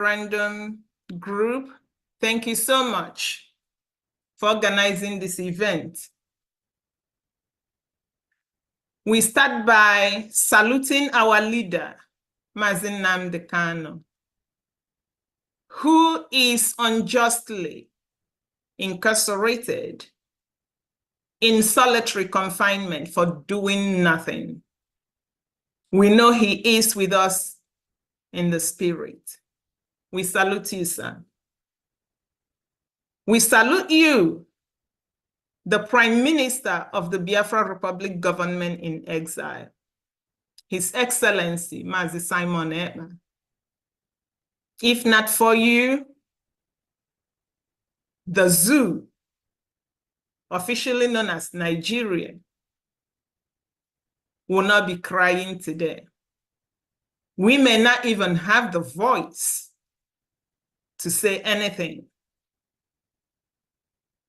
Referendum group, thank you so much for organizing this event. We start by saluting our leader, Mazi Nnamdi Kanu, who is unjustly incarcerated in solitary confinement for doing nothing. We know he is with us in the spirit. We salute you, sir. We salute you, the Prime Minister of the Biafra Republic government in exile, His Excellency, Mazi Simon Ekpa. If not for you, the zoo, officially known as Nigeria, will not be crying today. We may not even have the voice to say anything.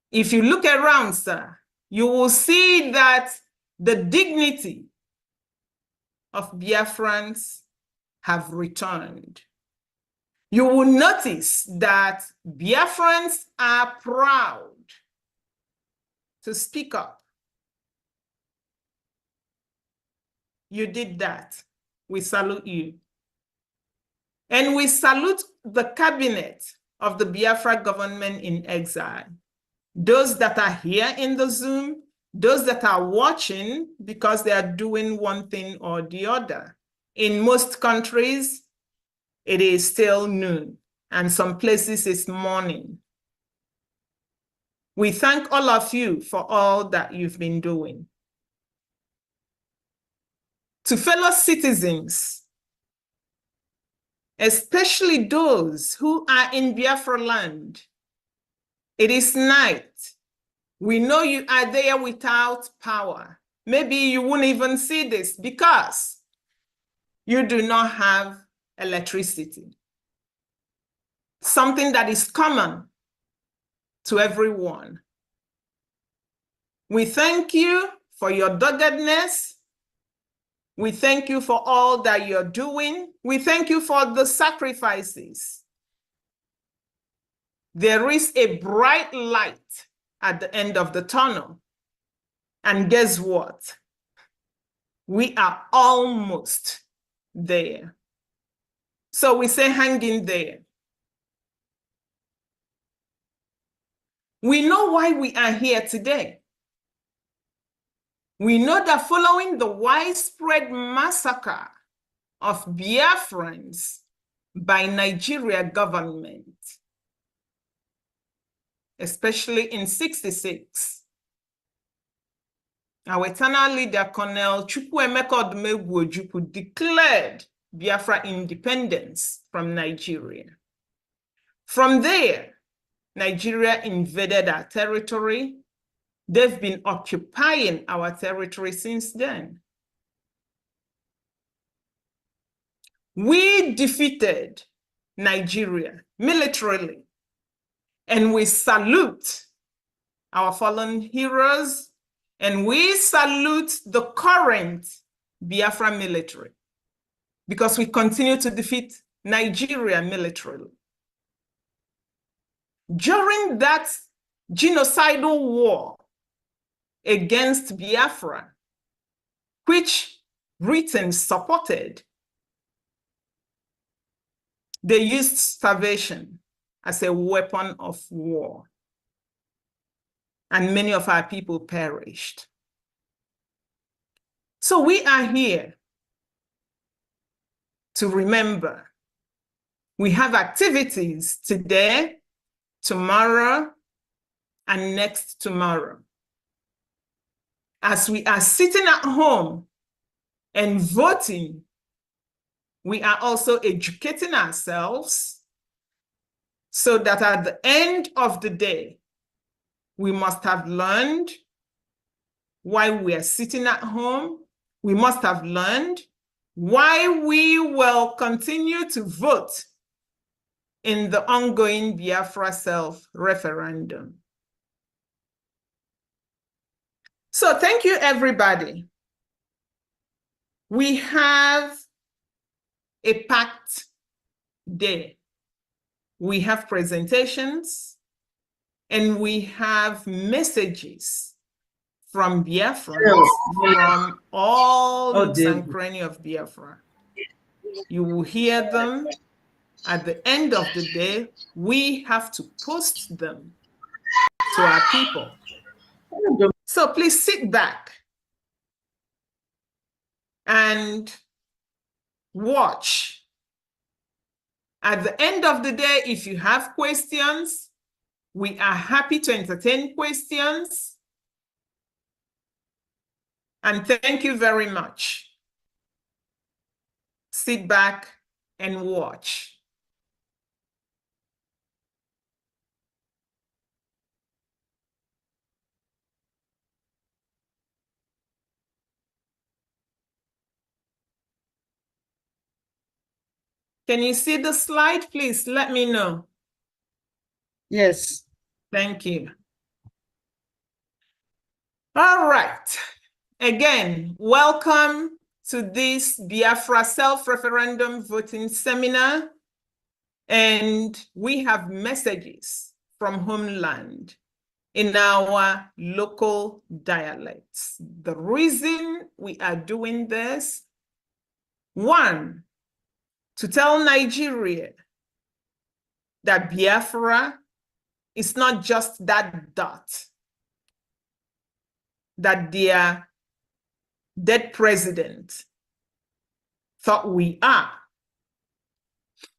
If you look around, sir, you will see that the dignity of Biafrans have returned. You will notice that Biafrans are proud to speak up. You did that. We salute you. And we salute the cabinet of the Biafra government in exile. Those that are here in the Zoom, those that are watching because they are doing one thing or the other. In most countries, it is still noon, and some places it's morning. We thank all of you for all that you've been doing. To fellow citizens, especially those who are in Biafra land, it is night. We know you are there without power. Maybe you won't even see this because you do not have electricity. Something that is common to everyone. We thank you for your doggedness. We thank you for all that you're doing. We thank you for the sacrifices. There is a bright light at the end of the tunnel. And guess what? We are almost there. So we say hang in there. We know why we are here today. We know that following the widespread massacre of Biafrans by Nigeria government, especially in '66, our eternal leader, Colonel Chukwuemeka Odumegwu Ojukwu, declared Biafra independence from Nigeria. From there, Nigeria invaded our territory. They've been occupying our territory since then. We defeated Nigeria militarily, and we salute our fallen heroes, and we salute the current Biafra military because we continue to defeat Nigeria militarily. During that genocidal war against Biafra, which Britain supported, they used starvation as a weapon of war, and many of our people perished. So we are here to remember. We have activities today, tomorrow, and next tomorrow. As we are sitting at home and voting, we are also educating ourselves so that at the end of the day, we must have learned why we are sitting at home. We must have learned why we will continue to vote in the ongoing Biafra self-referendum. So thank you, everybody. We have a packed day we have presentations, and we have messages from Biafrans from all nooks and crannies of Biafra. You will hear them. At the end of the day, we have to post them to our people. So please sit back and watch. At the end of the day, if you have questions, we are happy to entertain questions. And thank you very much. Sit back and watch. Can you see the slide? Please let me know. Yes. Thank you. All right. Again, welcome to this Biafra self-referendum voting seminar. And we have messages from homeland in our local dialects. The reason we are doing this, one, to tell Nigeria that Biafra is not just that dot that their dead president thought we are.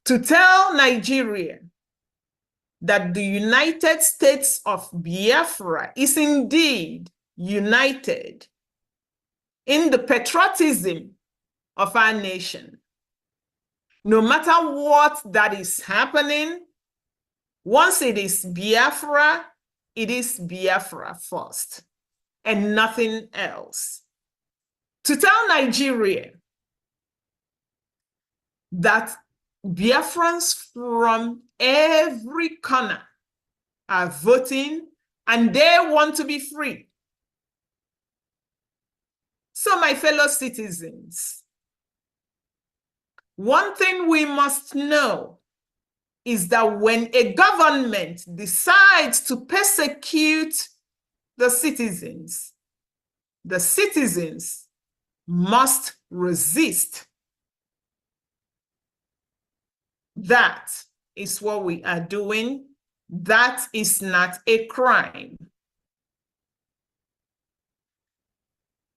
To tell Nigeria that the United States of Biafra is indeed united in the patriotism of our nation. No matter what that is happening, once it is Biafra first and nothing else. To tell Nigeria that Biafrans from every corner are voting and they want to be free. So, my fellow citizens, one thing we must know is that when a government decides to persecute the citizens must resist. That is what we are doing. That is not a crime.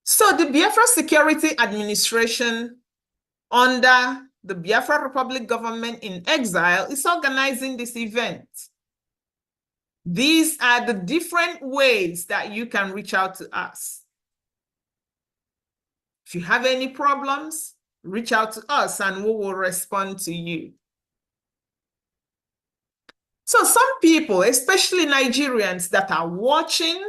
So the Biafra Security Administration under the Biafra Republic government in exile is organizing this event. These are the different ways that you can reach out to us. If you have any problems, reach out to us and we will respond to you. So some people, especially Nigerians that are watching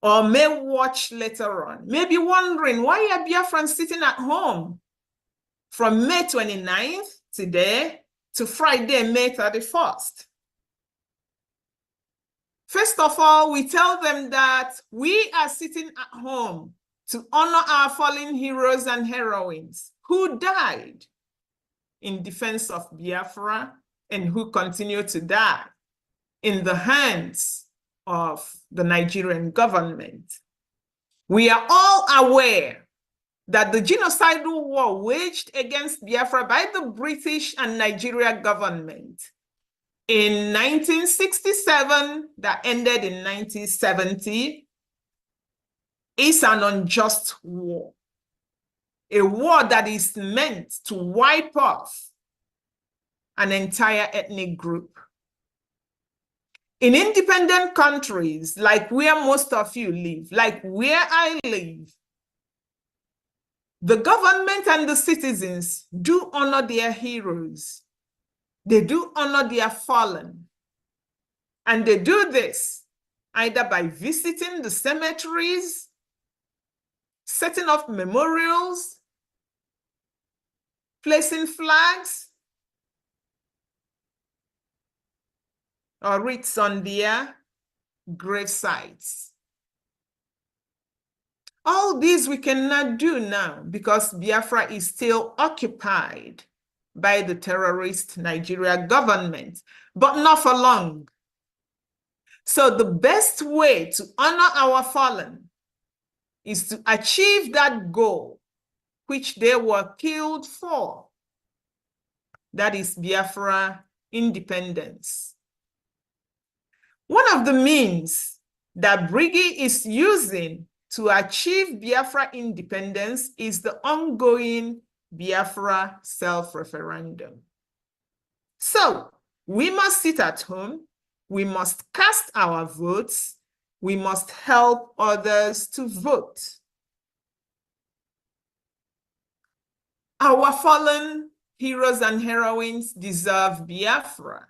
or may watch later on, may be wondering, why are Biafrans sitting at home from May 29th today to Friday, May 31st? First of all, we tell them that we are sitting at home to honor our fallen heroes and heroines who died in defense of Biafra and who continue to die in the hands of the Nigerian government. We are all aware that the genocidal war waged against Biafra by the British and Nigeria government in 1967 that ended in 1970 is an unjust war, a war that is meant to wipe off an entire ethnic group. In independent countries, like where most of you live, like where I live, the government and the citizens do honor their heroes. They do honor their fallen. And they do this either by visiting the cemeteries, setting up memorials, placing flags, or wreaths on their grave sites. All these we cannot do now because Biafra is still occupied by the terrorist Nigeria government, but not for long. So the best way to honor our fallen is to achieve that goal which they were killed for. That is Biafra independence. One of the means that Brigi is using to achieve Biafra independence is the ongoing Biafra self-referendum. So we must sit at home, we must cast our votes, we must help others to vote. Our fallen heroes and heroines deserve Biafra.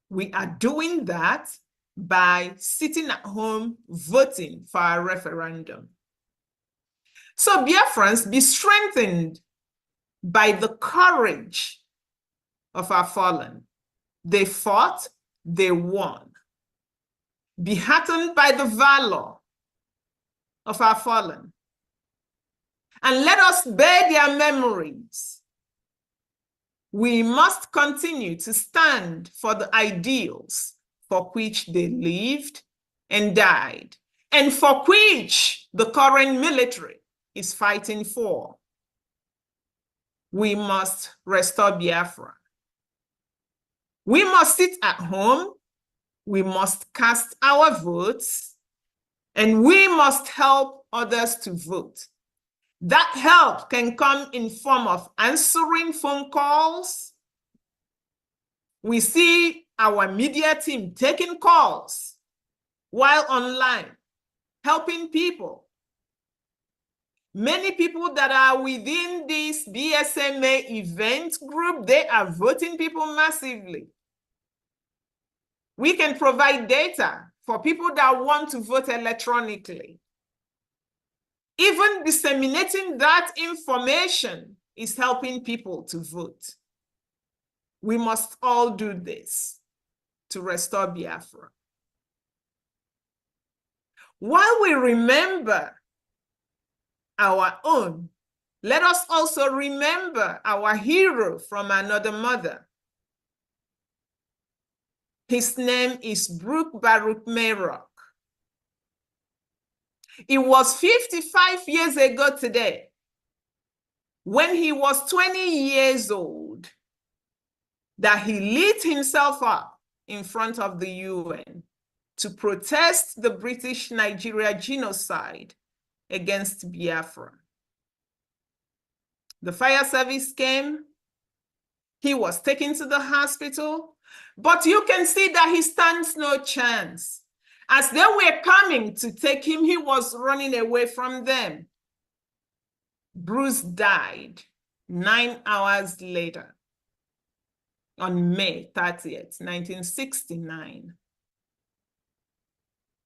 We are doing that by sitting at home voting for a referendum. So Biafrans, be strengthened by the courage of our fallen. They fought, they won. Be heartened by the valor of our fallen. And let us bear their memories. We must continue to stand for the ideals for which they lived and died, and for which the current military is fighting for. We must restore Biafra. We must sit at home, we must cast our votes, and we must help others to vote. That help can come in form of answering phone calls. We see our media team taking calls while online, helping people. Many people that are within this BSMA event group, they are voting people massively. We can provide data for people that want to vote electronically. Even disseminating that information is helping people to vote. We must all do this to restore Biafra. While we remember our own, let us also remember our hero from another mother. His name is Brooke Baruch Mayrock. It was 55 years ago today, when he was 20 years old, that he lit himself up in front of the UN to protest the British Nigeria genocide against Biafra. The fire service came, he was taken to the hospital, but you can see that he stands no chance. As they were coming to take him, he was running away from them. Bruce died 9 hours later on May 30th, 1969.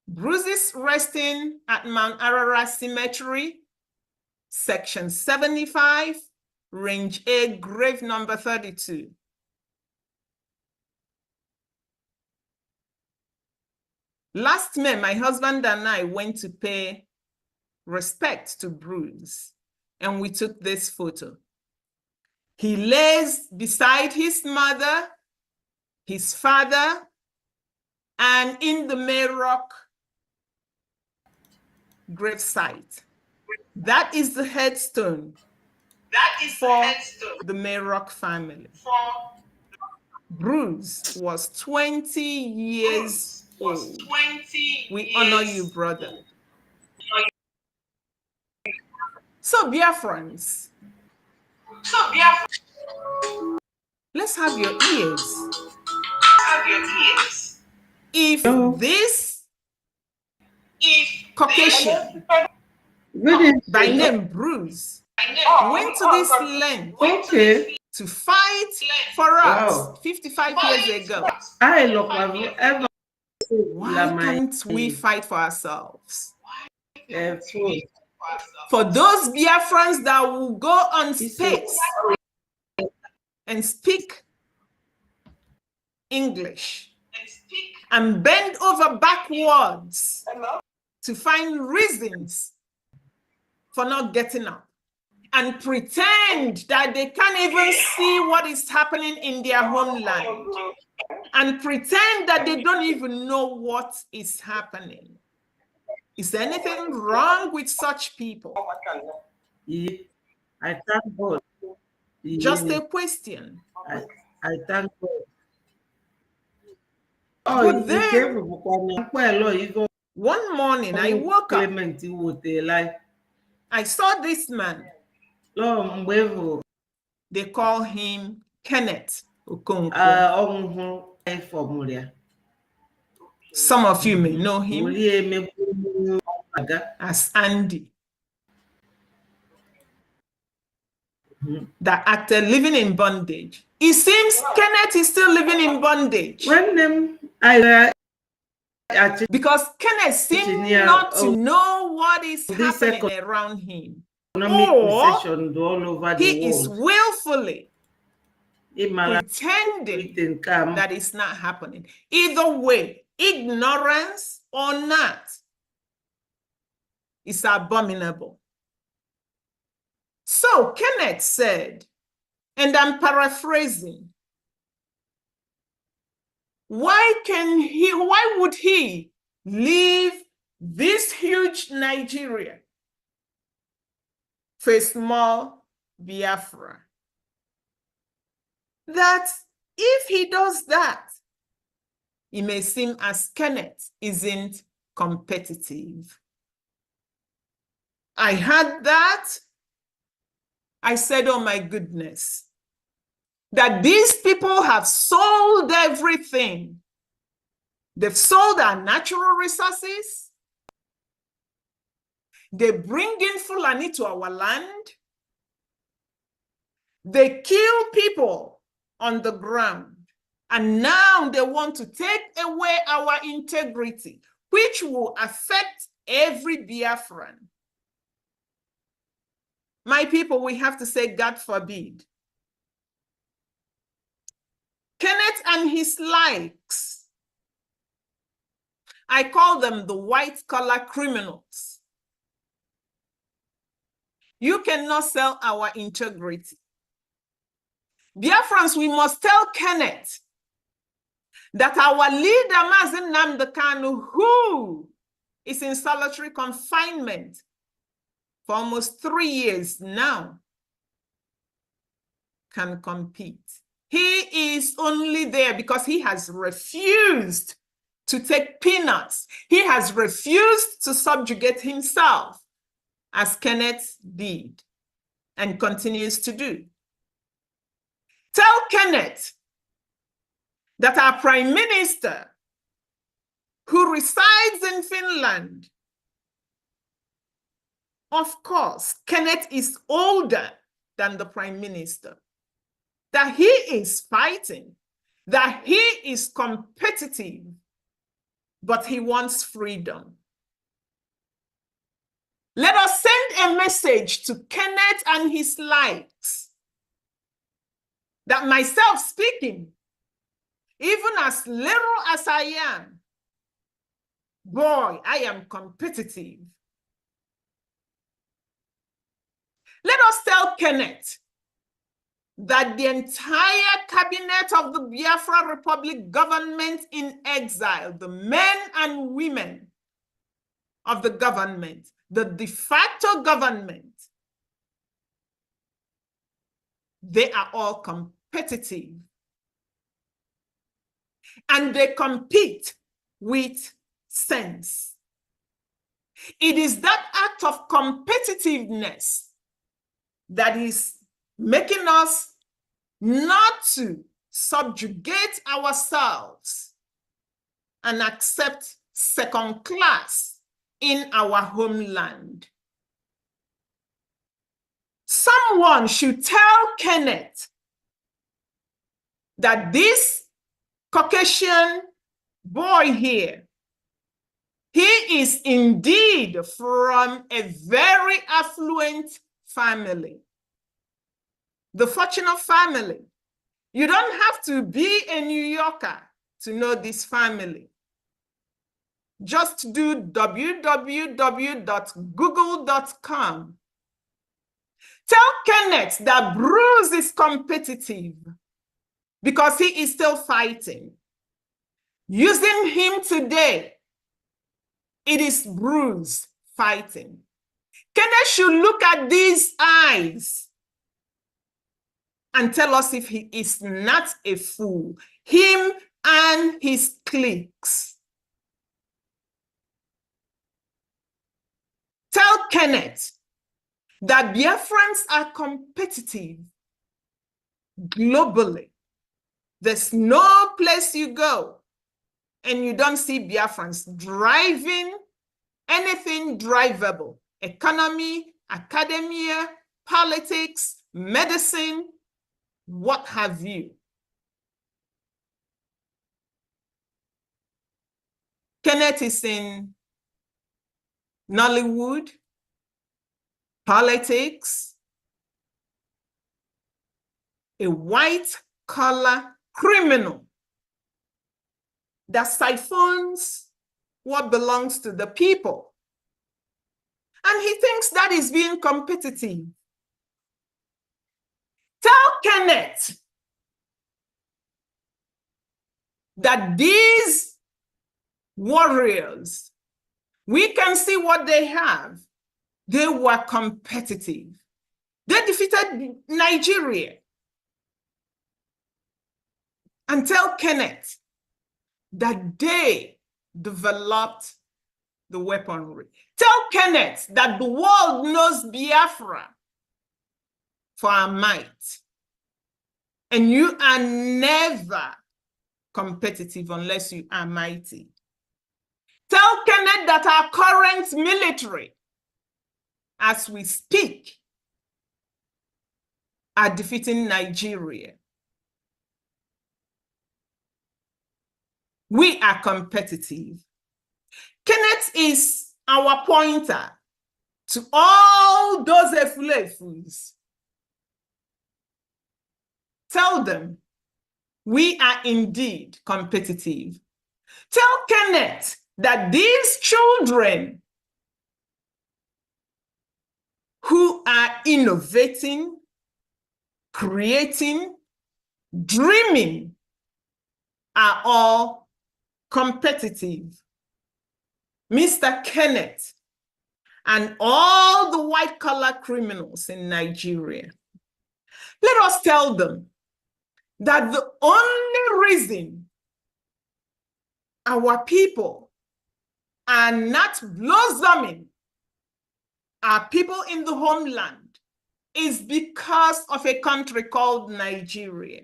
Bruce is resting at Mount Ararat Cemetery, Section 75, Range A, grave number 32. Last May, my husband and I went to pay respect to Bruce, and we took this photo. He lays beside his mother, his father, and in the Mayrock gravesite. That is the headstone for the Mayrock family. Bruce was 20 years old. We honor you, brother. So, Biafrans, let's have your ears. If this Caucasian by name Bruce went to this land to fight for us 55 years ago, why can't we fight for ourselves? For those Biafrans that will go on space and speak English and bend over backwards to find reasons for not getting up and pretend that they can't even see what is happening in their homeland, and pretend that they don't even know what is happening. Is there anything wrong with such people? Yeah, I thank God. Just Yeah, a question. I thank God. But then, one morning I woke up. I saw this man. They call him Kenneth Okonkwo. Some of you may know him as Andy. That actor living in bondage. It seems Kenneth is still living in bondage. Because Kenneth seems not to know what is happening around him. Or he is willfully pretending that it's not happening. Either way, ignorance or not, is abominable. So Kenneth said, and I'm paraphrasing, why would he leave this huge Nigeria for a small Biafra? That if he does that, it may seem as Kenneth isn't competitive. I heard that. I said, oh my goodness, that these people have sold everything. They've sold our natural resources. They bring in Fulani to our land. They kill people on the ground. And now they want to take away our integrity, which will affect every Biafran. My people, we have to say, God forbid. Kenneth and his likes, I call them the white-collar criminals. You cannot sell our integrity. Biafrans, we must tell Kenneth that our leader, Mazen Nnamdi Kanu, who is in solitary confinement for almost 3 years now, can compete. He is only there because he has refused to take peanuts. He has refused to subjugate himself, as Kenneth did and continues to do. Tell Kenneth that our Prime Minister, who resides in Finland, of course, Kenneth is older than the Prime Minister, that he is fighting, that he is competitive, but he wants freedom. Let us send a message to Kenneth and his likes that myself speaking, even as little as I am, boy, I am competitive. Let us tell Kenneth that the entire cabinet of the Biafra Republic government in exile, the men and women of the government, the de facto government, they are all competitive. And they compete with sense. It is that act of competitiveness that is making us not to subjugate ourselves and accept second class in our homeland. Someone should tell Kenneth that this Caucasian boy here, he is indeed from a very affluent family, the fortunate family. You don't have to be a New Yorker to know this family. Just do www.google.com Tell Kenneth that Bruce is competitive because he is still fighting. Using him today, it is Bruce fighting. Kenneth should look at these eyes and tell us if he is not a fool, him and his cliques. Tell Kenneth that Biafrans are competitive globally. There's no place you go and you don't see Biafrans driving anything drivable. Economy, academia, politics, medicine, what have you. Kenneth is in Nollywood, politics, a white-collar criminal that siphons what belongs to the people. And he thinks that is being competitive. Tell Kenneth that these warriors, we can see what they have. They were competitive. They defeated Nigeria. And tell Kenneth that they developed the weaponry. Tell Kenneth that the world knows Biafra for our might. And you are never competitive unless you are mighty. Tell Kenneth that our current military, as we speak, are defeating Nigeria. We are competitive. Kenneth is our pointer to all those efulefus. Tell them we are indeed competitive. Tell Kenneth that these children who are innovating, creating, dreaming are all competitive. Mr. Kenneth and all the white-collar criminals in Nigeria, let us tell them that the only reason our people are not blossoming, our people in the homeland, is because of a country called Nigeria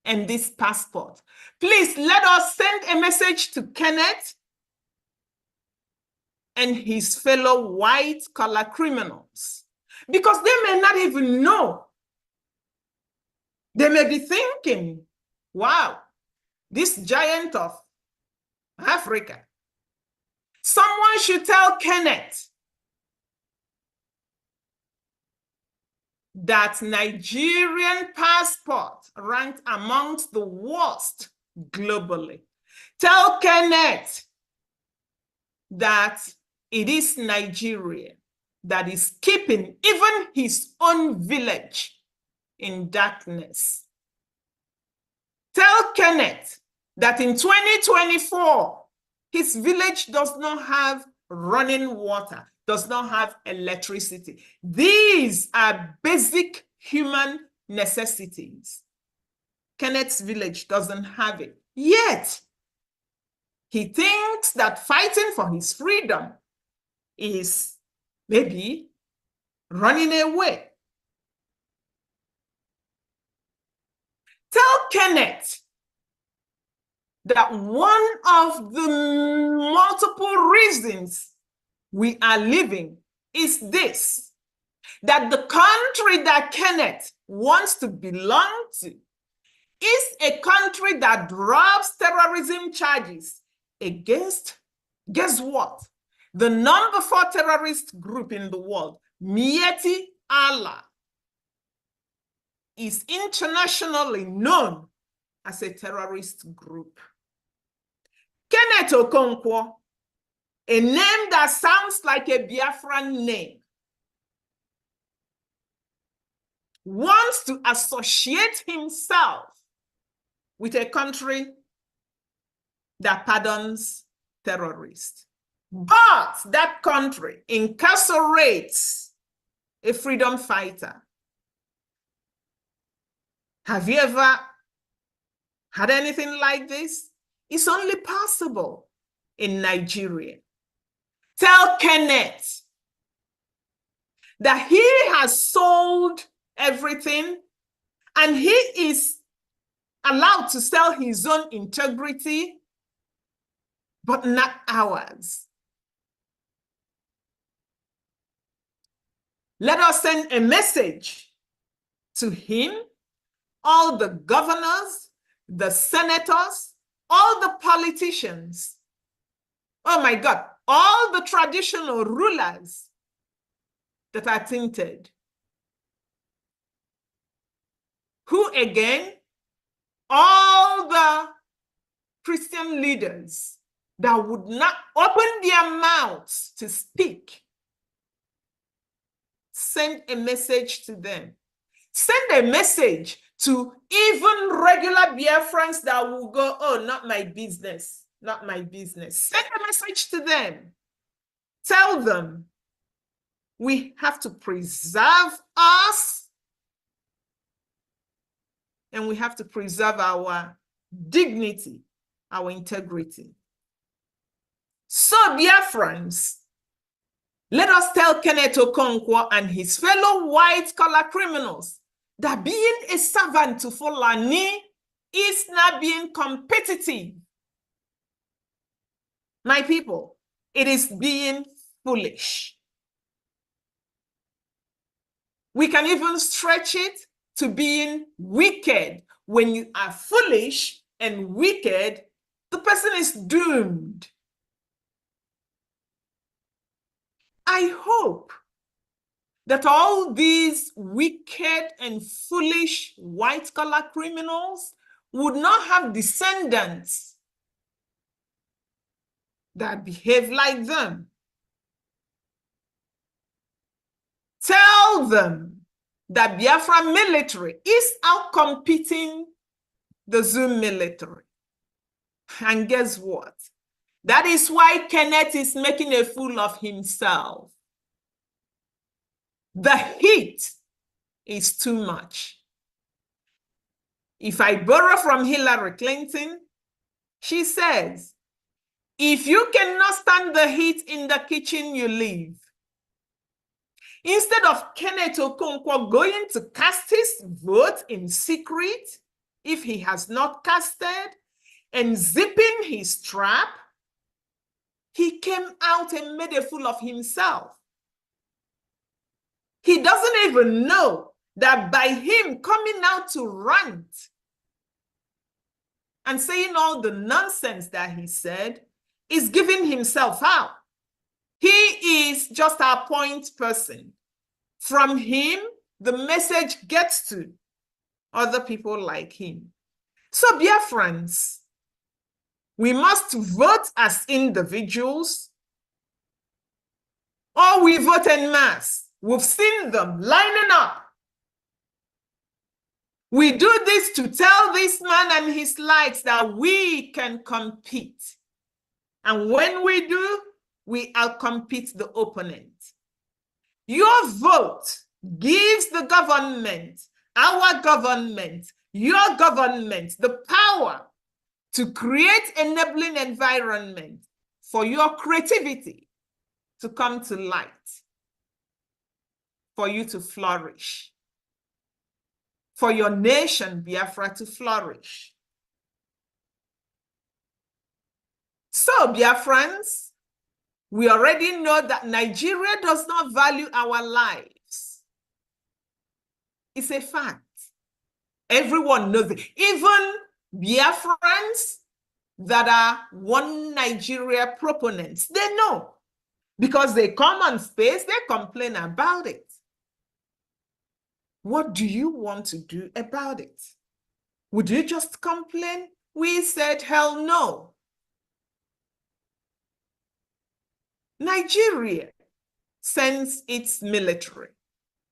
and this passport. Please let us send a message to Kenneth and his fellow white-collar criminals, because they may not even know. They may be thinking, wow, this giant of Africa. Someone should tell Kenneth that Nigerian passport ranked amongst the worst globally. Tell Kenneth that it is Nigeria that is keeping even his own village in darkness. Tell Kenneth that in 2024, his village does not have running water, does not have electricity. These are basic human necessities. Kenneth's village doesn't have it. Yet, he thinks that fighting for his freedom is maybe running away. Tell Kenneth that one of the multiple reasons we are living is this, that the country that Kenneth wants to belong to is a country that drops terrorism charges against, guess what? The number 4 terrorist group in the world, Miyetti Allah, is internationally known as a terrorist group. Kenneth Okonkwo, a name that sounds like a Biafran name, wants to associate himself with a country that pardons terrorists. But that country incarcerates a freedom fighter. Have you ever had anything like this? It's only possible in Nigeria. Tell Kenneth that he has sold everything and he is allowed to sell his own integrity, but not ours. Let us send a message to him, all the governors, the senators, all the politicians. Oh my God, all the traditional rulers that are tainted. Who again? All the Christian leaders that would not open their mouths to speak. Send a message to them. Send a message to even regular Biafrans that will go, oh, not my business, not my business. Send a message to them. Tell them we have to preserve us and we have to preserve our dignity, our integrity. So, Biafrans, let us tell Kenneth Okonkwo and his fellow white-collar criminals that being a servant to Fulani is not being competitive. My people, it is being foolish. We can even stretch it to being wicked. When you are foolish and wicked, the person is doomed. I hope that all these wicked and foolish white-collar criminals would not have descendants that behave like them. Tell them that Biafra military is outcompeting the Zoom military. And guess what? That is why Kenneth is making a fool of himself. The heat is too much. If I borrow from Hillary Clinton, she says, if you cannot stand the heat in the kitchen, you leave. Instead of Kenneth Okonkwo going to cast his vote in secret, if he has not casted, and zipping his trap, he came out and made a fool of himself. He doesn't even know that by him coming out to rant and saying all the nonsense that he said is giving himself out. He is just a point person. From him, the message gets to other people like him. So, dear friends, we must vote as individuals, or we vote en masse. We've seen them lining up. We do this to tell this man and his likes that we can compete. And when we do, we outcompete the opponent. Your vote gives the government, our government, your government, the power to create enabling environment for your creativity to come to light, for you to flourish, for your nation, Biafra, to flourish. So, Biafrans, we already know that Nigeria does not value our lives. It's a fact. Everyone knows it. Even Biafrans that are one Nigeria proponents, they know. Because they come on space, they complain about it. What do you want to do about it? Would you just complain? We said, hell no. Nigeria sends its military.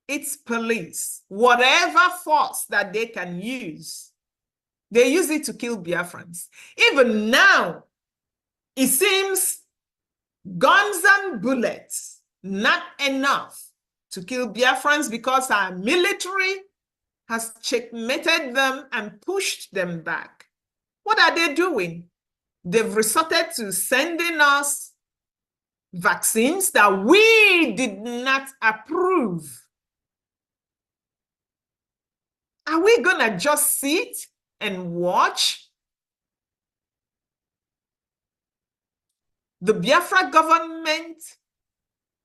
its police, whatever force that they can use, they use it to kill Biafrans. Even now, it seems guns and bullets, not enough to kill Biafrans because our military has checkmated them and pushed them back. What are they doing? They've resorted to sending us vaccines that we did not approve. Are we gonna just sit and watch? The Biafra government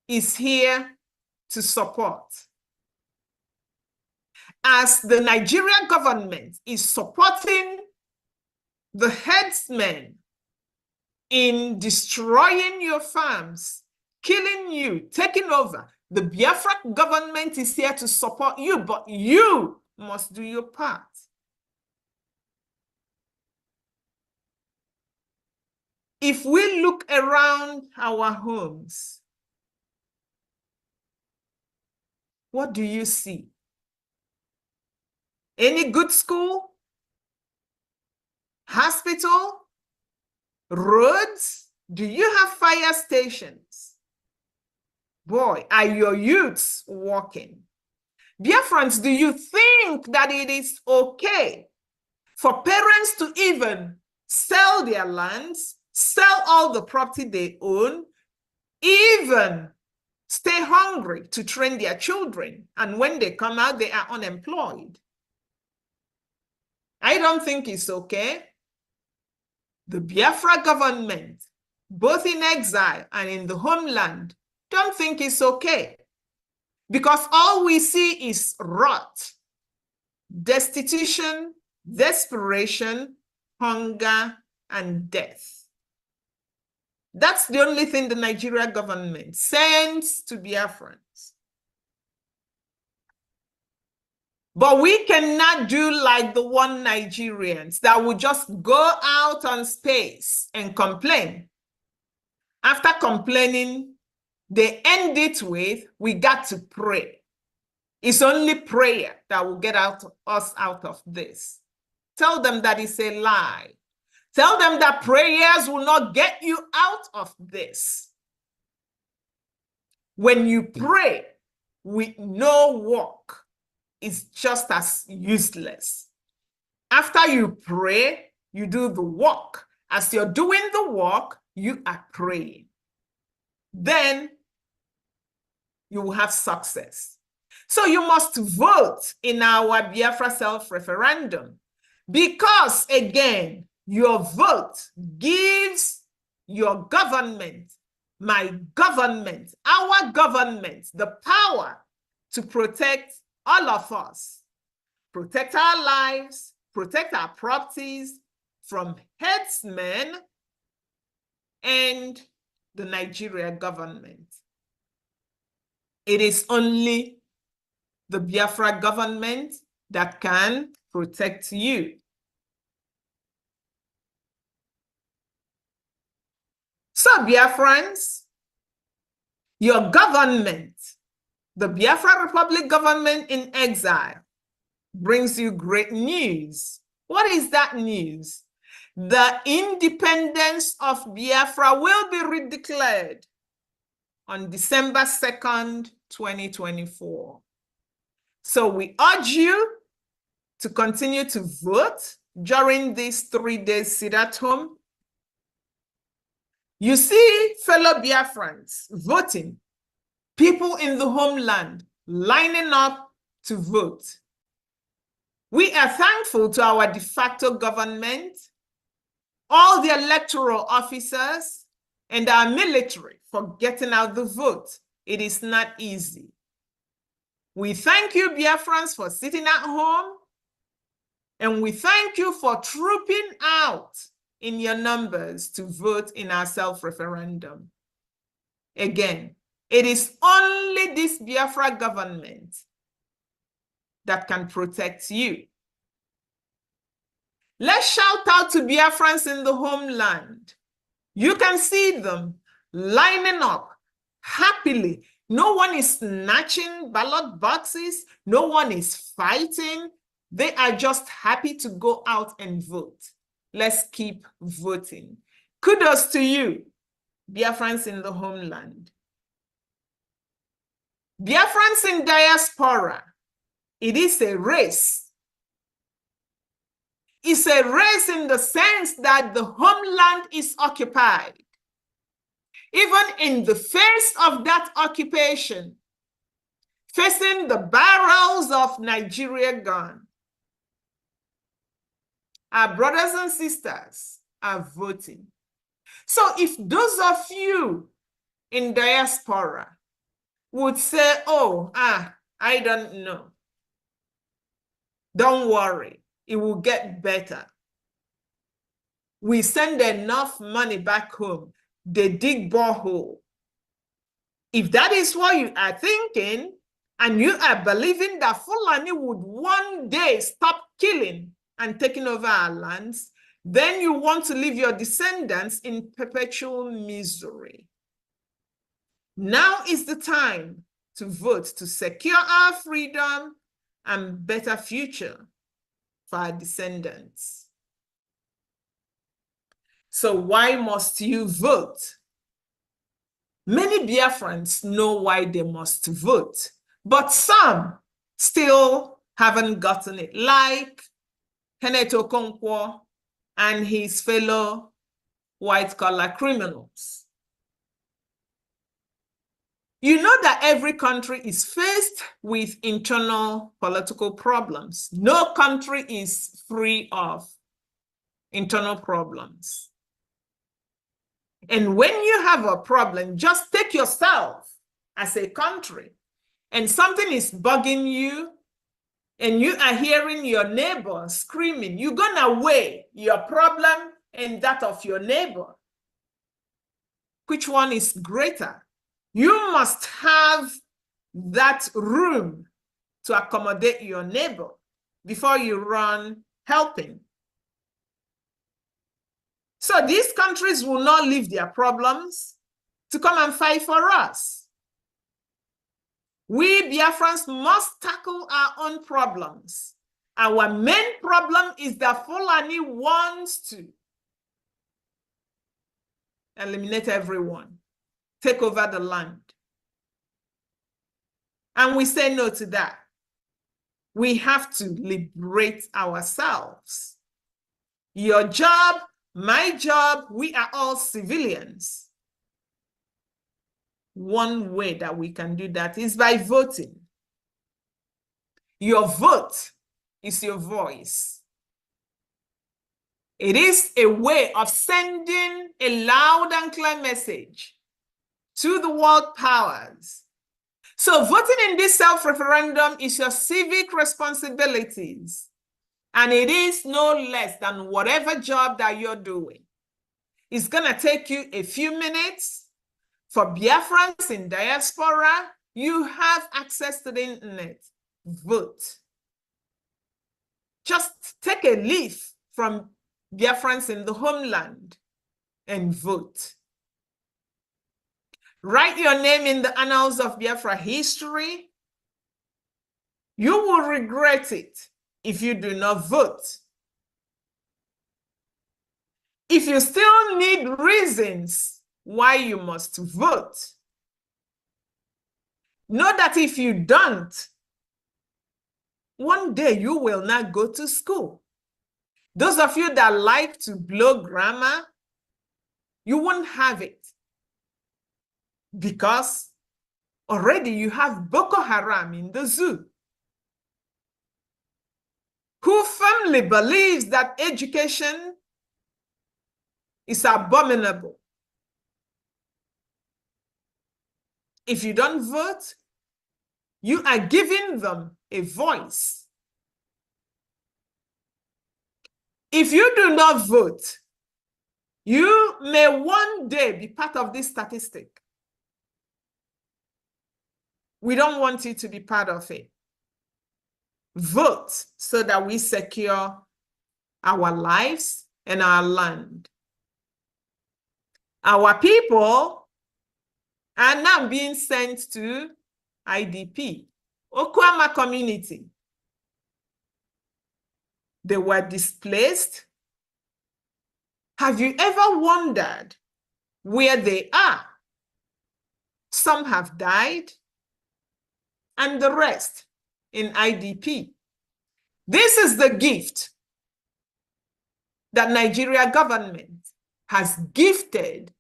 is here to support. As the Nigerian government is supporting the headsmen in destroying your farms, killing you, taking over, the Biafra government is here to support you, but you must do your part. If we look around our homes, what do you see? Any good school? Hospital? Roads? Do you have fire stations? Boy, are your youths walking? Biafrans, do you think that it is okay for parents to even sell their lands, sell all the property they own, even stay hungry to train their children, and when they come out, they are unemployed? I don't think it's okay. The Biafra government, both in exile and in the homeland, don't think it's okay. Because all we see is rot, destitution, desperation, hunger, and death. That's the only thing the Nigerian government sends to Biafrans. But we cannot do like the one Nigerians that would just go out on space and complain. After complaining, they end it with, we got to pray. It's only prayer that will get us out of this. Tell them that it's a lie. Tell them that prayers will not get you out of this. When you pray with no work, it's just as useless. After you pray, you do the work. As you're doing the work, you are praying. Then you will have success. So you must vote in our Biafra self-referendum, because again, your vote gives your government, my government, our government, the power to protect all of us, protect our lives, protect our properties from headsmen and the Nigerian government. It is only the Biafra government that can protect you. So Biafrans, your government, the Biafra Republic government in exile, brings you great news. What is that news? The independence of Biafra will be redeclared on December 2nd, 2024. So we urge you to continue to vote during these 3 days sit at home. You see fellow Biafrans voting, people in the homeland lining up to vote. We are thankful to our de facto government, all the electoral officers, and our military for getting out the vote. It is not easy. We thank you, Biafrans, for sitting at home, and we thank you for trooping out in your numbers to vote in our self-referendum. Again, it is only this Biafra government that can protect you. Let's shout out to Biafrans in the homeland. You can see them lining up happily, No one is snatching ballot boxes. No one is fighting. They are just happy to go out and vote. Let's keep voting. Kudos to you, Biafrans in the homeland. Biafrans in diaspora, it is a race. It's a race in the sense that the homeland is occupied. Even in the face of that occupation, facing the barrels of Nigerian gun, our brothers and sisters are voting. So if those of you in diaspora would say, oh, I don't know, don't worry, it will get better. We send enough money back home. They dig borehole. If that is what you are thinking, and you are believing that Fulani would one day stop killing and taking over our lands, then you want to leave your descendants in perpetual misery. Now is the time to vote to secure our freedom and better future for our descendants. So why must you vote? Many Biafrans know why they must vote, but some still haven't gotten it, like Kenneth Okonkwo and his fellow white-collar criminals. You know that every country is faced with internal political problems. No country is free of internal problems. And when you have a problem, just take yourself as a country and something is bugging you and you are hearing your neighbor screaming, you're gonna weigh your problem and that of your neighbor. Which one is greater? You must have that room to accommodate your neighbor before you run helping. So these countries will not leave their problems to come and fight for us. We Biafrans must tackle our own problems. Our main problem is that Fulani wants to eliminate everyone, take over the land. And we say no to that. We have to liberate ourselves. Your job, my job, we are all civilians. One way that we can do that is by voting. Your vote is your voice. It is a way of sending a loud and clear message to the world powers. So voting in this self-referendum is your civic responsibilities. And it is no less than whatever job that you're doing. It's gonna take you a few minutes. For Biafrans in diaspora, you have access to the internet. Vote. Just take a leaf from Biafrans in the homeland and vote. Write your name in the annals of Biafra history. You will regret it if you do not vote. If you still need reasons why you must vote, know that if you don't, one day you will not go to school. Those of you that like to blow grammar, you won't have it because already you have Boko Haram in the zoo, who firmly believes that education is abominable. If you don't vote, you are giving them a voice. If you do not vote, you may one day be part of this statistic. We don't want you to be part of it. Vote so that we secure our lives and our land. Our people are now being sent to IDP. Okwama community. They were displaced. Have you ever wondered where they are? Some have died, and the rest in IDP. This is the gift that Nigeria government has gifted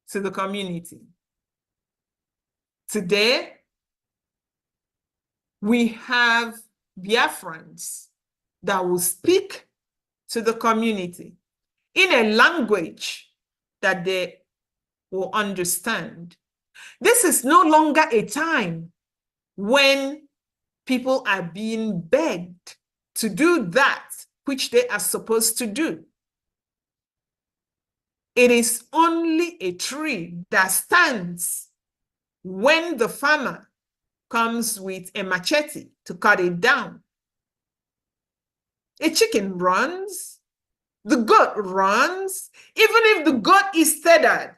to the community. Today, we have Biafrans that will speak to the community in a language that they will understand. This is no longer a time when people are being begged to do that which they are supposed to do. It is only a tree that stands when the farmer comes with a machete to cut it down. A chicken runs, the goat runs. Even if the goat is tethered,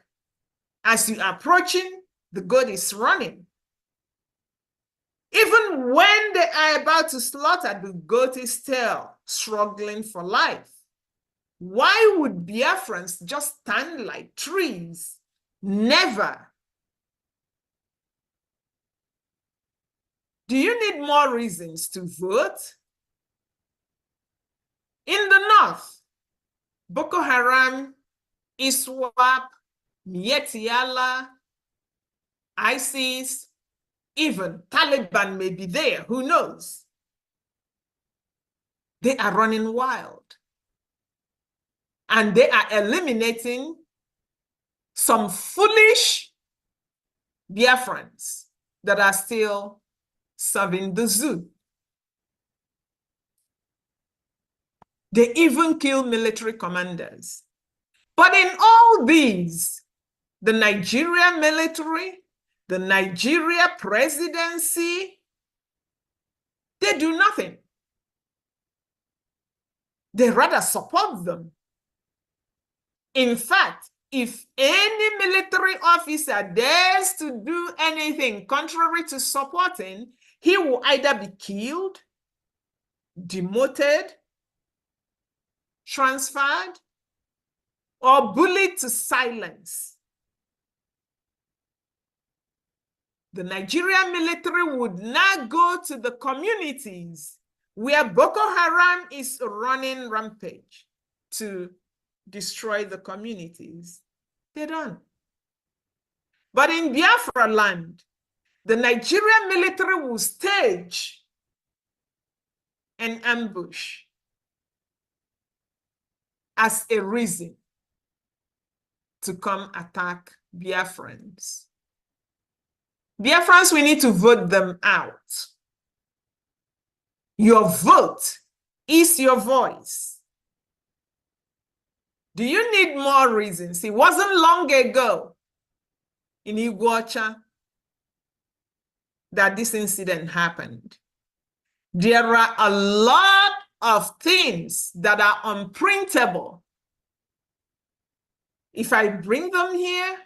as you are approaching, the goat is running. Even when they are about to slaughter, the goat is still struggling for life. Why would Biafrans just stand like trees? Never. Do you need more reasons to vote? In the north, Boko Haram, ISWAP, Mietiala, ISIS, even Taliban may be there, who knows? They are running wild. And they are eliminating some foolish Biafrans that are still serving the zoo. They even kill military commanders. But in all these, the Nigerian military, the Nigeria presidency, they do nothing. They rather support them. In fact, if any military officer dares to do anything contrary to supporting, he will either be killed, demoted, transferred, or bullied to silence. The Nigerian military would now go to the communities where Boko Haram is running rampage to destroy the communities. They don't. But in Biafra land, the Nigerian military will stage an ambush as a reason to come attack Biafrans. Biafrans, we need to vote them out. Your vote is your voice. Do you need more reasons? It wasn't long ago in Iguacha that this incident happened. There are a lot of things that are unprintable. If I bring them here,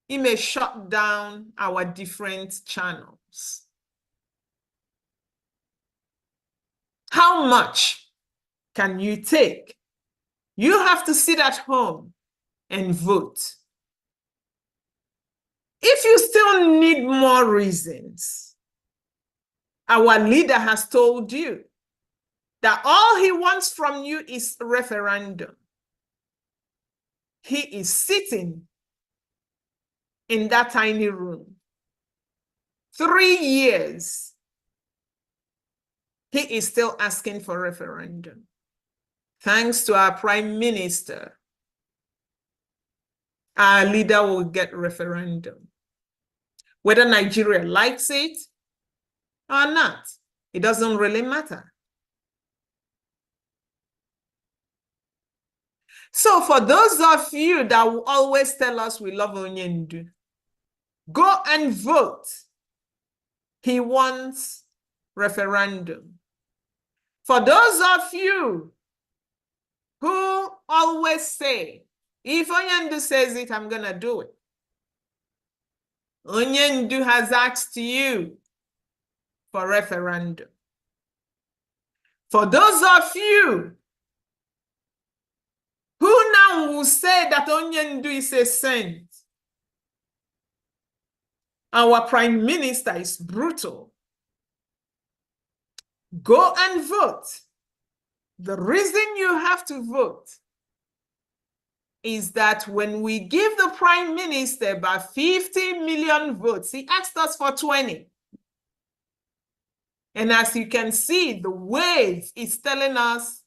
it may shut down our different channels. How much can you take? You have to sit at home and vote. If you still need more reasons, our leader has told you that all he wants from you is a referendum. He is sitting in that tiny room. 3 years, he is still asking for referendum. Thanks to our prime minister, our leader will get referendum. Whether Nigeria likes it or not, it doesn't really matter. So for those of you that will always tell us we love Onyendu, go and vote. He wants referendum. For those of you who always say, if Onyendu says it, I'm going to do it. Onyendu has asked you for referendum. For those of you who now will say that Onyendu is a saint, our prime minister is brutal, go and vote. The reason you have to vote is that when we give the prime minister about 50 million votes, he asked us for 20. And as you can see, the wave is telling us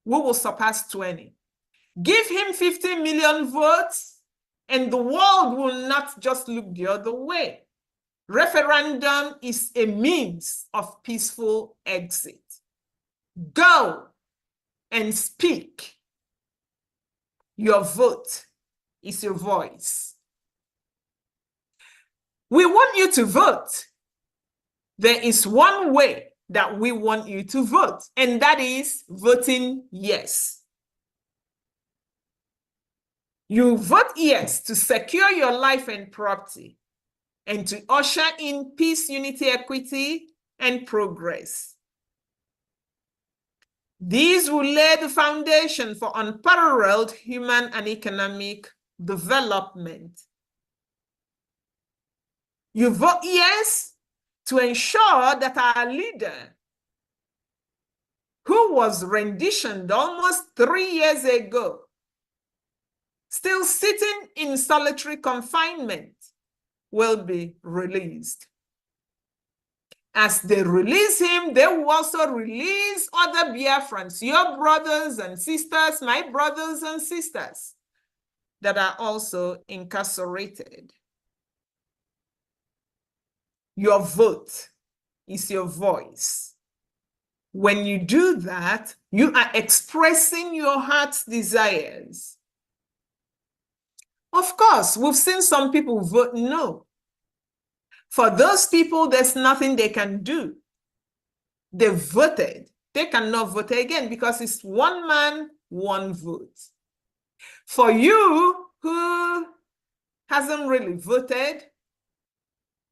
we will surpass 20. Give him 50 million votes, and the world will not just look the other way. Referendum is a means of peaceful exit. Go and speak. Your vote is your voice. We want you to vote. There is one way that we want you to vote, and that is voting yes. You vote yes to secure your life and property and to usher in peace, unity, equity, and progress. These will lay the foundation for unparalleled human and economic development. You vote yes to ensure that our leader, who was renditioned almost 3 years ago, still sitting in solitary confinement, will be released. As they release him, they will also release other Biafrans, your brothers and sisters, my brothers and sisters, that are also incarcerated. Your vote is your voice. When you do that, you are expressing your heart's desires. Of course, we've seen some people vote no. For those people, there's nothing they can do. They voted. They cannot vote again because it's one man, one vote. For you who hasn't really voted,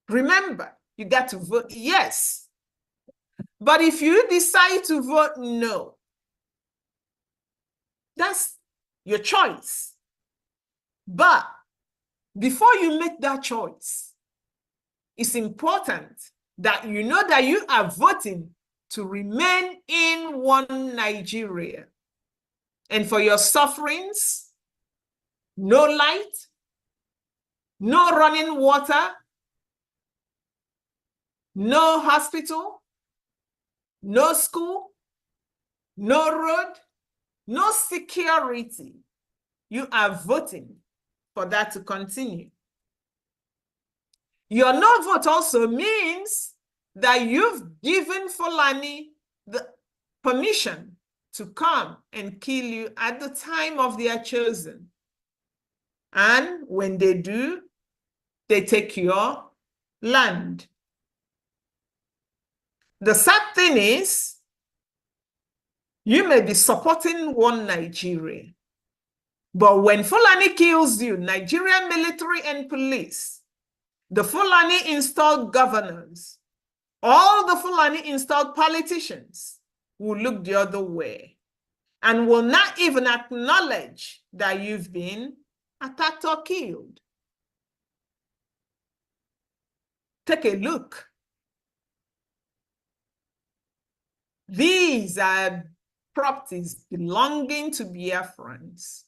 remember, you got to vote yes. But if you decide to vote no, that's your choice. But before you make that choice, it's important that you know that you are voting to remain in one Nigeria. And for your sufferings, no light, no running water, no hospital, no school, no road, no security. You are voting for that to continue. Your no vote also means that you've given Fulani the permission to come and kill you at the time of their chosen. And when they do, they take your land. The sad thing is, you may be supporting one Nigeria, but when Fulani kills you, Nigerian military and police, the Fulani installed governors, all the Fulani installed politicians will look the other way and will not even acknowledge that you've been attacked or killed. Take a look. These are properties belonging to Biafrans.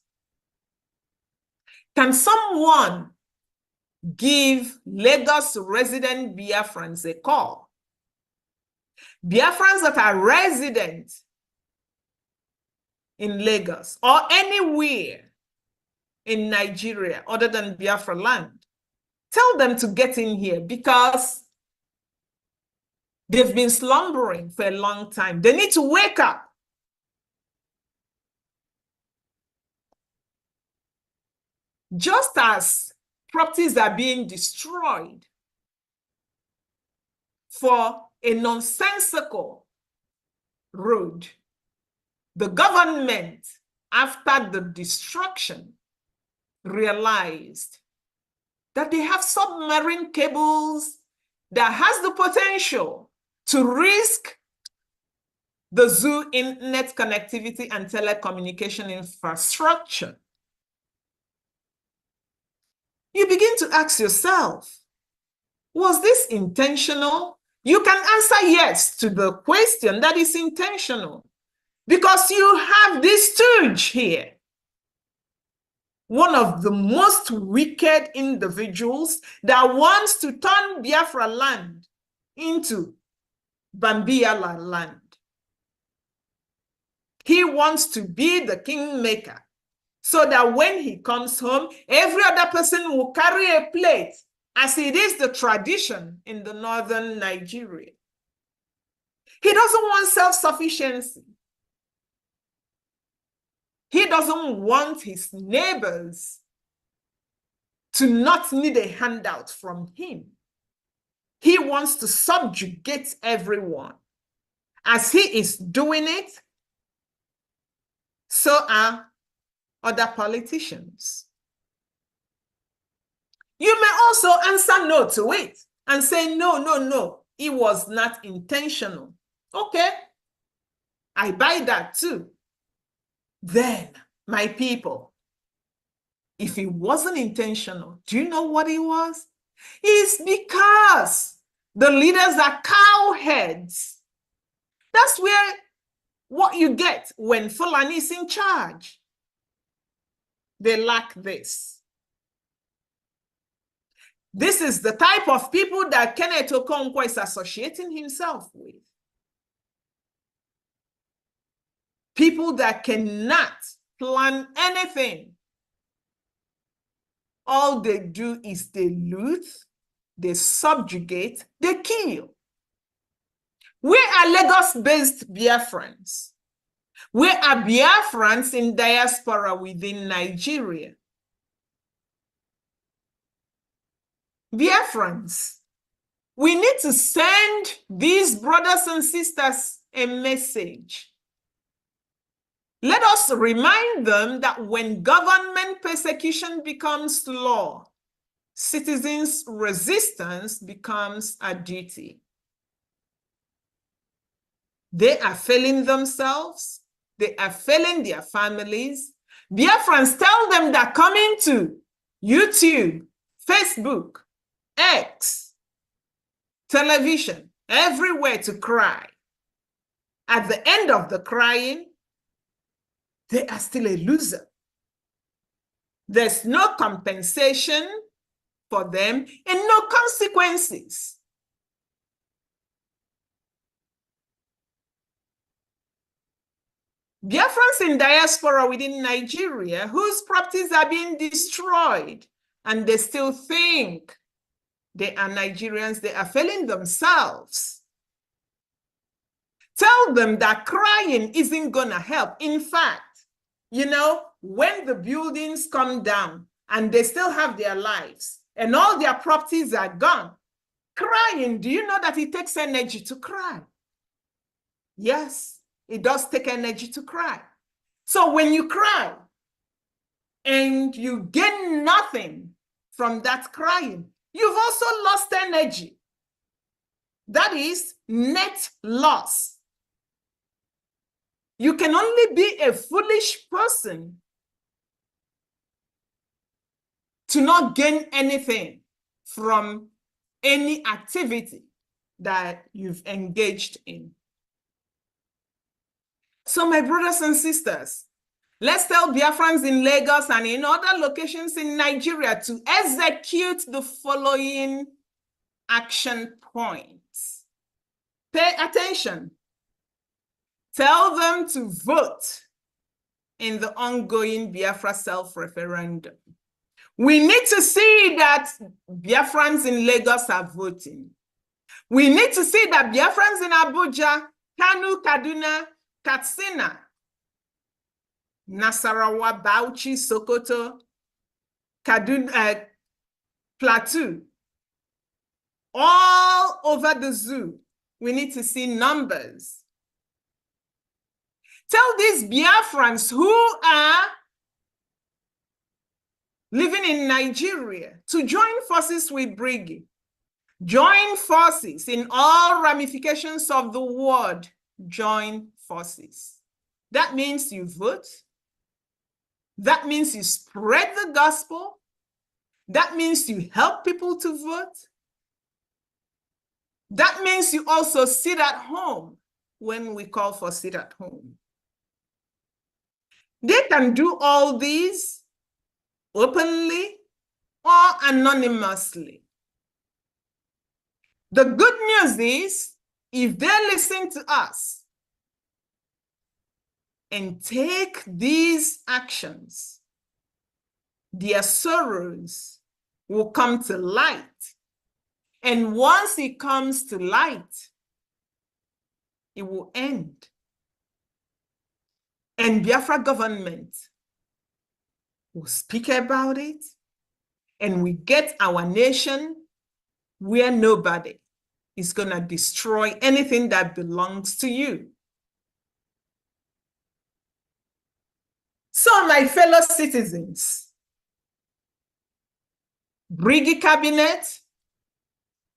Can someone give Lagos resident Biafrans a call? Biafrans that are resident in Lagos or anywhere in Nigeria other than Biafra land, tell them to get in here because they've been slumbering for a long time. They need to wake up. Just as properties are being destroyed for a nonsensical road, the government, after the destruction, realized that they have submarine cables that has the potential to risk the zoo internet connectivity and telecommunication infrastructure. You begin to ask yourself, was this intentional? You can answer yes to the question that is intentional, because you have this stooge here, one of the most wicked individuals that wants to turn Biafra land into Bambiala land. He wants to be the kingmaker, so that when he comes home, every other person will carry a plate, as it is the tradition in the northern Nigeria. He doesn't want self-sufficiency. He doesn't want his neighbors to not need a handout from him. He wants to subjugate everyone. As he is doing it, so are other politicians. You may also answer no to it and say, no, it was not intentional. Okay, I buy that too. Then, my people, if it wasn't intentional, do you know what it was? It's because the leaders are cowheads. That's where what you get when Fulani is in charge. They lack this. This is the type of people that Kenneth Okonkwo is associating himself with. People that cannot plan anything. All they do is they loot, they subjugate, they kill. We are Lagos-based Biafrans. We are Biafrans in diaspora within Nigeria. Biafrans, we need to send these brothers and sisters a message. Let us remind them that when government persecution becomes law, citizens' resistance becomes a duty. They are failing themselves. They are failing their families. Biafrans, tell them that coming to YouTube, Facebook, X, television, everywhere to cry. At the end of the crying, they are still a loser. There's no compensation for them and no consequences. Biafrans in diaspora within Nigeria whose properties are being destroyed and they still think they are Nigerians, they are failing themselves. Tell them that crying isn't gonna help. In fact, you know, when the buildings come down and they still have their lives and all their properties are gone, crying, do you know that it takes energy to cry? Yes, it does take energy to cry. So when you cry and you gain nothing from that crying, you've also lost energy. That is net loss. You can only be a foolish person to not gain anything from any activity that you've engaged in. So my brothers and sisters, let's tell Biafrans in Lagos and in other locations in Nigeria to execute the following action points. Pay attention. Tell them to vote in the ongoing Biafra self-referendum. We need to see that Biafrans in Lagos are voting. We need to see that Biafrans in Abuja, Kanu, Kaduna, Katsina, Nasarawa, Bauchi, Sokoto, Kaduna, Plateau, all over the zoo, we need to see numbers. Tell these Biafrans who are living in Nigeria to join forces with Bigins. Join forces in all ramifications of the word, join forces. That means you vote. That means you spread the gospel. That means you help people to vote. That means you also sit at home when we call for sit at home. They can do all these openly or anonymously. The good news is, if they listen to us and take these actions, their sorrows will come to light. And once it comes to light, it will end. And Biafra government will speak about it, and we get our nation where nobody is going to destroy anything that belongs to you. So, my fellow citizens, Bigins cabinet,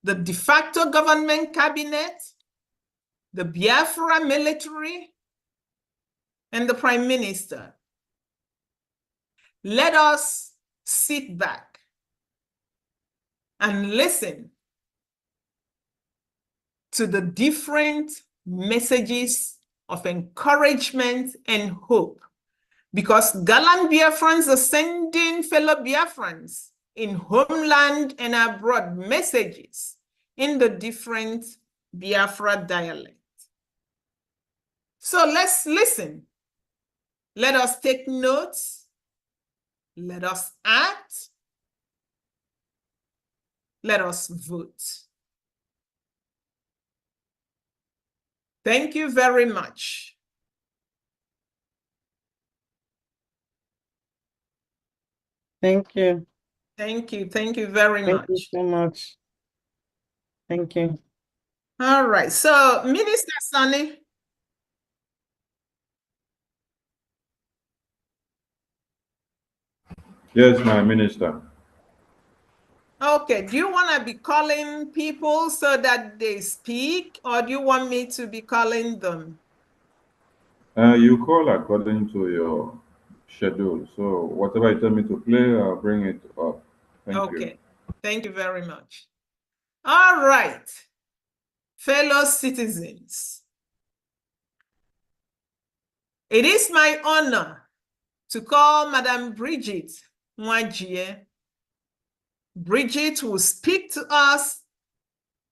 the de facto government cabinet, the Biafra military, and the Prime Minister, let us sit back and listen to the different messages of encouragement and hope, because gallant Biafrans are sending fellow Biafrans in homeland and abroad messages in the different Biafra dialects. So let's listen. Let us take notes. Let us act. Let us vote. Thank you very much. Thank you. Thank you. Thank you very much. Thank you so much. Thank you. All right. So, Minister Sonny. Yes, my minister. Okay. Do you want to be calling people so that they speak, or do you want me to be calling them? You call according to your schedule. So whatever you tell me to play, I'll bring it up. Thank you. Okay. Thank you very much. All right. Fellow citizens, it is my honor to call Madam Bridget Mwajie. Bridget will speak to us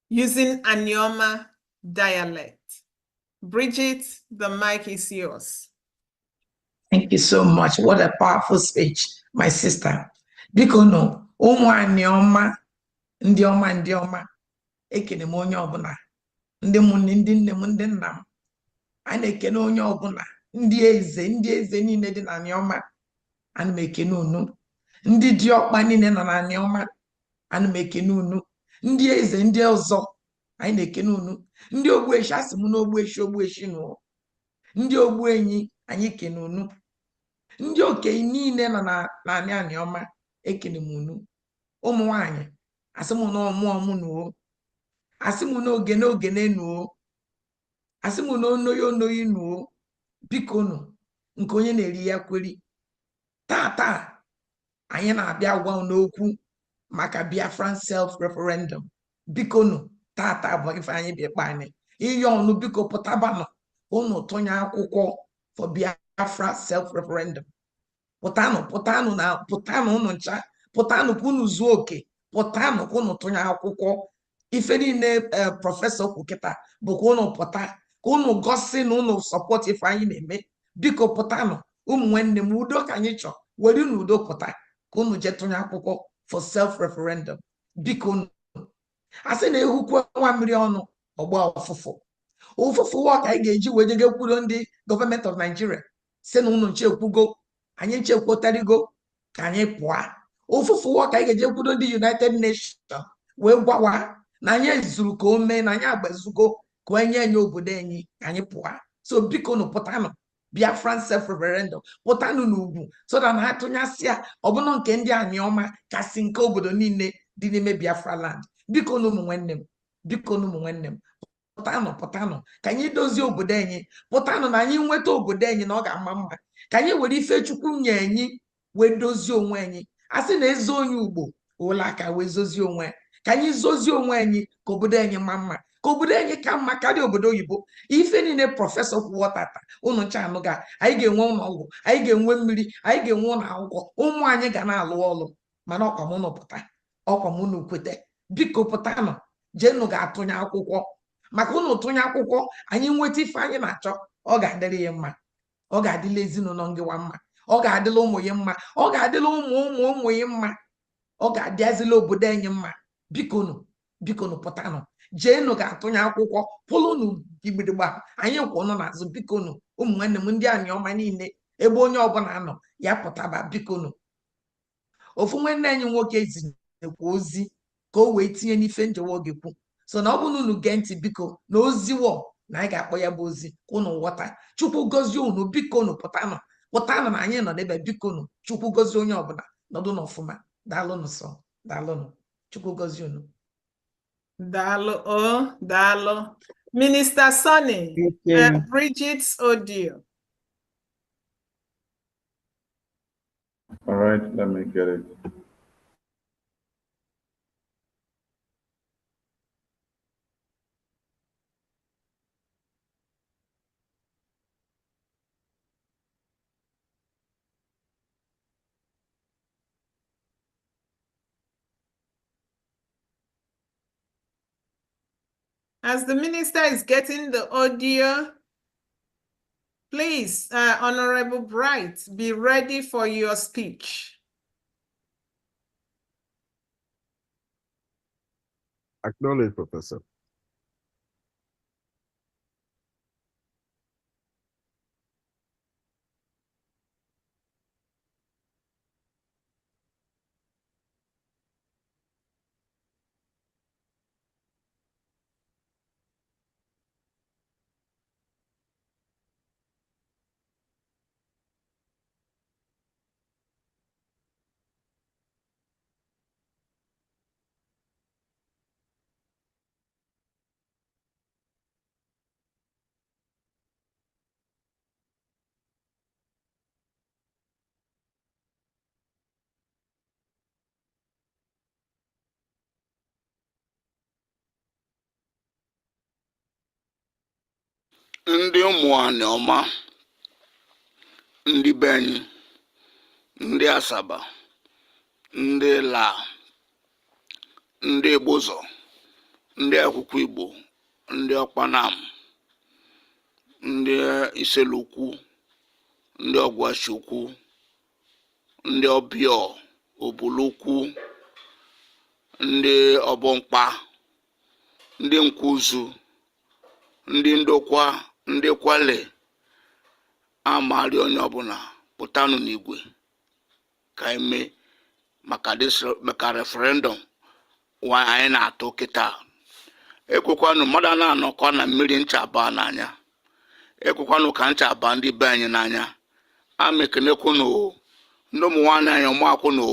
using Anioma dialect. Bridget, the mic is yours. Thank you so much. What a powerful speech, my sister. Biko no, ụmụ anyị ọma, ndị ọma, ndị ọma, ekene m onye ọbụla, ndị mụnne, ndị nne m, ndị nna m, a na-ekene onye ọbụla, ndị eze niile dị na Anioma, ana m ekene unu, ndị diọkpa niile nọ na Anioma, ana m ekene unu, ndị eze ndị ọzọ, anyị na-ekene unu, ndị ogbueshi, asị m na ogbueshi nụ, ndị ogbuenyi, anyị kene unu, ndị okenye niile nọ na Anioma, ekene m unu, ụmụ nwanyị, asị m na ọmụọmụ nuo, asị m na ogene nuo, asị m na onoyi nuo, biko nụ, nke onye na-eri ya kweri. Taa anyị na-abịa gwa n'okwu maka Biafran self-referendum. Biko nụ, taa bụ ife anyị bịa kpa anyị. Ihe ọnụ biko pụtabanụ, unu tụnye akwụkwọ for Biafra self-referendum. Pụtanụ unu ncha, pụtanụ ka unu zuo oke, pụtanụ ka unu tụnye akwụkwọ. Ife niile prọfesọ kwụ kịta bụ ka unu pụta, ka unu gosi na unu sọpọt ife anyị na-eme. Biko pụtanụ, ụmụ nwanne m, udo ka anyị chọ, were unu udo pụta ka unu jee tụnye akwụkwọ for self-referendum. Biko unu, asị na ehukwe nwa mmiri ọnụ ọgba ụfụfụ ụwa ka anyị ga-eji wee jege kwudo ndị gọọmenti of Nigeria si na unu nchekwugo, anyị nchekwutarigo ka anyị pụọ. Ụfụfụ ụwa ka anyị ga-eje kwudo ndị United Nations wee gwawa na anyị zuru ka o mee, na anyị agbazugo ka onye enye obodo enyi ka anyị pụọ. So biko nụ pụtanụ Biafran self-referendum pụtanụ n'ugwu so that na ha tụnyasịa ọbụna nke ndị aniọma kasị nke obodo niile dị n'ime Biafra land. Biko na ụmụ nwanne m, biko na ụmụ nwanne m, pụtanụ ka anyị dozie obodo anyị, pụtanụ na anyị nweta obodo anyị na ọ ga-ama mma, ka anyị were ife Chukwu nye anyị wee dozie onwe anyị. A sị na eze onye Ugbo ụlọ aka wee zozie onwe, ka anyị zozie onwe anyị ka obodo anyị maa mma, ka obodo anyị ka mma karịa obodo oyibo. Ife niile prọfesọ kwuo tata unu ncha anụ ga anyị ga-enwe ụlọ ọgwụ, anyị ga-enwe mmiri, anyị ga-enwe ụlọ akwụkwọ, ụmụ anyị ga na-alụ ọrụ. Mana ọkwa m unu pụta, ọkwa m unu kwete, biko pụtanụ, jenu ga-atụnye akwụkwọ, maka unu tụnye akwụkwọ anyị nweta ife anyị na-achọ, ọ ga-adịrị ya mma, ọ ga-adịla ezinụlọ ngịwa mma, ọ ga-adịla ụmụ ya mma, ọ ga-adịla ụmụ ya mma, ọ ga-adịazila obodo anyị mma. Bikonu pụtanụ, jeenu ga-atụnye akwụkwọ, pụlụnụ gidigba, anyị kwụnụ n'azụ. Bikonu ụmụ nwanne m ndị aniọma niile ebe onye ọbụla nọ ya pụtaba. Bikonu ofu nwanne anyị nwoke zinyekwa ozi ka o wee tinye n'ife njewa oge kwu, so na ọ bụrụ na unu gee ntị, biko na oziwo na anyị ga-akpọ ya bụ ozi ka unu ghọta. Chukwu gozie unu, bikonu pụtanụ na anyị nọ n'ebe. Bikonu Chukwu gozie onye ọbụla, nọdụ n'ọfụma. Daalụnụ sọ, daalụnụ, Chukwu gozie unu. Dalo, oh, Dalo. Minister Sonny, Bridget's audio. All right, let me get it. As the minister is getting the audio, please, Honorable Bright, be ready for your speech. Acknowledge, Professor. Ndị ụmụnne ọma, ndị be anyị, ndị Asaba, ndị La, ndị Igbozo, ndị Akwụkwọ Igbo, ndị Ọkpanam, ndị Iselukwu, ndị Ọgwashukwu, ndị Ọbịọ, Obulukwu, ndị Ọbọmkpa, ndị Nkwuzu, ndị Ndokwa, ndị Kwale, amarị onye ọbụla pụtanụ n'igwe ka eme maka referendum nwa anyị na-atụ kịta. Ekwekwanụ mmadụ na-anọkọ na mmiri nchaba n'anya, ekwekwanụ ka nchaba ndị be anyị n'anya. Amekenekwunu ndị ụmụ nwaanyị anyị ọmakwụnụ,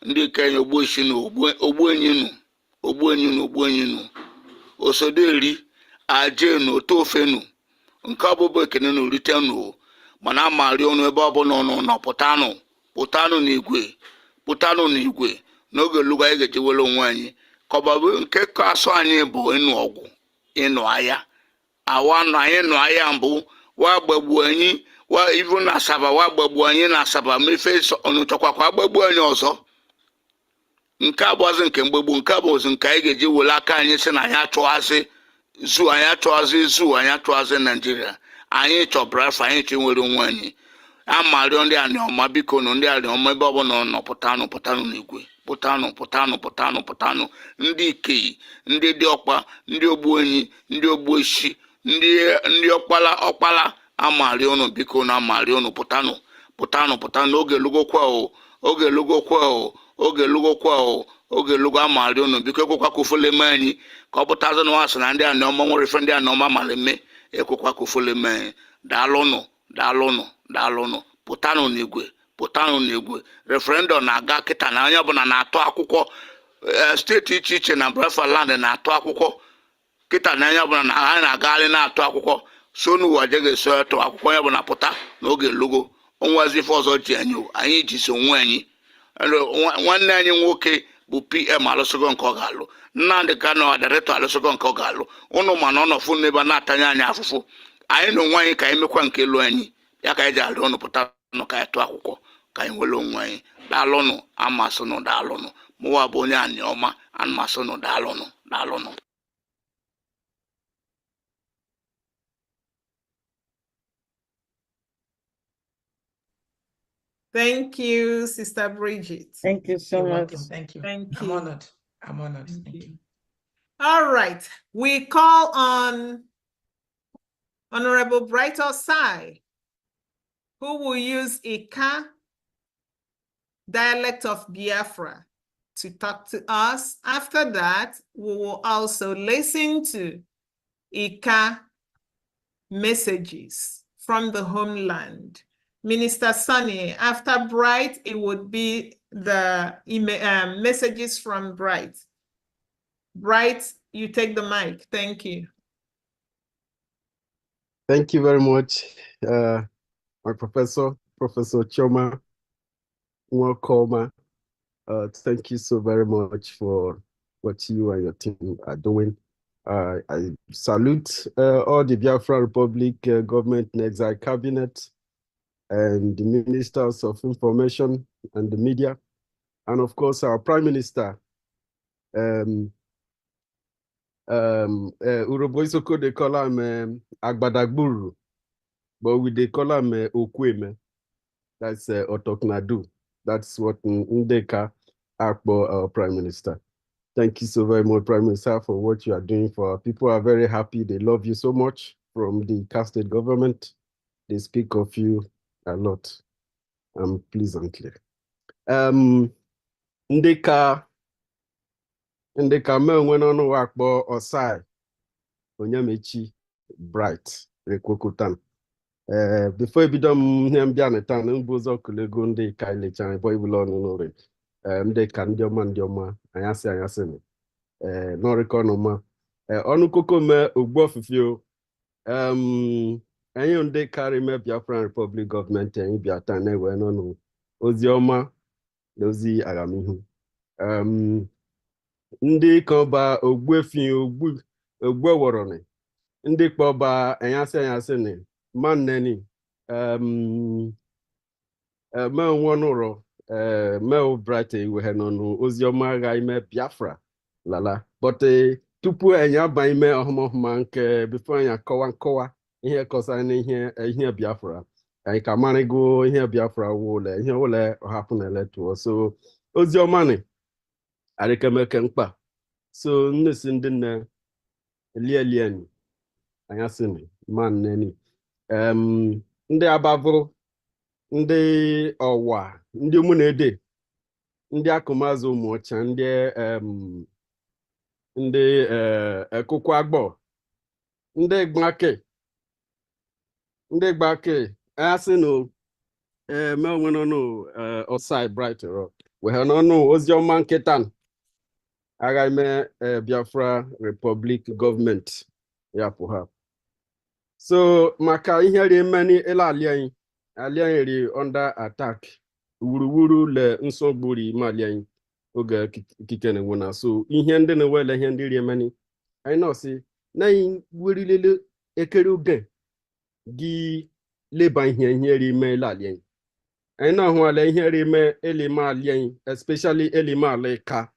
ndị Kenya ogbueshinu, ogbuenyinu, osoderi ajenu, otofenu, nke ọbụbụ ekene na oritenu. Mana amarị ọnụ ebe ọbụla nọ, pụtanụ n'igwe n'oge lụga anyị ga-eji were onwe anyị. Ka ọbabụ nke ka asụ anyị bụ ịnụ ọgwụ, ịnụ agha. Anyị nụ agha mbụ wa gbagbu anyị, wa ivu na Asaba, wa gbagbu anyị na Asaba, mefe ọnụchọkwa kwa gbagbu anyị ọzọ. Nke abụọzi nke mgbegbu, nke abụọzi nke anyị ga-eji were aka anyị si na anyị achọghazị anyị achọghazị Nigeria. Anyị chọ Biafra, anyị chọ nwere onwe anyị. Amarịọ ndị aniọma, biko nụ ndị aniọma ebe ọbụla nọ, pụtanụ n'igwe, pụtanụ. Ndị Ikeyi, ndị Diọkpa, ndị Ogbuenyi, ndị Ogbueshi, ndị ọkpala, amarịọ nụ, biko na amarịọ nụ, pụtanụ. Oge lugokwa amarịọ nụ, biko ekwekwa ka ofele mee anyị, ka ọ pụtazị na wasị na ndị aniọma nwere ife ndị aniọma mara eme. Ekwekwa ka ofele mee anyị. daalụnụ pụtanụ n'igwe referendum na-aga kịta na onye ọbụla na-atụ akwụkwọ steeti iche iche na Biafra land na-atụ akwụkwọ kịta na onye ọbụla anyị na-agagharị na-atụ akwụkwọ so n'ụwa je ga-eso atụ akwụkwọ onye ọbụla pụta n'oge logo onwezi ife ọzọ ji anyị ji so onwe anyị nwanne anyị nwoke bụ PM alụsịgo nke ọ ga-alụ Nnamdị Kanu director alụsịgo nke ọ ga-alụ ụnụ mana ọ nọfụ n'ebe na-atanye anyị afụfụ anyị na onwe anyị ka anyị mekwa nke elu anyị ya ka anyị ji arịọ ụnụ pụta nụ ka anyị tụọ akwụkwọ ka anyị nwere onwe anyị daalụnụ amasịnụ daalụnụ mụwa bụ onye anyị ọma amasịnụ daalụnụ Thank you, Sister Bridget. Thank you so You're much. welcome. Thank you. Thank I'm you. honored. I'm honored. Thank you. All right. We call on Honorable Bright Osai, who will use Ika dialect of Biafra to talk to us. After that, we will also listen to Ika messages from the homeland. Minister Sunny, after Bright, it would be the messages from Bright. Bright, you take the mic. Thank you. Thank you very much, my Professor Choma Nwakoma. Thank you so very much for what you and your team are doing. I salute all the Biafra Republic government and exile cabinet and the ministers of information and the media, and of course our Prime Minister. Urobo Isoko, they call him Agbadagburu, but we they call him Okweme. That's Otoknadu. That's what Ndeka Akbo, our Prime Minister. Thank you so very much, Prime Minister, for what you are doing for our people. Are very happy. They love you so much from the casted government. They speak of you a lot, pleasantly. Ndeka me when on work bo Osai Onyamechi Bright Rekwokutan. Before you become him Janetan, Mbozo Kulego Ndeka Lechan, boy will on Nore. Ndeka Ndioma, Ayase, no reconoma. Onukoko me Ugbofifio. Any day carry me Biafran Republic government and Biatane when on Ozioma, Dozi Agamihu. Ndị kọba ogbuefi ogbueworoni ndị kpọba anyasị ni manneni menwonụrụ Bright iwe nọnụ oziọma agha ime Biafra lala but tupu anyị aba ime ọhụma nke before anyị akọwa nkọwa ihe kọsara n'ihe Biafra anyị ka marịgo ihe Biafra wụle ihe ụlọ ọhapụ na eletuo so oziọma ni arịkemeke mkpa so nnesi ndị nne lielieni anyasịni manneni ndị abavụ ndị ọwa ndị ụmụnede ndị akụmazụ ụmụọcha ndị ekụkụ agbọ ndị gbake anyasị no menwe nọnụ Osai Bright ro wee nọnụ oziọma nketan Agaime Biafra Republic government ya ha. So maka ihe ri many alian ri under attack wuruwuru le nsogburi malian oge kikene wona so ihe ndị na wele ihe ndị ri many I know see na wirilele ekere oge gi leba ihe ri me alian I know ho ale ihe ri me elima alian especially elima aleka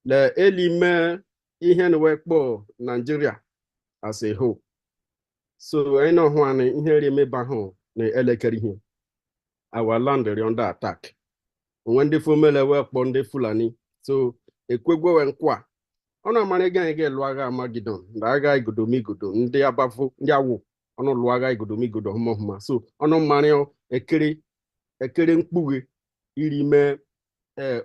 le elime ihe nwekpo Nigeria as a whole. So I know when ihe remember home na elekere ihe. Our land is under attack. When the formula work on the Fulani, so ekwegwe nkwa. Ono mane ga luaga Armageddon. Ndaga igodomigodo ndị abafo ndị awu. Ono luaga igodomigodo homa. So ono mane ekere mkpughe irime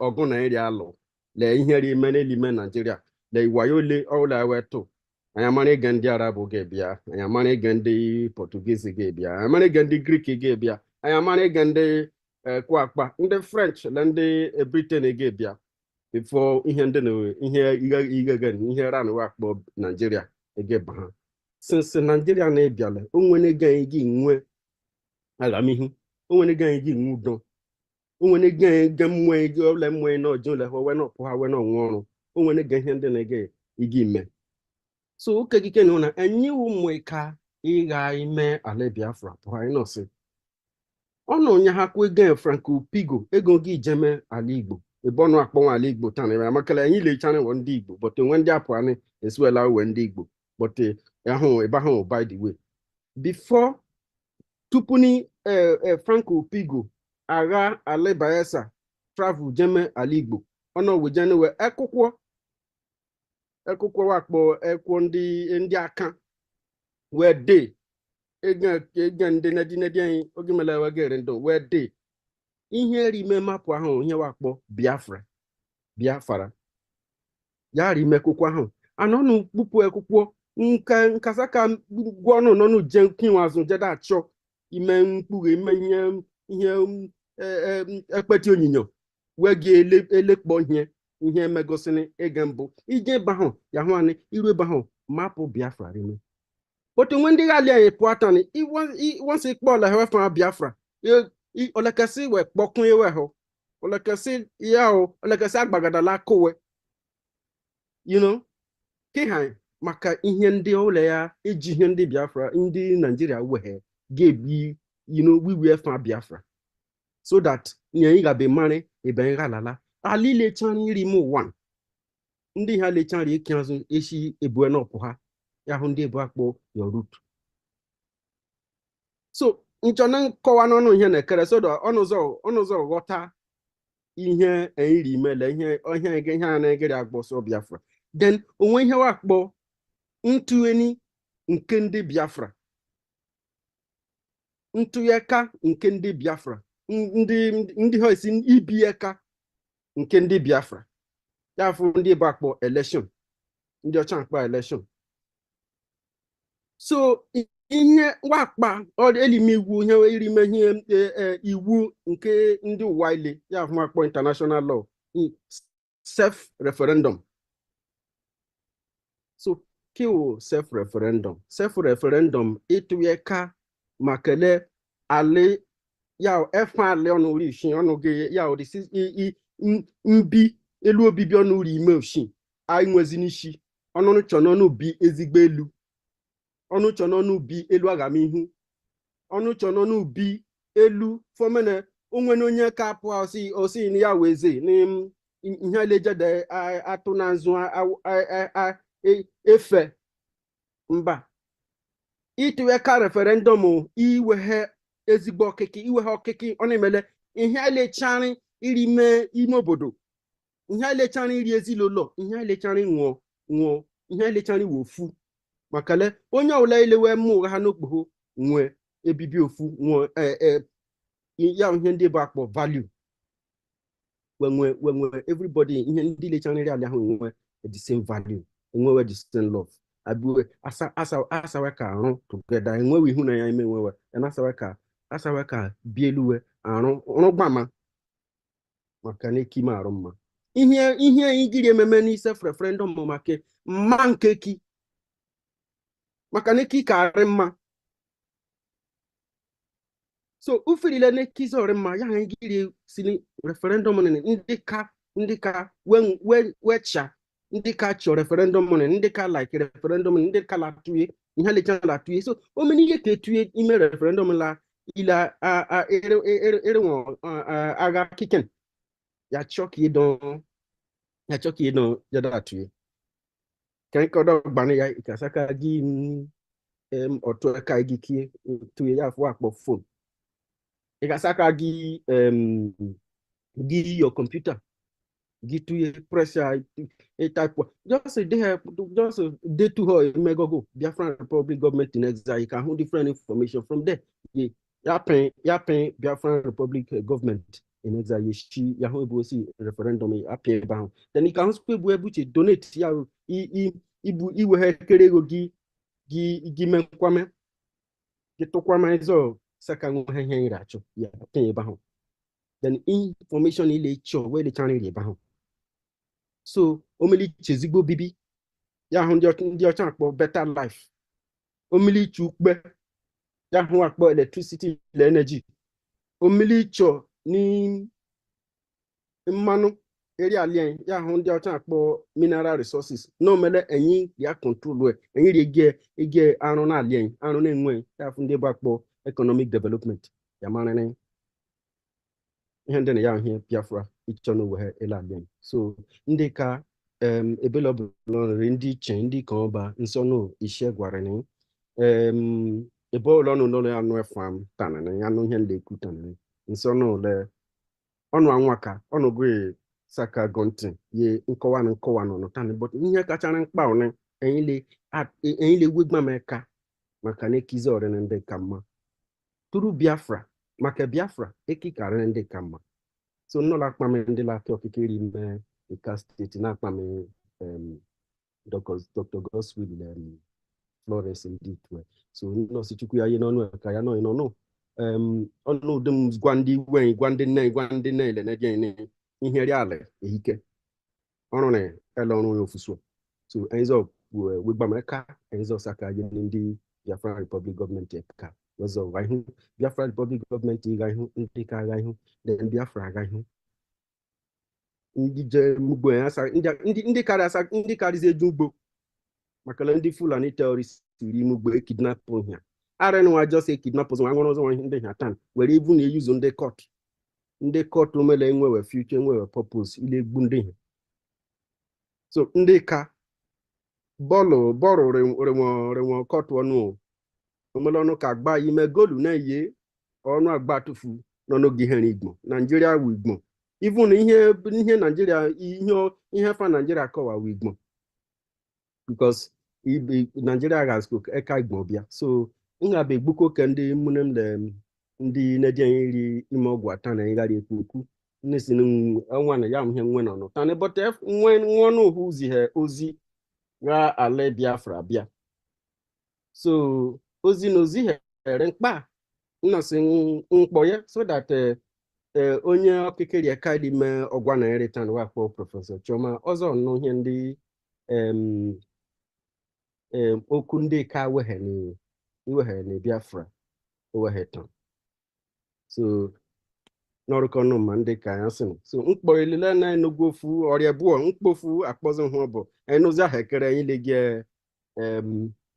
oguna eri alo. Le ihe ri mene lime Nigeria le iwayole ola weto Ayamane Gandhi Arab Gebia, Ayamane Gandhi Portuguese Gebia, Ayamane Gandhi Greek Gebia, Ayamane Gandhi Kwakpa, in the French, and the Britain Gebia, before in here again, in here and work Bob Nigeria, Gebaha. Since Nigeria Nebiale, when again, Alamihu, when again, Mudon, when again, Gamway, Lemway, no, Jula, or not, power, no one, when again, then again, Igime. So ukekike no na enyi umweka ịga ime ala Biafra pụrụ no si ọnụ nya ha kwe gen Franco Pigo ego gị jeme ala Igbo ebonu akpọnwa ala Igbo tan ya makala enyi le chane wo ndị Igbo but when ndị apụ ani eswela we ndị Igbo but ahụ ebe ahụ by the way before tupuni Franco Pigo agha ala Bayelsa travel jeme ala Igbo ọnụ we jene we Ekukwo wakpo ekwo ndị aka wee de ega ndị nedi anyị oge mele wegere ndo wee de ihe rime mapụ ahụ ihe wakpo Biafra ya rime akwụkwọ ahụ anọnụ kpupu ekwukwo nkasaka gwọnụ nọnụ je kinwazụ jeda achọ ime mkpughe ime ihe ekpeti onyinyo wee gị elekpọ ihe emegosini ege mbụ ije bahụ ya hụ anyị iru ebe ahụ mapụ Biafra rime but when ndị gali anyị pụọ atani once ikpọ ọla hewe fa Biafra olekasi we kpọkun ewe hụ olekasi ya hụ olekasi agbagadala kowe kiha maka ihe ndị ụlọ ya iji ihe ndị Biafra ndị Nigeria weghe ga-ebi wiwe fa Biafra so that nye ga-be mara ebe ngalala ali lechan iri mu one ndị ha lechan ri kianzu eshi ebu enop ha ya hu ndị ebu akpọ your root so nchọna nkọwa n'ọnụ ihe na-ekere so da ọnụzọ ghọta ihe iri mele ihe a na-egere agbọ so Biafra then onwe ihe wakpọ ntụeni nke ndị Biafra ntụyeka nke ndị Biafra ndị ha esi ibi eka nke ndị Biafra ya fụ ndị bụ akpọ election ndị ọcha akpọ election so ihe wakpa elime iwu ihe irime ihe iwu nke ndị ụwa ile ya fụ akpọ international law self referendum so kiwo self referendum ịtụyeka makele ale ya efa ale ọnụ uri ishi ọnụ gị ya odisi mbi elu obibi ọnụ uri ime oshi anyị nwezi n'isi ọnụnụ chọ n'ọnụ bi ezigbo elu ọnụ chọ n'ọnụ bi elu agamihu ọnụ chọ n'ọnụ bi elu fọmene onwe na onye ka apụ osi na ya weze ihe elejede atụ na nzu efe mba ịtụweka referendum iweghe ezigbo ọkịkị iweghe ọkịkị ọ na-emele ihe elechari iri mee ime obodo ihe elechari iri ezilụlọ ihe elechari nwụọ ihe elechari wofu makale onye ọbụla ilewe mmụ ụgha ha n'okpogho nwee ebibi ofu nwụọ ya ihe ndị bụ akpọ value wenwe everybody ihe ndị lechari iri ala ahụ nwe the same value enwewe the same love abụwe asawe ka arụ together enwewe ihu na ya ime nwewe asawe ka bieluwe arụ gbama maka na ekime arụ mma ihe igiri ememe n'ise referendum maka mma nkeki maka na eki ka arị mma so ufirile na ekizi ọrị mma ya ha igiri si referendum ndị ka wecha ndị ka chọ referendum ndị ka like referendum ndị ka latụye ihe lecha latụye so o meni ihe ka etuye ime referendum la ila erenwo agha kiken ya chọka ịdọ jada atụye ka nkọdọ gbana ya ikasaka gị otu aka gị kie tuye ya afọ akpọ phone ikasaka gị your computer get to press a type just day to her megogo Biafran Republic government in exile. You can hold different information from there. Ya pen Biafran Republic government in exile. She ya hold see referendum ya pen bound. Then you can also be able to donate ya iwe ha kere ego gi menkwame gi tokwama izo saka nwe ihe ira achọ ya tenye baho then information ile cho we the channel ire baho so omeli chezigbo bibi ya hu ndị ọcha akpọ better life omeli chukbe ya hu akpọ electricity le energy omeli cho ni mmanụ eri alien ya hu ndị ọcha akpọ mineral resources no mele enyi ya control enyi ri ege arụ na alien arụ na enwe ya hu ndị bụ akpọ economic development ya mara na ihe ndị na ya ihe Biafra ịchọ na we ele alien so ndị ka ebele ọbụla ndị iche ndị ka ọba nsọnụ ishe gwara ni ebe ụlọ ọnụ n'ụlọ ya nụ efam tana na ya nụ ihe ndị ekwu tana nsọnụ le ọnụ anwaka ọnụ gwe saka gontin ye nkọwa nọ tana but ihe kachara mkpa one enyi le wegba meka maka na ekizi ọrịa ndị ka mma turu Biafra maka Biafra ekikara ndị ka mma so nnọla akpame ndị laki okikeri me Ika steeti na akpame Dr. Godswill Florence Nditwe so nọọsụ chukwu ya ihe n'ọnụ ka ya nọ n'ọnụ ọnụ ụdịm gwa ndị wenyi gwa ndị nne ile na-eje ihe ri ala ehike ọrụ na ele ọrụ ya ofusu so enzo wegbameka enzo saka ye ndị Biafra Republic Government ka wezọ ga ihu Biafra Republic Government ga ihu ndị ka ga ihu then Biafra ga ihu ndị je mugbo ya asa ndị karịzi eju ugbo maka ndị Fulani terrorist iri mugbo kidnap ha arenwa just kidnap nwa nwere ọzọ ndị ha tan were ibu na eyuzo ndị court omele enwewe future enwewe purpose ile egbu ndị ha so ndị ka bọọlụ renwe court ọnụ omele ọnụ ka agba ime golu na-eye ọnụ agba tufu n'oge ihe igbo Nigeria wu igbo even ihe Nigeria ihe fa Nigeria kọwa wu igbo because Nigeria has eka igbo bịa so nga be gbuko ke ndị munem le ndị na-eje iri ime ọgwụ ata na ngari ekwu nesi nwa na ya ihe nwe nọ tani but nwe ọnụ hu ozi ga ale Biafra bịa so ozi na ozi here mkpa nnọsị mkpọ ya so that onye okikere aka dị me ọgwa na eritan wakpo Prọfesọ Chioma ọzọ nụ ihe ndị okwu ndị ka iweghe na Biafra oweghetan so n'ọrụkọ ma ndị ka ya sị so mkpọ ilile na enugwu ofu ọrịa bụọ mkpofu akpọzi hụ bụ enụzi ahụ ekere ile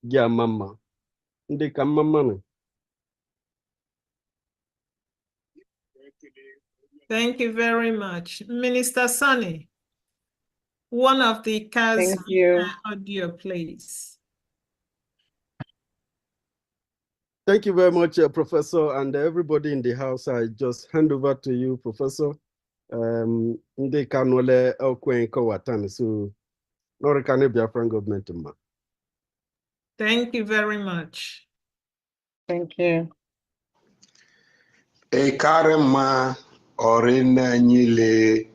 gị ama mma ndị ka mma mmanụ. Thank you very much. Minister Sonny, one of the cars audio, please. Thank you very much, Professor, and everybody in the house. I just hand over to you, Professor. Ndị kanole okwen kowatan so Norikane Biafran government. Thank you very much. Thank you. Karema orina nyile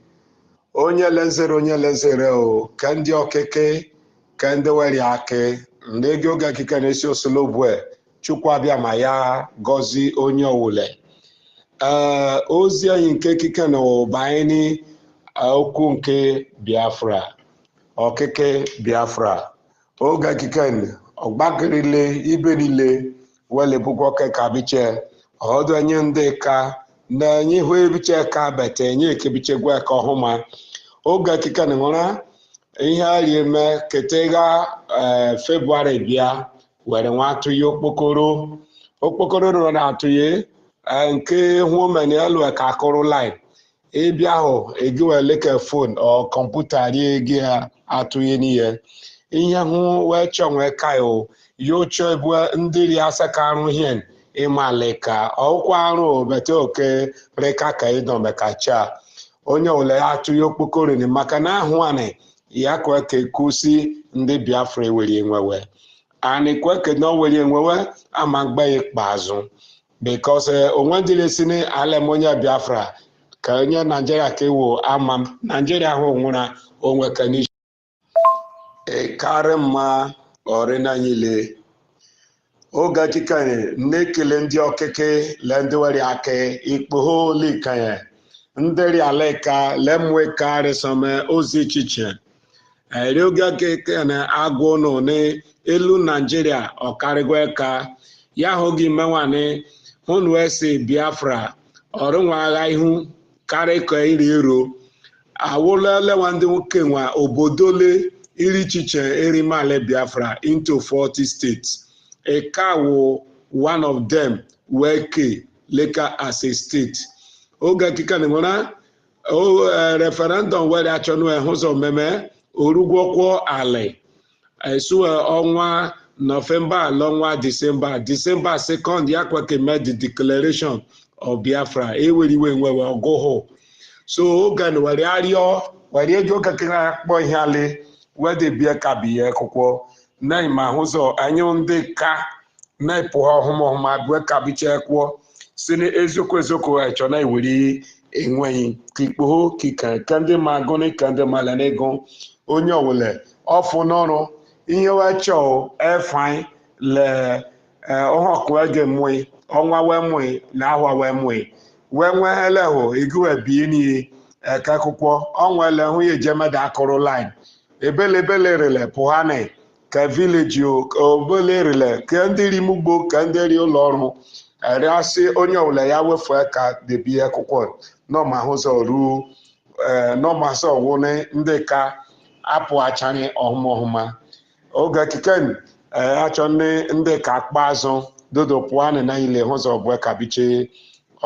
onye lezere o kandi okeke kandi weri ake ndege oga kika nesi osolobwe chukwu abịa ma ya gozi onye owule ozi anyị nke kike na ụbaini okwu nke Biafra okeke Biafra oga kike ọgbagirile ibe niile wele bụkwa okeka biche ọdụ enye ndị ka na enye ihu ebiche ka bete enye ekebiche gwa ka ọhụma oge kika na nwere ihe ari eme ketega February bịa were nwa atụye okpokoro nọ na atụye nke hụ meni elu ka akụrụ line ịbịa ahụ egiwele ka phone ọ kọmputa rie gị atụye n'ihe ihe hụ wee chọnwe ka yo chọ ebu ndị ri asa ka arụ hien ịmalika ọkwa arụ bete oke reka ka ịdọ mekacha onye ole atụye okpokoro ni maka na ahụ anị ya kwa ka ekusi ndị Biafra were enwewe ani kweke no were enwewe ama gba ikpeazụ because onwe ndị lesi ni alemonya Biafra ka onye Nigeria ka ewo ama Nigeria ahụ nwụra onwe ka ni karịmma ọrịnanyile oge kikanye nnekele ndị okeke le ndị were ake ikpoho likanye ndịrị aleka lemwe karịsome ozi ichiche erioge keke na agwụ nọ n'elu Nigeria ọkarịgwa ka ya hụghị menwane hụnụ esi Biafra ọrụnwa agha ihu karịka iri iro awụlelewa ndị nwoke nwa obodole iri chiche erimale Biafra into 40 states. Ekawo one of them weke leka as a state. Oga kika ni mona referendum where achọnụ ehụzọ meme orugwokwo ale esu ọnwa November lọnwa December 2nd ya kweke made the declaration of Biafra eweriwe nwewe ọgụhụ so oge na were arịọ were ego kekere akpọ ihe ale wede bie ka biye akwụkwọ na ma hụzọ anyị ndị ka na-epụ ọhụmọhụma bue ka biche kwụọ si na eziokwu achọ na ewere enweghị kikpo kika ndị ma agụnị ka ndị ma lenego onye ọwụle ọfụ n'ọrụ ihe wechọ efanye le ọhọkụ ege mwe ọnwa wee mwe na ahwa wee mwe wee nwee elehụ iguwe bie n'ihe eka akwụkwọ ọnwa elehụ ya ejemeda akụrụ line ebelebele rele pụhane ka vileji obele rele ka ndị rimugbo ka ndị ri ụlọ ọrụ arịasị onye ọbụla ya wefu ka debie akwụkwọ nọma hụzọ ruo nọma sọ wụne ndị ka apụ achanye ọhụmọhụma oge kiken achọ ndị ka akpa azụ dodo pụanị na ile hụzọ bụ ka biche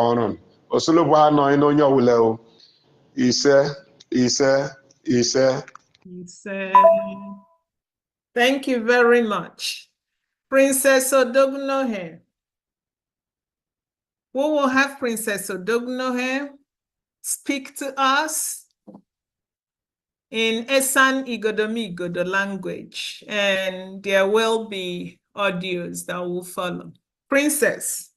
ọrụ osologbu anọ onye ọbụla ise. Thank you very much. Princess Odognohe. We will have Princess Odognohe speak to us in Esan Igodomigodo language, and there will be audios that will follow. Princess.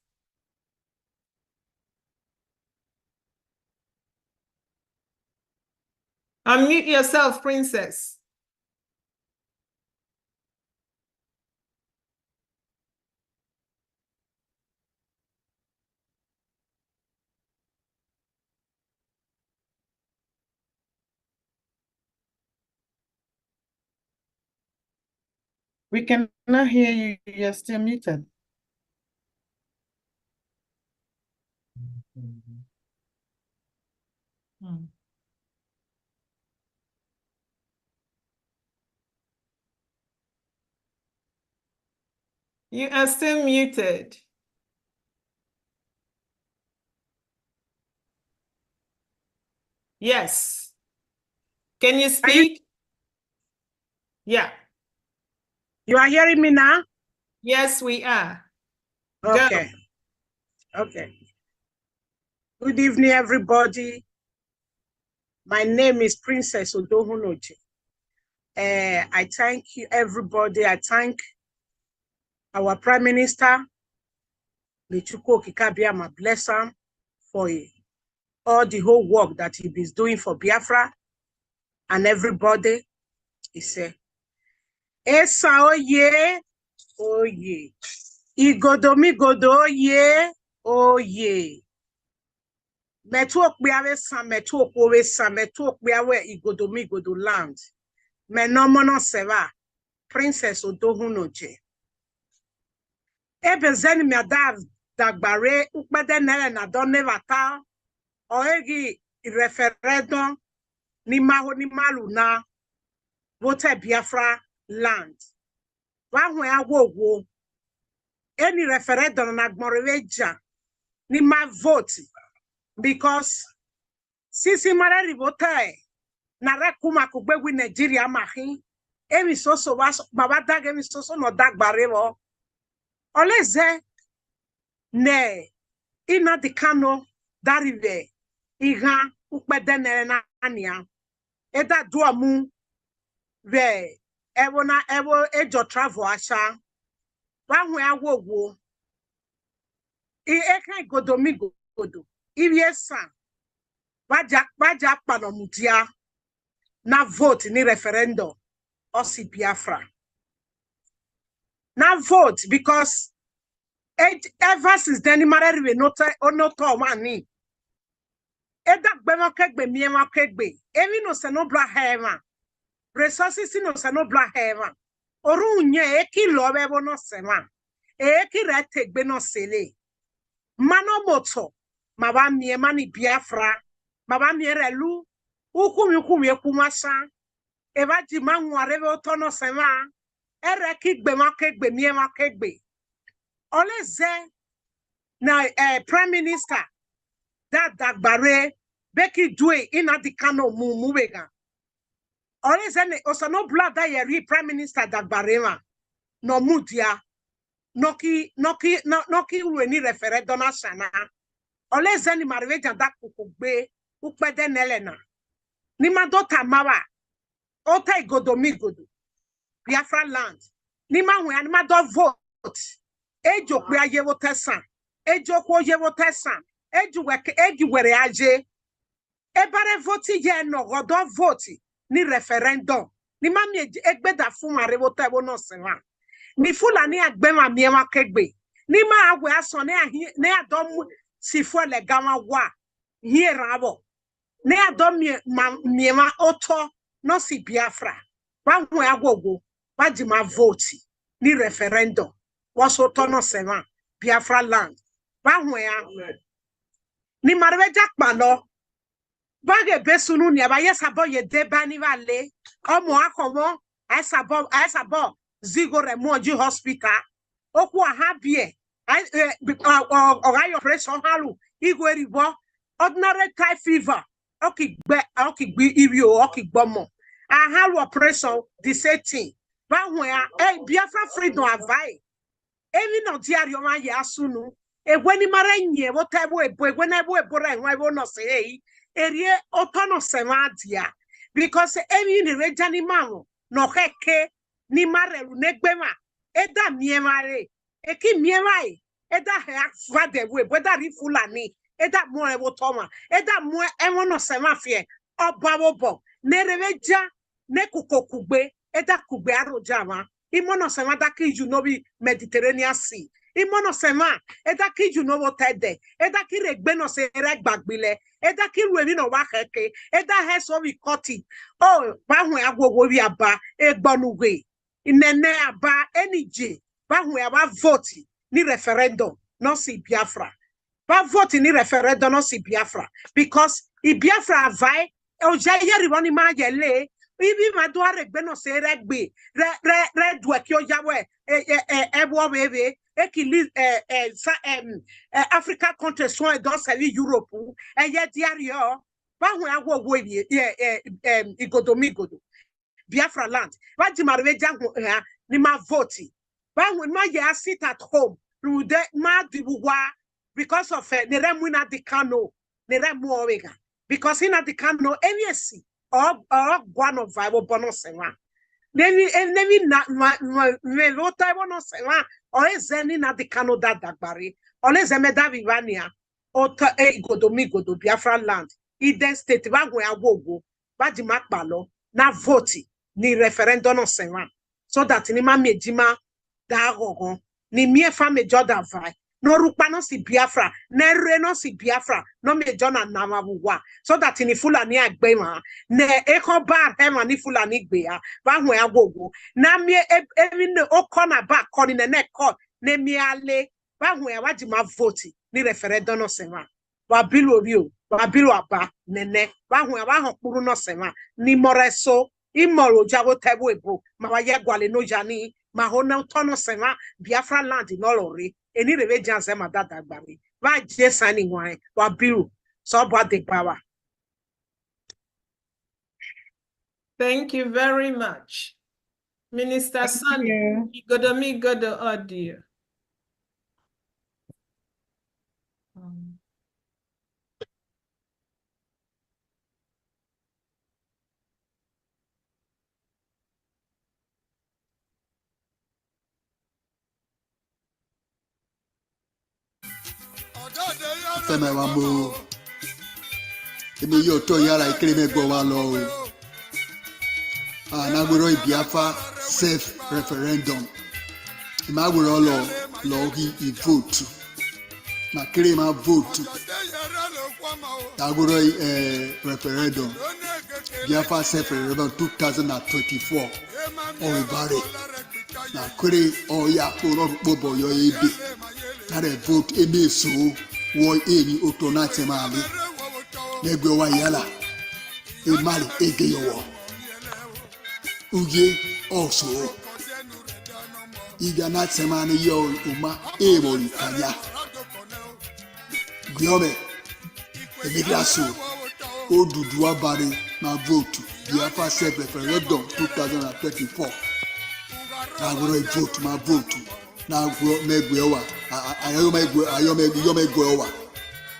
Unmute yourself, Princess. We cannot hear you. You're still muted. You are still muted. Yes. Can you speak? Yeah. You are hearing me now? Yes, we are. Okay. Go. Okay. Good evening, everybody. My name is Princess Odohunoji. I thank you, everybody. I thank our Prime Minister, Lechuko Kikabiama, bless him for all the whole work that he is doing for Biafra and everybody. He said, Esa oye, oye. Igodomigodo oye, oye. Metuok biawe sa, metuok owe sa, metuok biawe igodomigodo land. Menomono seva, Princess Odohunoje. Ebe zeni mi adav dagbare, ukbede nere na donne vata, oegi referendum, ni maho ni malu na, vote Biafra land. Wahwe awowo, any referendum na gmoreweja, ni ma vote, because sisi mara vote, na rekuma kubegwi Nigeria mahi, emi soso was, babadag emi soso no dagbarewo, oleze, ne, ina di kano, darive, iha, ukbedene na ania, eda duamu, ve, ewo na ewo ejo travel asha, wahwe awowo, eka igodomigodo, ibiesa, waja panomutia, na vote ni referendum. Osi Biafra. Now vote because ever since then, we not money. Eda gbema kegbe miema kegbe. Evi no se no bra hema. Resources no se no bra hema. Oru nye eki lobe no sema. Eki rete gbe no sele. Mano moto. Maba miema ni Biafra. Maba mierelu. Ukumi ekumasa. Eva di manwarebe otono sema. Ereki gbema kegbe miema kegbe. Oleze na Prime Minister that Dagbare Becky Dwe in the Kano Mubega. Oleze ne osano blood that yeri Prime Minister Dagbare no mudia noki weni referendum sana. Oleze ni marveja da kukugbe ukpede nelena. Ni madota mawa ota igodomigodo Biafra land. Ni mawe ni mado vote. Ejo kwe ayewo tesan. Ejo kwe ayewo tesan. Eji were aje. Ebare voti ye no godo voti. Ni referendum. Ni mami egbeda fuma rewote wono sewa. Ni fula ni agbema miema kegbe. Ni ma agwe aso ne adom sifo le gama wa. Hie rabo. Ne adom miema oto no si Biafra. Wangwe agwogo. Wajima voti. Ni referendum. Was otono sema Biafra land. Bahwea ni marweja kpalo. Bage besunu ni aba yesabo ye deba ni vale. Omo akomo asabo zigo remoji hospital. Oku ahabie. Ogayo operation halu. Igwe ribo. Ordinary type fever. Oki gbe ibio oki gbomo. Ahalu operation the same thing. Bahwea Biafra freedom avai. Evi no diario ma ya sunu e weni mara nye wotabo ebo e weni ebo ebora enwa ebo no say erie otono sema dia because evi ni reja ni mawo no keke ni marelu negbema eda miemare eki miemai eda ha fade we eda ri fulani eda mo ebo toma eda mo enwo no sema fie obabobo ne reja ne kukokugbe eda kugbe arojama Imono sema da ki you know be Mediterranean Sea. Imono sema eda ki you know what tede. Eda ki regbe no se regbagbile. Eda ki ruemi no wa keke. Eda he so we cut it. Oh, ba hu agwogo wi aba egbonuwe. Inene aba enije. Ba hu aba vote ni referendum no si Biafra. Ba vote ni referendum no si Biafra because I Biafra vai o jaye riwoni ma yele. Ibi madwa regbe no se regbe red work yo yawe ebo bebe ekili Africa countries so don serve Europe ye diario ba hu agwo igodo Biafra land ba di marweja ha ni ma vote ba hu ma ya sit at home through the ma dibuwa because of the remuna the Kano the remu owega because in the Kano NSC or one of Bible bonus and one. Nevi na me vota bonus and one or is any na the Kano that Dagbari or is a medavivania or godomigo Biafra land. Eden state wagwe awogo badi makbalo na voti ni referendum no sewa so that ni ma mejima da gogo ni mie fa mejo da vai no rupa no si Biafra ne re no si Biafra no mejo na namabuwa so that ni Fulani agbema ne eko bar hema ni Fulani gbe ya ba hu agogo na mie evi ne okona ba koni ne ko ne mi ale ba hu ya waji ma vote ni referendum no sewa wa bilu obi o wa bilu aba nene ba hu ya ba hokpuru no sewa ni moreso imoro jago tebo ebo ma wa ye gwale no jani ma hona tono sewa Biafra land no lori eni rebe janse ma dada gbami va je sani wan wa biru so bo de power. Thank you very much, Minister Sunny. Godo audio. Fẹ́mi wa mo èmi yóò tó yàrá ìkéré mi gbọ́ wa lọ o Anagoro Biafra self-referendum. Imagoro law he vote. Makrema vote. Nagoro referendum. Biafra self-referendum 2024. Obare. Na kure oya oro bobo yo ebe. Na the vote ebe so wo eni otonate mali. Negwe wa yala. Emali ege yowo. Uye also. Iga na semani yo uma ebo ikanya. Giome. Emigraso. Oduduwa bare na vote. Biafra self-referendum 2024. Na go vote ma vote. Na go megwewa. Ayomegwewa.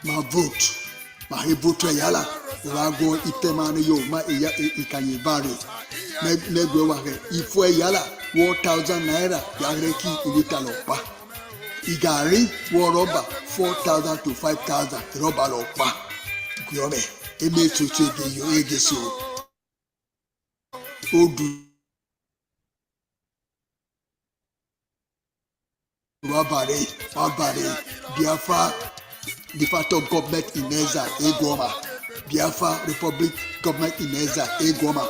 Ma vote. Ma he vote yala. Wa go itemani yo ma iya ikanye bare. Megwewa he. Ifo yala 1,000 naira. Yareki ilitalopa. Igari wo roba 4,000 to 5,000. Roba lopa. Giome. Eme tutu ege so. Odu. Wabare, Biafra, de facto government in Eza, Egoma, Biafra Republic government in Eza, Egoma,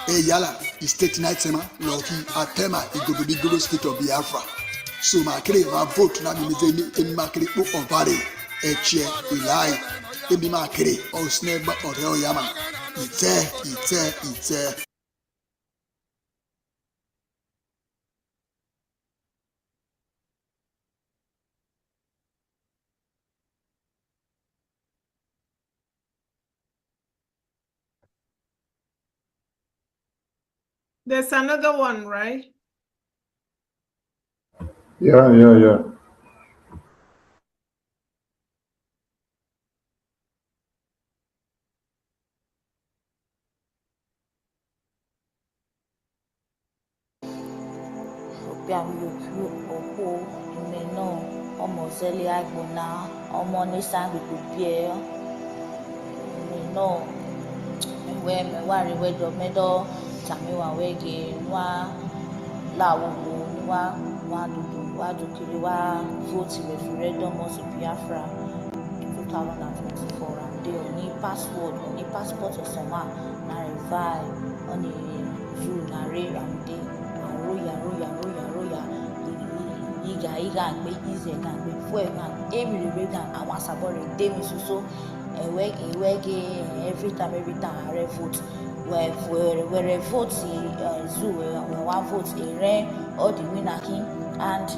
Yala, state night sema, Loki, Atema, Igobigoro state of Biafra. So, Makre, my vote, Nami, in Makre, Obare, Eche, Ilai, Ebi Makre, or Sneba, or Reoyama, it's There's another one, right? Yeah. Where me worry where do me do tamiwa wege wa la wo wa do kiri wa vote referendum on Biafra 2024 and they only passport or someone na revive on the zoo na re and they roya iga gbe easy ga gbe fuel ga emi re ga àwọn sabore dey mi so ewege every time I vote where vote zoo we one vote all the winner king and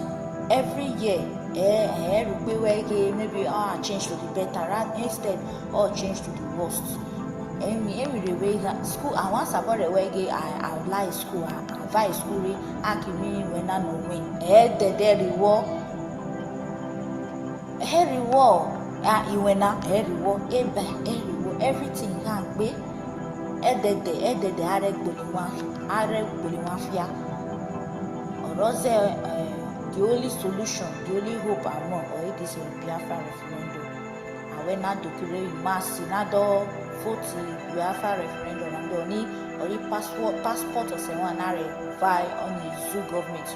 every year maybe change to the better right instead or change to the worst. Every school I want about the way I like school I advise school akimi when I know win the reward iwena reward everything can be edede are gboliwa fia oroze the only solution the only hope I want or it is a Biafra referendum and when not declare mass senado vote Biafra referendum and only passport or someone na revive on the zoo government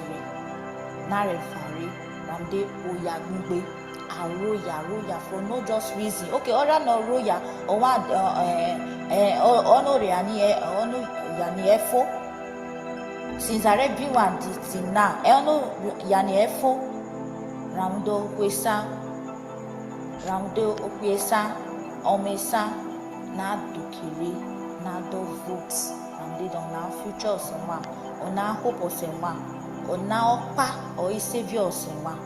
na referee and they oyagbe roya for no just reason okay other no roya or one yani efo since I read one till now yani efo ramdo okwesa omesa na dukiri na do votes and they don't now future someone or now hope or someone or now pa or a savior someone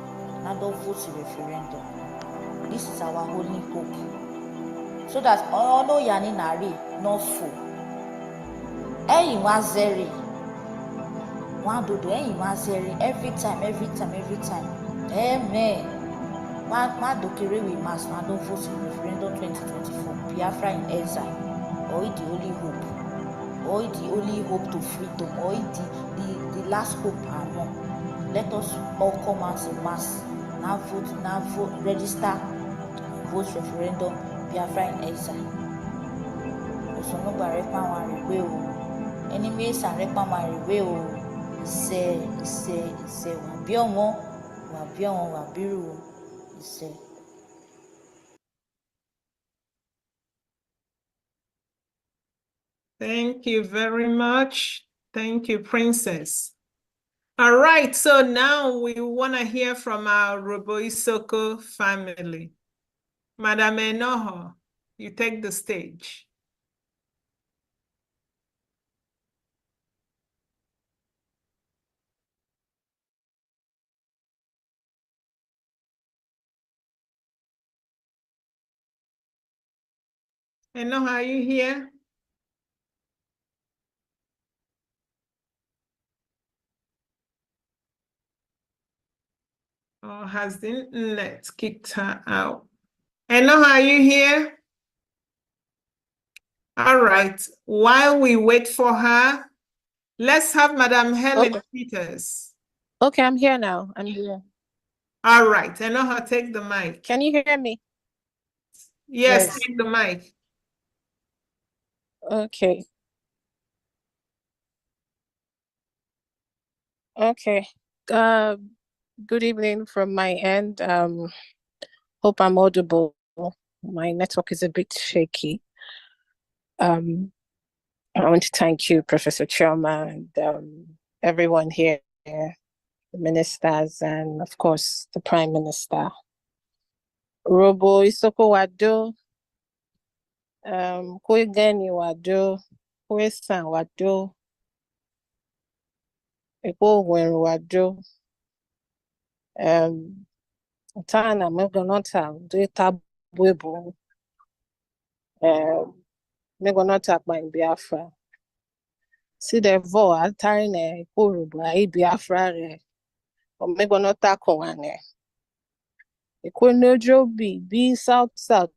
na do vote referendum. This is our only hope so that ono yani nari no full wazeri one do wazeri every time amen ma dokere we mass na do vote referendum 2024 Biafra in exile or the only hope to freedom or the last hope and more. Let us all come out in mass now vote register vote referendum Biafra in exile. Also no bare pa wan repe o enemy sarepa mariwe o ise wabiru ise. Thank you very much. Thank you, Princess. All right, so now we want to hear from our Robo Isoko family. Madam Enoho, you take the stage. Enoho, are you here? Or has the internet kicked her out? Enoho, are you here? All right, while we wait for her, let's have Madam Helen Peters. Okay, I'm here now. I'm here. All right, Enoho, take the mic. Can you hear me? Yes, take the mic. Okay. Okay. Good evening from my end. Hope I'm audible. My network is a bit shaky. I want to thank you, Professor Chioma, and everyone here, the ministers, and of course the Prime Minister. Robo Isoko Wado, Koigeni Wado, Koesan Wado, Eko Wado. Tana megonota data webo megonota by Biafra. See the vo atarine Koruba Biafra re or megonota koane. Ekonojo be south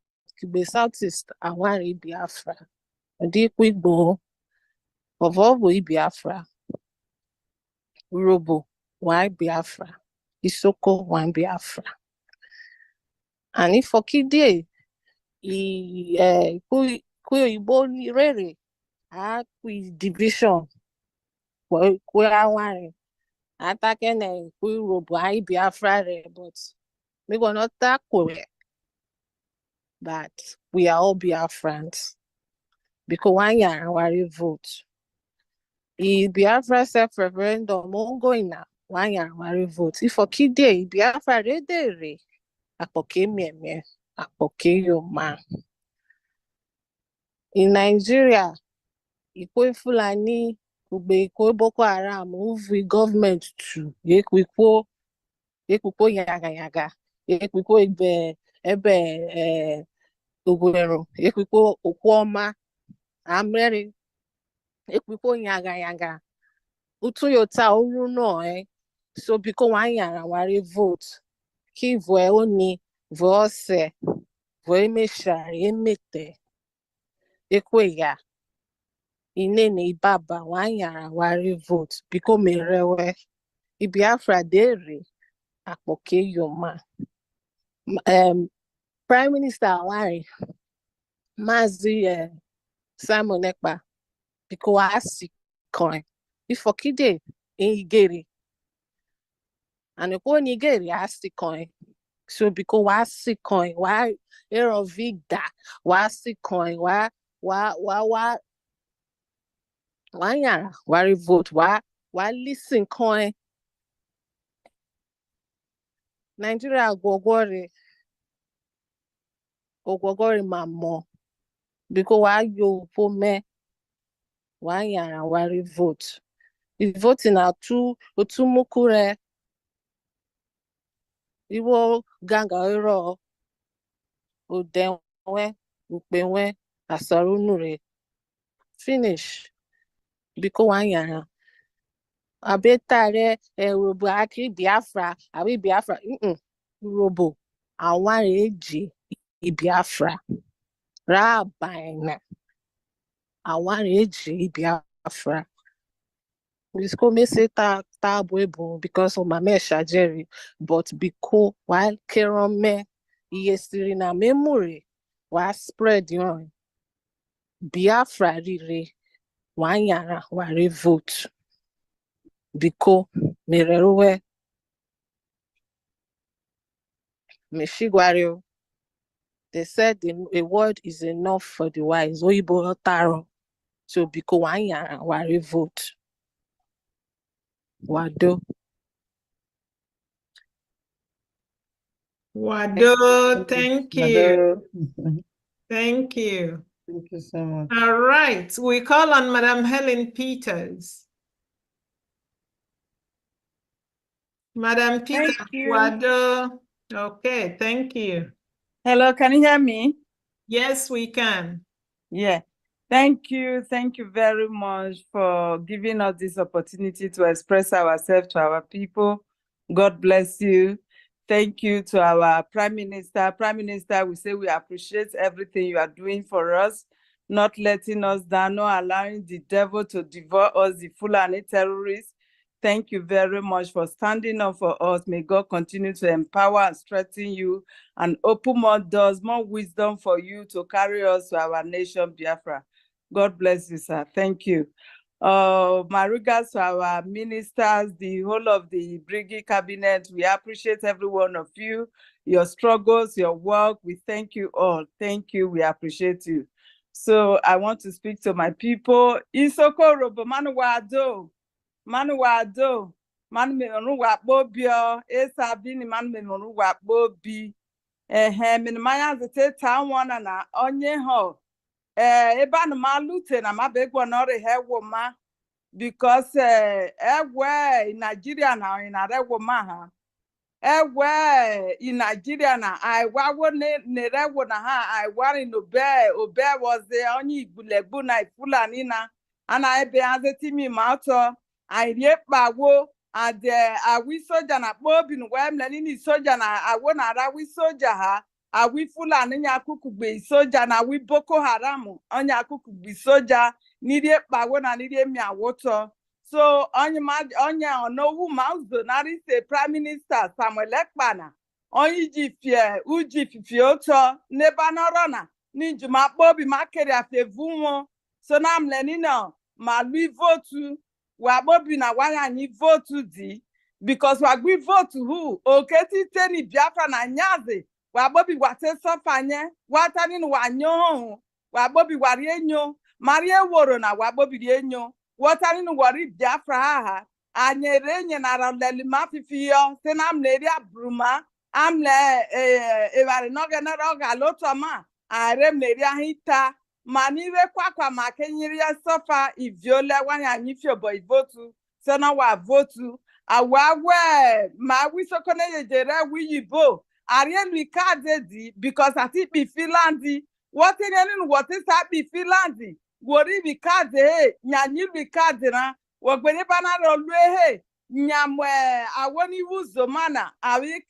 be southeast awari Biafra. Odi kwigbo of all Biafra. Robo why Biafra. Isoko one Biafra. And if for kide Kuibo ni rere division aware atakene Robo ai Biafra re, but we gonna tackle it. But we are all Biafrans because one year our vote. Biafra self-referendum ongoing now. 1 year our vote. If for kide Biafra re apoke me apoke yo man. In Nigeria, Ikwe Fulani, Ikwe Boko Haram, move with government to Yekwikwo yaga, Yekwikwo ebe Ogwero, Yekwikwo Okwoma, Ameri, Yekwikwo yaga. Utuyota Uru no, So because 1 year our vote, ki voe oni, voe mesha, emete. Ekweya inene ibaba 1 year wari vote biko merewe Biafra dere apoke yoma. Prime Minister wari Mazi Simon Ekpa biko asi coin ifokide igeri and eko nigeri asi coin. So biko wasi coin why ero vigda wasi coin why 1 year why vote why listen coin Nigeria gogore mamo because why you for me 1 year why vote the voting are two mukure iwo ganga ero odenwe upenwe asarunure finish because 1 year abetare Robo aki Biafra abi Biafra Robo àwọn eji Biafra rabaina àwọn eji Biafra we come say ta boebo because of my Jerry, but because while kerome yesiri na memory was spread Biafra rire wanyara wari vote biko mereruwe meshigwario. They said a word is enough for the wise. Oyibo taro. So biko wanyara wari vote. Wado. Wado, thank you. Thank you. Thank you so much. All right, we call on Madam Helen Peters. Madam Peters, Thank you. Wado. Okay, thank you. Hello, can you hear me? Yes, we can. Yeah. Thank you. Thank you very much for giving us this opportunity to express ourselves to our people. God bless you. Thank you to our Prime Minister. Prime Minister, we say we appreciate everything you are doing for us, not letting us down, not allowing the devil to devour us, the Fulani terrorists. Thank you very much for standing up for us. May God continue to empower and strengthen you and open more doors, more wisdom for you to carry us to our nation, Biafra. God bless you, sir. Thank you. My regards to our ministers, the whole of the Brigade cabinet. We appreciate every one of you, your struggles, your work. We thank you all. Thank you. We appreciate you. So I want to speak to my people. Isoko robo manuwado, manuwado, manu menu wakbobio, esa bini manu menu wakbobi. Minimaya zete tawana na onye ho. Ebe anu malute na mabegwa nori hewo ma. Because in Nigeria now in arewo ma ha. In Nigeria na I wawo ne rewo na ha I wari no obe was the only igbulegbu na Fulani na ana ebe azeti mi mato I riekpa wo and awi soja na bobi no wem na ni soja na awo na arawi soja ha awi Fulani nya kukugbe soja na awi Boko Haram onya kukugbe soja ni riekpa wo na ni mi awoto. So onya onowu mauzo nari se Prime Minister Samuel Ekpana onyi jifie uji fifioto nebanorona ni juma bobi makere afevunwo so na mlenina ma lui votu wa bobi na wanya ni votu di because wa gwi votu hu oketi teni Biafra na nyaze wa bobi wate sofanye watani ni wanyo wa bobi warienyo marie woro na wa bobi rienyo watani ni wari Biafra ha anyere nye na raleli mafifio senam leri abruma amle ebari noge na roga lotoma arem leri ahita maniwe kwa makenyiri ya sofa iviole wanya nyifio boy votu sena wa votu awawe ma wisokone yejere wiyibo arielu ikade di because ati bi Finlandi what is happy Finlandi wori bikade nyanyi bikade na wogbere banaro luehe nyamwe awoni wuzo mana awi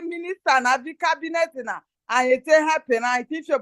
minister na bi cabinet na ayete happy na ifyo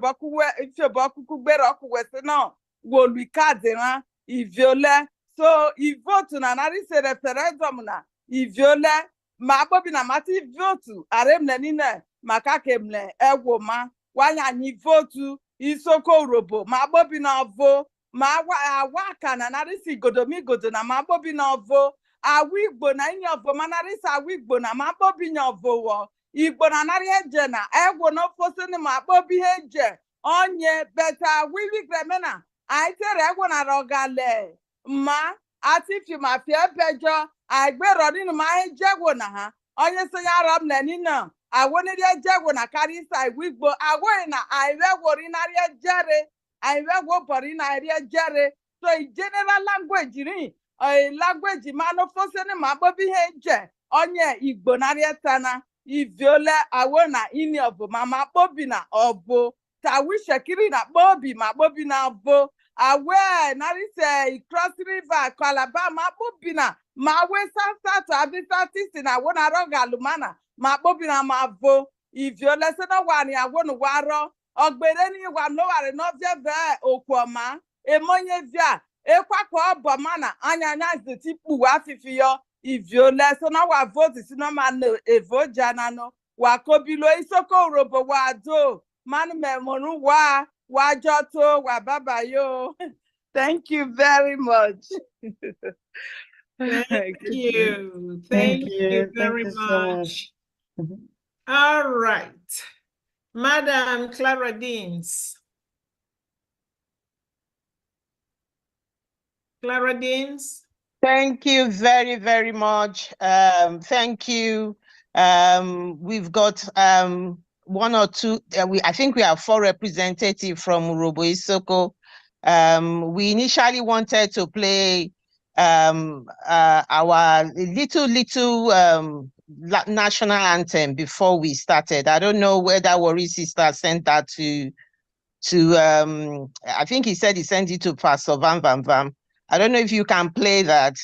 boku kugbere okuwese na wo bikade na iviole so ivote na nari se referendum na iviole ma bobi na mati vote aremle nine makake mle ewo ma wanya ni vote isoko robo ma bobi na vo ma awaka na narisi godomigodo na ma bobi na vo awigbo na inyo vo ma narisi awigbo na ma bobi na vo wo igbo na nari eje na egwo no fosini ma bobi eje onye beta wiwi gremena aitere egwo na rogale ma ati fi ma fi ebejo agbero ninu ma ejegwo na ha onye so ya ram na nina awoniri ejegwo na karisa igbo agwo na aiwewo rinari ejere aiwewo bori na ri ejere so in general language ri language ma no foseni ma bobi heje onye igbo nari etana iviole awona ini obo ma bobi na obo tawi shekiri na bobi ma bobi na obo awe nari se cross river Calabar ma bobi na ma we sansa to abita tisi na wona roga lumana ma bobi na ma vo iviole se no wani awonu waro ogbere ni wa no ware no vieve okuoma emonye via ekwakwa obo mana anya zetipu wa fifiyo iviole se no wa vote si no ma no evoja na no wa kobilo isoko robo wa do manu memonu wa joto wa baba yo Thank you very much. Thank you. Thank Thank you. you Thank very you so much. much. All right. Madam Clara Deans. Clara Deans. Thank you very, very much. Thank you. We've got one or two, I think we have 4 representatives from Urobo Isoko. We initially wanted to play our little national anthem before we started. I don't know whether Worry Sister sent that to I think he said he sent it to Pastor Van Van Van. I don't know if you can play that,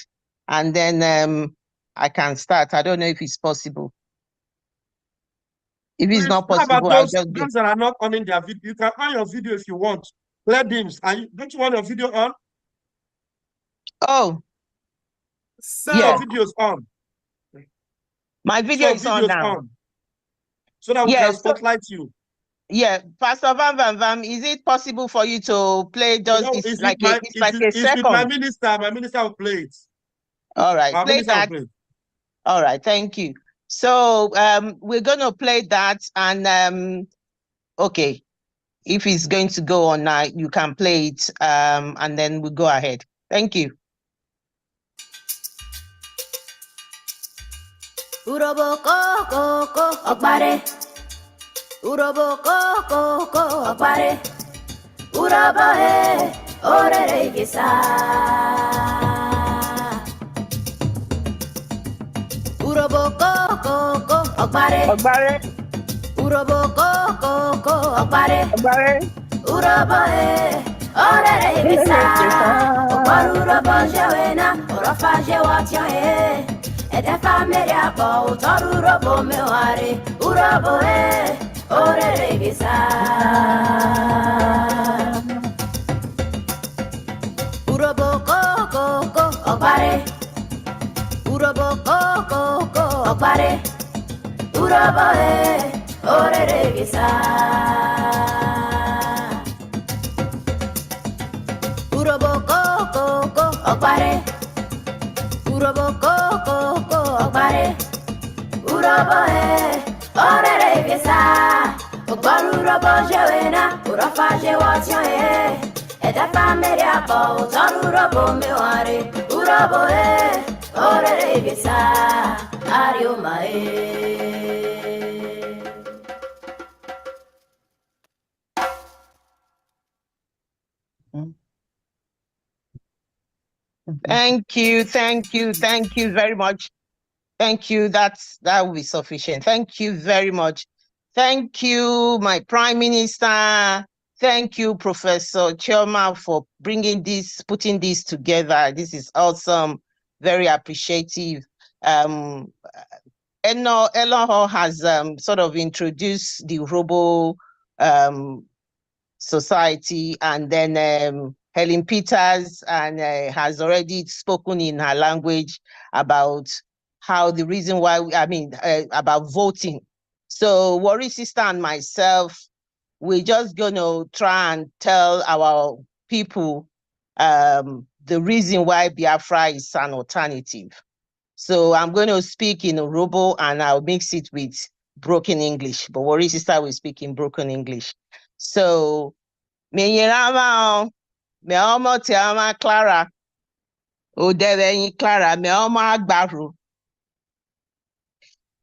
and then I can start. I don't know if it's possible. If it's not possible, I'll just those that are not on in their video? You can on your video if you want. Play Dims. Don't you want your video on? Oh, so yeah. Your video's on. My video is on now. So that we can spotlight you. Yeah, Pastor Van Van Van, is it possible for you to play those? It's like a second. With my minister will play it. All right, play that. All right, thank you. So we're gonna play that, and okay, if it's going to go on now, you can play it, and then we go ahead. Thank you. Urobo koko okpare. Urobo koko okpare. Urobo orere gisa. Urobo koko okpare. Urobo koko okpare. Urobo orere gisa. Okparu urobo jewena orofa jewatya Ede family abo utoru urobo meware. Urobo orere gisa. Urobo koko okpare. Urobo koko okpare. Urobo orere gisa. Urobo koko okpare. Urobo koko okpare. Urobo orere gisa. Okparu urobo jewena urofa jewatya Ede family abo utoru urobo meware. Urobo orere gisa. Arioma Thank you very much. Thank you. That will be sufficient. Thank you very much. Thank you, my Prime Minister. Thank you, Professor Chioma, for putting this together. This is awesome. Very appreciative. Eloho has sort of introduced the Urobo Society, and then Helen Peters has already spoken in her language about how the reason why, about voting. So Worry Sister and myself, we're just going to try and tell our people the reason why Biafra is an alternative. So I'm going to speak in Urobo and I'll mix it with broken English, but Worry Sister will speak in broken English. So, Menyerama, Meomo Tiama Clara, Odevenyi Clara, Meomo Agbaru,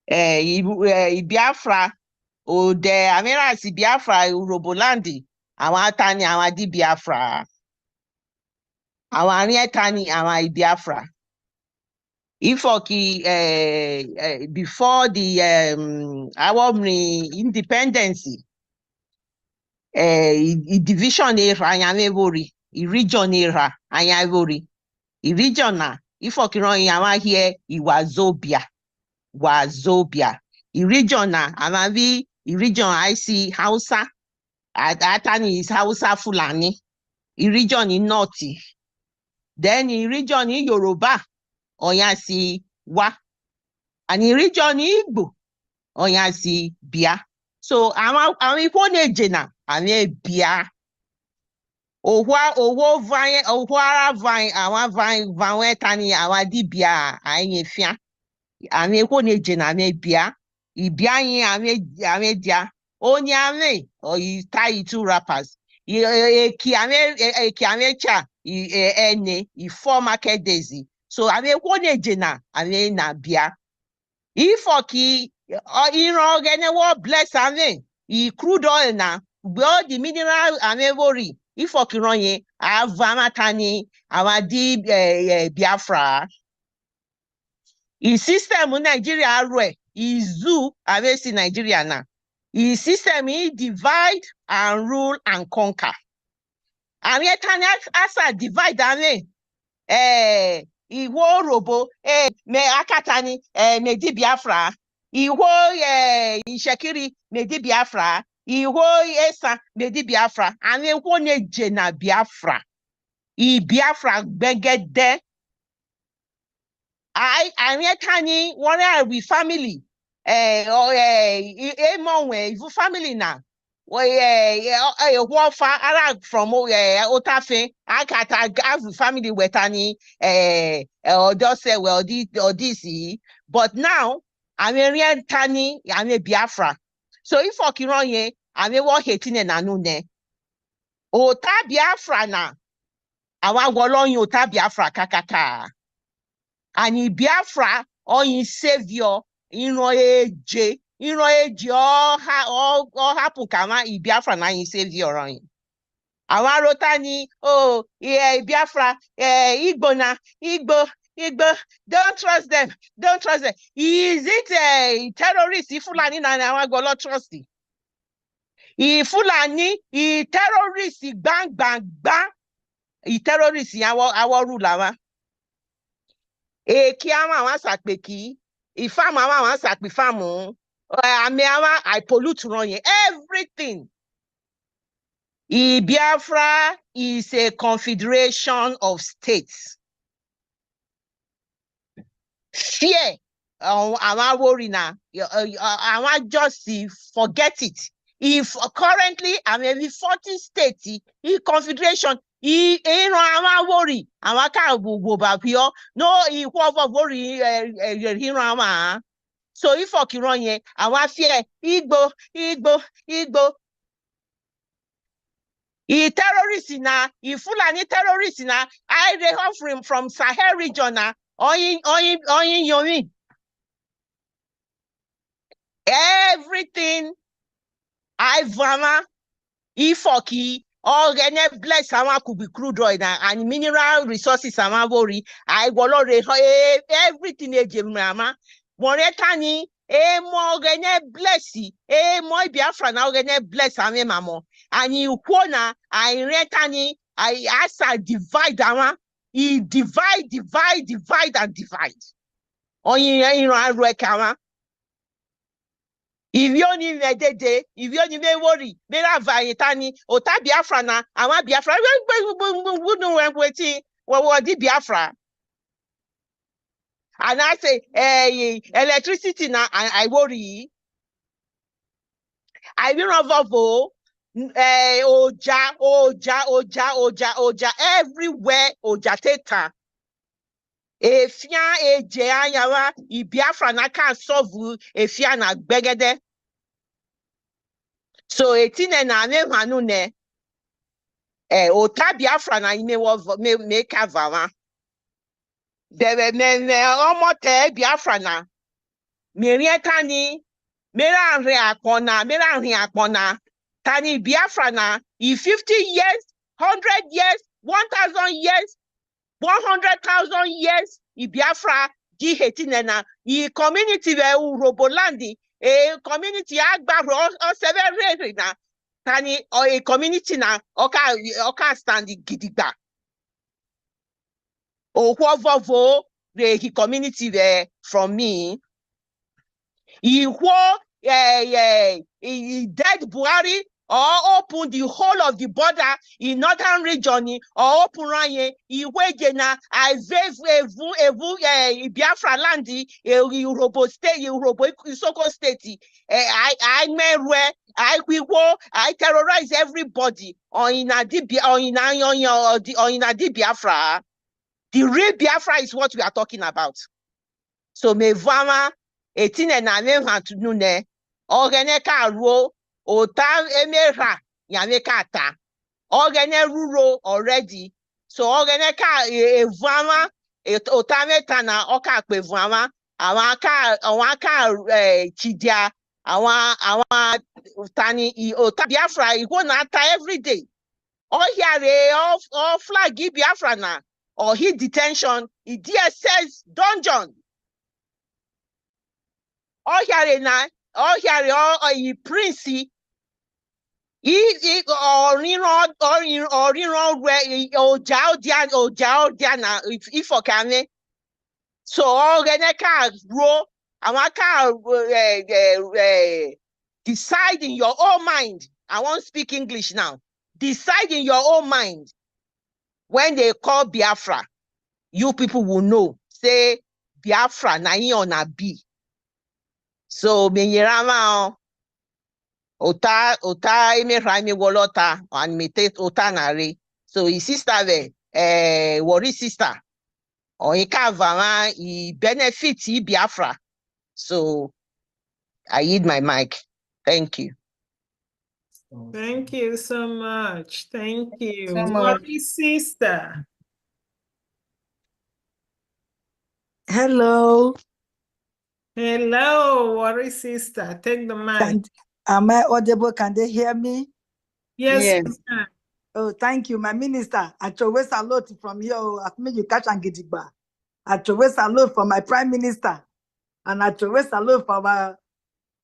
Biafra, Ode Amira si Biafra, Urobolandi, Awatani, Awadi Biafra, Awanietani, Awai Biafra. Ifoki, before the our independence, division era anyamevori, region era anyavori, region na ifokiron yama here Wazobia, region na amavi region I see Hausa, atani is Hausa Fulani, region in North, then in region in Yoruba, Oyasi Wa, and in region Igbo, Oyasi Bia. So I'm Bia. owo vine ohwara vine awa vine tani awa dibia anye fia ame ko ne je na me bia ibia yin ame dia onye ame or you tie two rappers eki ame cha ene for market daisy so ame ko ne je na ame na bia ifo ki iran ogene wo bless ame crude oil na gbe the mineral ame worry ifo ki ran yen avamatani awadi Biafra system Nigeria rwe zoo avesi Nigeria na system divide and rule and conquer and yet asa divide ame iwo robo me akatani me di Biafra iwo Ishekiri me di Biafra iwo esa me di Biafra and wo ne je na Biafra Biafra gbegede I one we family if family na from Otafe I family wetani or this but now I'm tani I'm a Biafra so if okironye I'm a war hating and anune Ota Biafra na awa wolon Ota Biafra kakaka and Biafra or in savior in eje all happen kama Biafra na in savior on awa rotani Biafra Igbo don't trust them is it terrorist if Fulani na awa go not trust if Fulani terrorist bang terrorist our ruler eki ama wan sakpeki ifam ama wan sakpi famu ame ama I pollute run everything Biafra is a confederation of states fear our worry now I want just forget it if currently I'm every 40 states confederation our worry our can go back here no worry so if okironye our fear Igbo terrorists na Fulani terrorists na I they offering from Sahel region na oyin yomi everything I vama ifoki all bless sama could be crude oil and mineral resources sama worry I wolo everything ejemama monetani mo bless mo Biafra na bless ame mamo and you na I retani I asa divide ama divide and divide oyin kama if you only if you only worry, Mera Vayetani, Ota Biafra na, Awa Biafra, what did Biafra? And I say, electricity na, I worry. I will not Oja, everywhere, Oja Teta. Efia eje ayawa Biafra na can solve efia na gbegede so etine na ame hanu ne Ota Biafra na ime wo me kavama debe me omote Biafra na merietani mera nri akpona tani Biafra na 50 years 100 years 1000 years 100,000 years Biafra di hetine na community we Urobolandi community agbaro o seven na tani a community na oka stand gidigba vovo the community there from me dead Buhari or open the whole of the border in northern region or open ranye iwejena Biafra land Eurobo state Eurobo Isoko state I merwe I terrorize everybody or in a Biafra. The real Biafra is what we are talking about. So me vama etine na me hantunune ogene ka ruo ota emera ya me ka ta ogene ruro already. So ogene ka vama ota meta na oka pe vama awon ka chidia awon tani ota Biafra igwo na ta every day. All here all flag Biafra na or hit detention DSS dungeon. All here na all here all prince he or na if okay. So all gonna grow decide in your own mind. I won't speak English now. Decide in your own mind. When they call Biafra, you people will know. Say Biafra na on a B. So Menyerama Ota ime raimi wolota and mete ota nare. So his sister there, worry sister. Or he kavama he benefit Biafra. So I yield my mic. Thank you. Thank you so much. Thank you. So much. Worry sister. Hello. Hello, worry sister. Take the mic. Am I audible? Can they hear me? Yes. Oh, thank you, my minister. I always salute from you. At me, you catch and get it back. I always salute for my prime minister, and I always salute for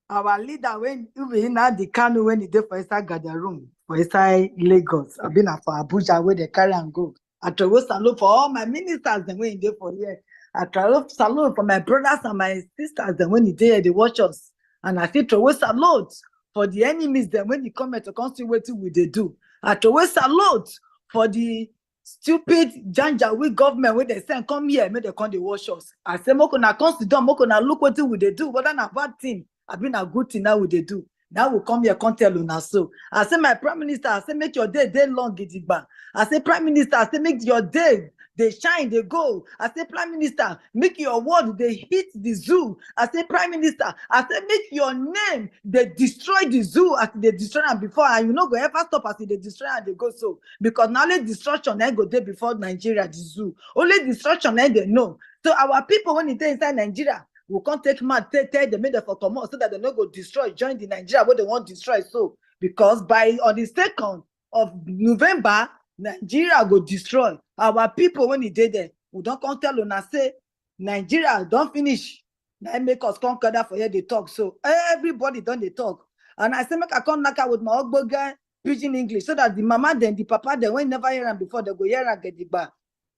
our leader when we now the canoe when he did for inside gather room for inside Lagos. I've been for Abuja where they carry and go. I always salute for all my ministers then when he did for here. I salute for my brothers and my sisters then when he did they watch us. And I think always salute for the enemies then when they come to constitute what they do. I always salute for the stupid Janjaweed government where they say come here, make they come they watch us. I say moko na constitute, moko na look what they do, whether na bad thing. I've been a good thing now what they do. Now we come here, can't tell you so. I say my prime minister, I say make your day long, Gidigba. I say prime minister, I say make your day they shine, they go. I say prime minister, make your word they hit the zoo. I say prime minister, I say make your name they destroy the zoo as they destroy them before, and you know go ever stop as they destroy and they go so because now only destruction they go there before Nigeria the zoo. Only destruction they know. So our people when they inside Nigeria. We can't take man, tell them for come out so that they don't go destroy, join the Nigeria what they want to destroy. So because by on the 2nd of November, Nigeria go destroy. Our people when he did there, we don't come tell them say Nigeria don't finish. Now make us conquer that for here they talk. So everybody done they talk. And I say make I come knock out with my Ogbo guy preaching English so that the mama then the papa then when never hear them before they go hear and get the bar.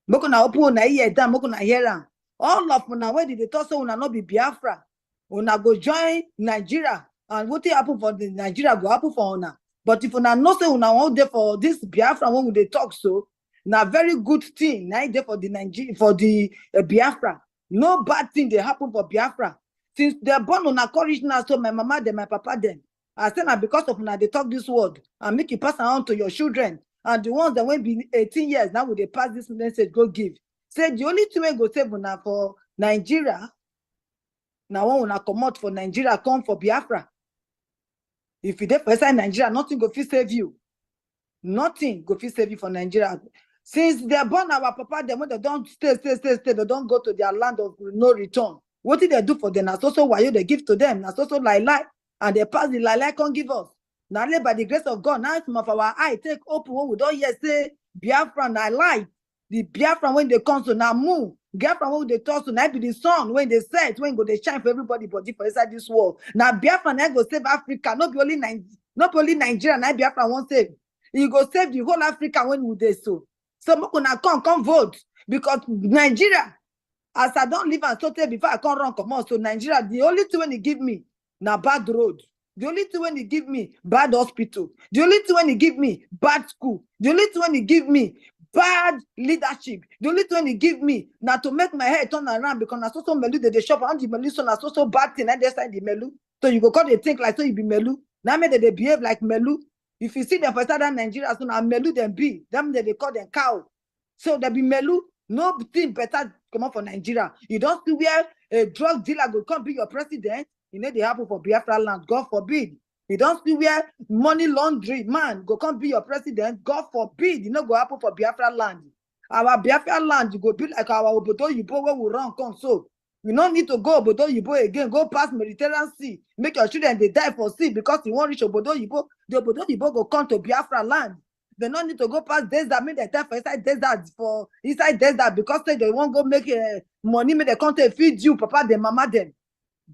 Make na open na ear down, make na hear them. All of una where did they talk so una not be Biafra? Una go join Nigeria and what happen for the Nigeria go happen for una. But if una not say una want there for this Biafra when they talk so, na very good thing. Now there for the Nigeria for the Biafra. No bad thing they happen for Biafra. Since they're born on a courage now, so my mama then my papa then. I say now because of now they talk this word and make it pass on to your children and the ones that will be 18 years now will they pass this message go give. Say the only thing we go save now for Nigeria. Now when we come out for Nigeria, come for Biafra. If you dey for inside Nigeria, nothing go fit save you. Nothing go fit save you for Nigeria. Since they born our papa, them when they don't stay, they don't go to their land of no return. What did they do for them? That's also why they give to them. That's also lie, and they pass the lie can't give us. Now by the grace of God, now some of our eye take open when we don't hear say Biafra and I lie. The Biafra when they come to now move. Biafra when they talk to now be the sun when they set when go they shine for everybody body for inside this world. Now Biafra now go save Africa, not only Nigeria. Now Biafra won't save. He go save the whole Africa when we do so. So Mokuna come vote because Nigeria, as I don't live and so before I can't run come on. So Nigeria, the only thing when he give me now bad road. The only thing when he give me bad hospital. The only thing when he give me bad school. The only thing when he give me bad leadership. The only thing when he give me now to make my head turn around because I so melu they shop and the melu so na so bad thing and they side the melu. So you go call they think like so you be melu. Now me they behave like melu. If you see them for southern Nigeria, so now melu them be them they call them cow. So they be melu. No thing better come up for Nigeria. You don't see where a drug dealer go come be your president. You know they happen for Biafra land. God forbid. You don't see where money laundry man go come be your president. God forbid. You know go happen for Biafra land. Our Biafra land you go be like our Obodo Yibo where we run come so. You don't need to go Obodo Yibo again. Go past Mediterranean Sea. Make your children they die for sea because you won't reach Obodo Yibo. The Obodo Yibo go come to Biafra land. They don't need to go past desert. Make they time for inside desert because they won't go make money. Make they come to feed you, papa, them, mama, them.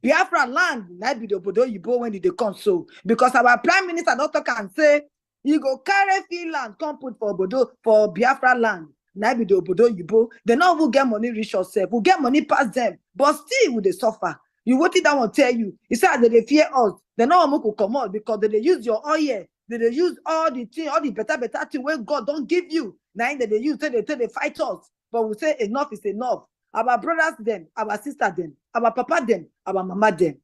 Biafra land might be the Obodo Yibo when they come so because our prime minister doctor can say you go carry Finland come put for Obodo for Biafra land. Now be the Obodo Yibo. They not will get money rich yourself. Will get money past them, but still will they suffer. You what did that one tell you? He said that they fear us. They not want to come out because they use your oil. They use all the thing, all the better thing where God don't give you. Now they use they fight us. But we say enough is enough. Our brothers them, our sisters them, our papa them, our mama them.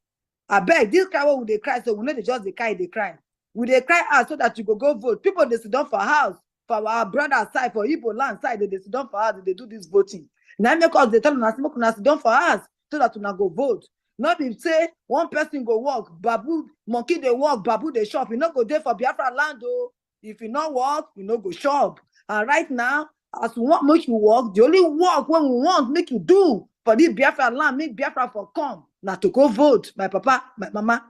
I beg this cry would they cry so we know they just they cry. Will they cry out so that you go vote? People they sit down for house, for our brother side, for Igbo land side, they sit down for house, they do this voting. Now because they tell us to sit down for house so that we not go vote. Not if say one person go walk, babu, monkey they walk, babu they shop. You not go there for Biafra land though. If you not walk, you not go shop. And right now, as we want make you walk, the only walk when we want make you do for this Biafra land, make Biafra for come. Now to go vote, my papa, my mama.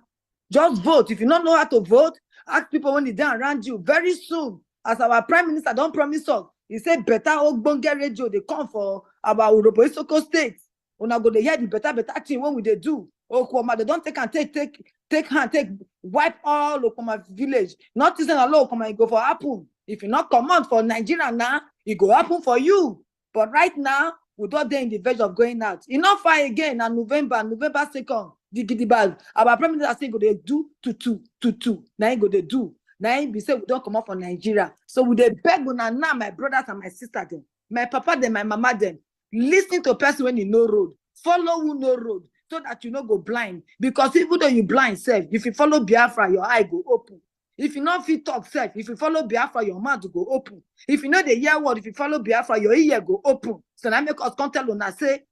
Just vote. If you don't know how to vote, ask people when they down around you. Very soon, as our prime minister don't promise us, he said better Ogbonge radio, they come for our Urobo Isoko state. Una go they hear the better thing when we they do. Okoma, they don't take wipe all Okoma village. Not using a law, Okoma, you go for happen. If you not come out for Nigeria now, it go happen for you. But right now, we're not there in the verge of going out. Enough fire again on November 2nd. The Gidibal. Our prime minister say go they do to. Now go they do. Now we say we don't come out for Nigeria. So we they beg now my brothers and my sisters them, my papa them, my mama them. Listen to person when you know road. Follow who know road so that you not go blind. Because even though you blind self, if you follow Biafra, your eye go open. If you not fit talk self, if you follow Biafra, your mouth go open. If you know the hear word, if you follow Biafra, your ear go open. So now make us come tell una say,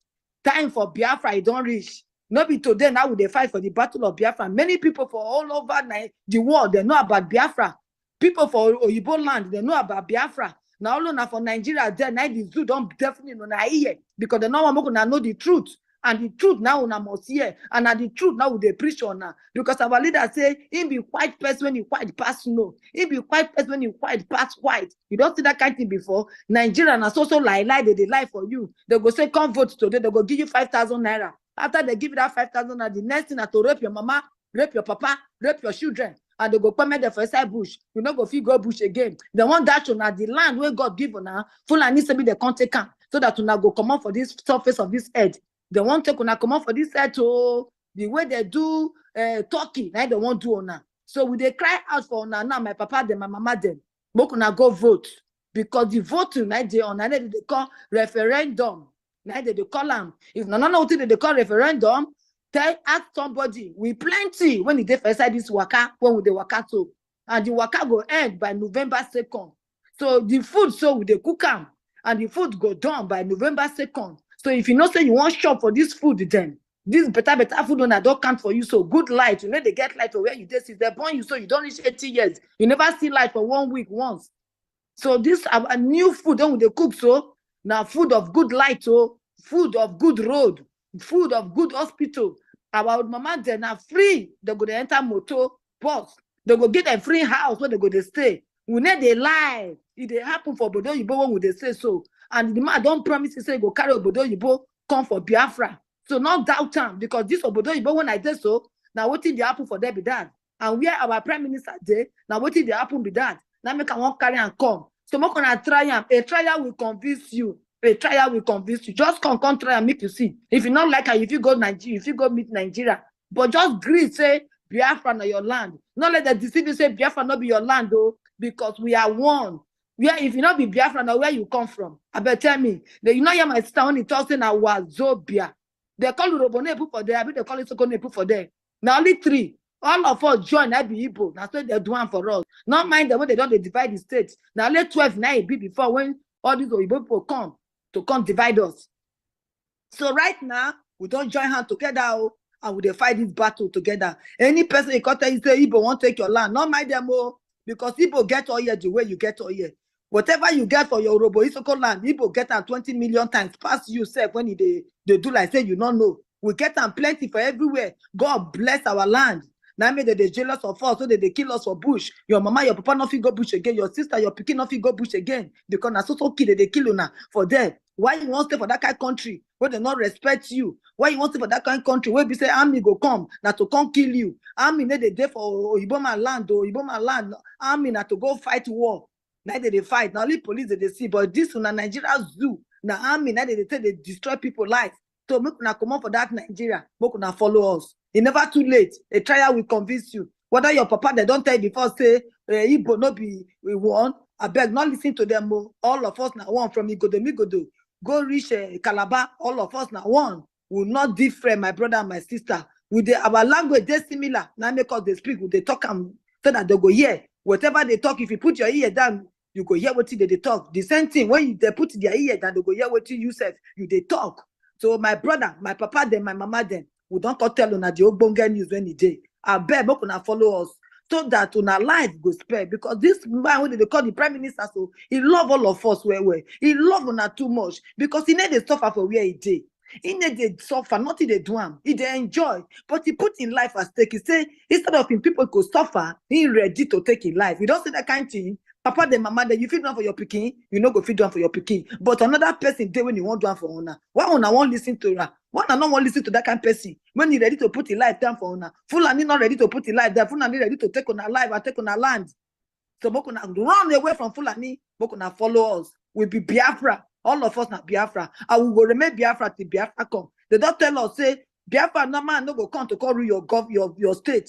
time for Biafra, it don't reach. Not be today, now we they fight for the battle of Biafra. Many people for all over the world, they know about Biafra. People for Oyibo land, they know about Biafra. Now all for Nigeria, then now the zoo don't definitely know here because they know the truth. And the truth now una must hear. And the truth now they preach on now. Because our leader say, he be white person when you white pass no. He be white person when you white pass white. You don't see that kind of thing before. Nigeria and so lie, they lie for you. They go say, come vote today. They go give you 5,000 naira. After they give you that 5,000 naira, the next thing is to rape your mama, rape your papa, rape your children. And they go come there for inside bush. You not go feel go bush again. They want that on the land where God give on now. Full and needs to be the contact camp so that you not go come out for this surface of this earth. They want to come out for this earth to the way they do Turkey. Now they won't do on. So we they cry out for now. My papa them, my mama them. But now go vote because the voting now they on. Now they call referendum. Now they call them. If no what they call referendum. Ask somebody, we plenty when they first this waka, when we the waka so, and the waka go end by November 2nd. So the food so we the cook them, and the food go down by November 2nd. So if you know say you want shop for this food, then this better food on don't count for you. So good light, you know they get light for where you this is they born you so you don't reach 80 years. You never see light for 1 week once. So this a new food then they cook so now food of good light, so food of good road. Food of good hospital. Our mama then are free. They go to enter motor bus. They go get a free house where they go to stay. We need they lie. If they happen for Obodo Yibo when they say so. And the man don't promise to say go carry Obodo Yibo come for Biafra. So not doubt them because this Obodo Yibo when I did so, now what did they happen for them be that? And where our prime minister did, now what did they happen be that? Now make one carry and come. So I'm gonna try them. A trial will convince you. A trial will convince you. Just come try and make you see. If you not like her, if you go Nigeria, if you go meet Nigeria, but just agree, say Biafra na your land. Not let the deceive you say Biafra not be your land, though, because we are one. Yeah, if you not be Biafra, now where you come from? I bet tell me. You know, my sister when he talks in our Zobia. They call Urobone put for there, I bet they call it Sokone put for there. Now only 3. All of us join, I be Igbo. That's what they're doing for us. Not mind the way they don't divide the states. Now let 12 now it be before when all these Igbo people come to divide us. So right now, we don't join hands together and we fight this battle together. Any person you tell you say Igbo won't take your land, not mind them all, because Igbo get all here the way you get all here. Whatever you get for your Orobo Isoko land, Igbo get them 20 million times past yourself when they do like say you don't know. We get them plenty for everywhere. God bless our land. Now maybe they jealous of us, so they kill us for bush. Your mama, your papa not fit go bush again. Your sister, your pikin not fit go bush again. Because na so kill they kill you now for them. Why you want to stay for that kind of country where they not respect you? Why you want to stay for that kind of country where we say army go come now to come kill you? Army they dey for Iboma land or Iboma land. Army now to go fight war. Now they fight. Now only police they see, but this one Nigeria zoo. Now army now they destroy people life. So make una come on for that Nigeria. Make una follow us. It's never too late. A trial will convince you. Whether your papa they don't tell you before say Igbo no be one. I beg not listen to them. All of us now one from Migodo. Go reach Calabar. All of us now one. Will not different, my brother and my sister. With our language they similar. Now make us they speak. They talk and so that they go hear. Whatever they talk, if you put your ear down, you go hear what they talk. The same thing when they put their ear down, they go hear what you said. You they talk. So my brother, my papa, then my mama, then we don't tell on the Ogbonge news any day. I beg you to follow us so that on our life go spare. Because this man, when they call the prime minister, so he love all of us well. He love on too much because he need to suffer for where he did. He need to suffer, nothing they do him. He they enjoy, but he put in life at stake. He say instead of him people could suffer, he ready to take in life. He don't say that kind of thing. Papa, the mama, that you feed one for your pikin, you know go feed one for your pikin. But another person day when you want one for honor. Why honor won't listen to her? Why not won't listen to that kind of person? When he ready to put his life down for honor. Fulani not ready to put his life down. Fulani ready to take on her life and take on her land. So Mokuna run away from Fulani. Mokuna follow us. We'll be Biafra. All of us not Biafra. And we will remain Biafra till Biafra come. They don't tell us say Biafra no man no go come to call rule your state.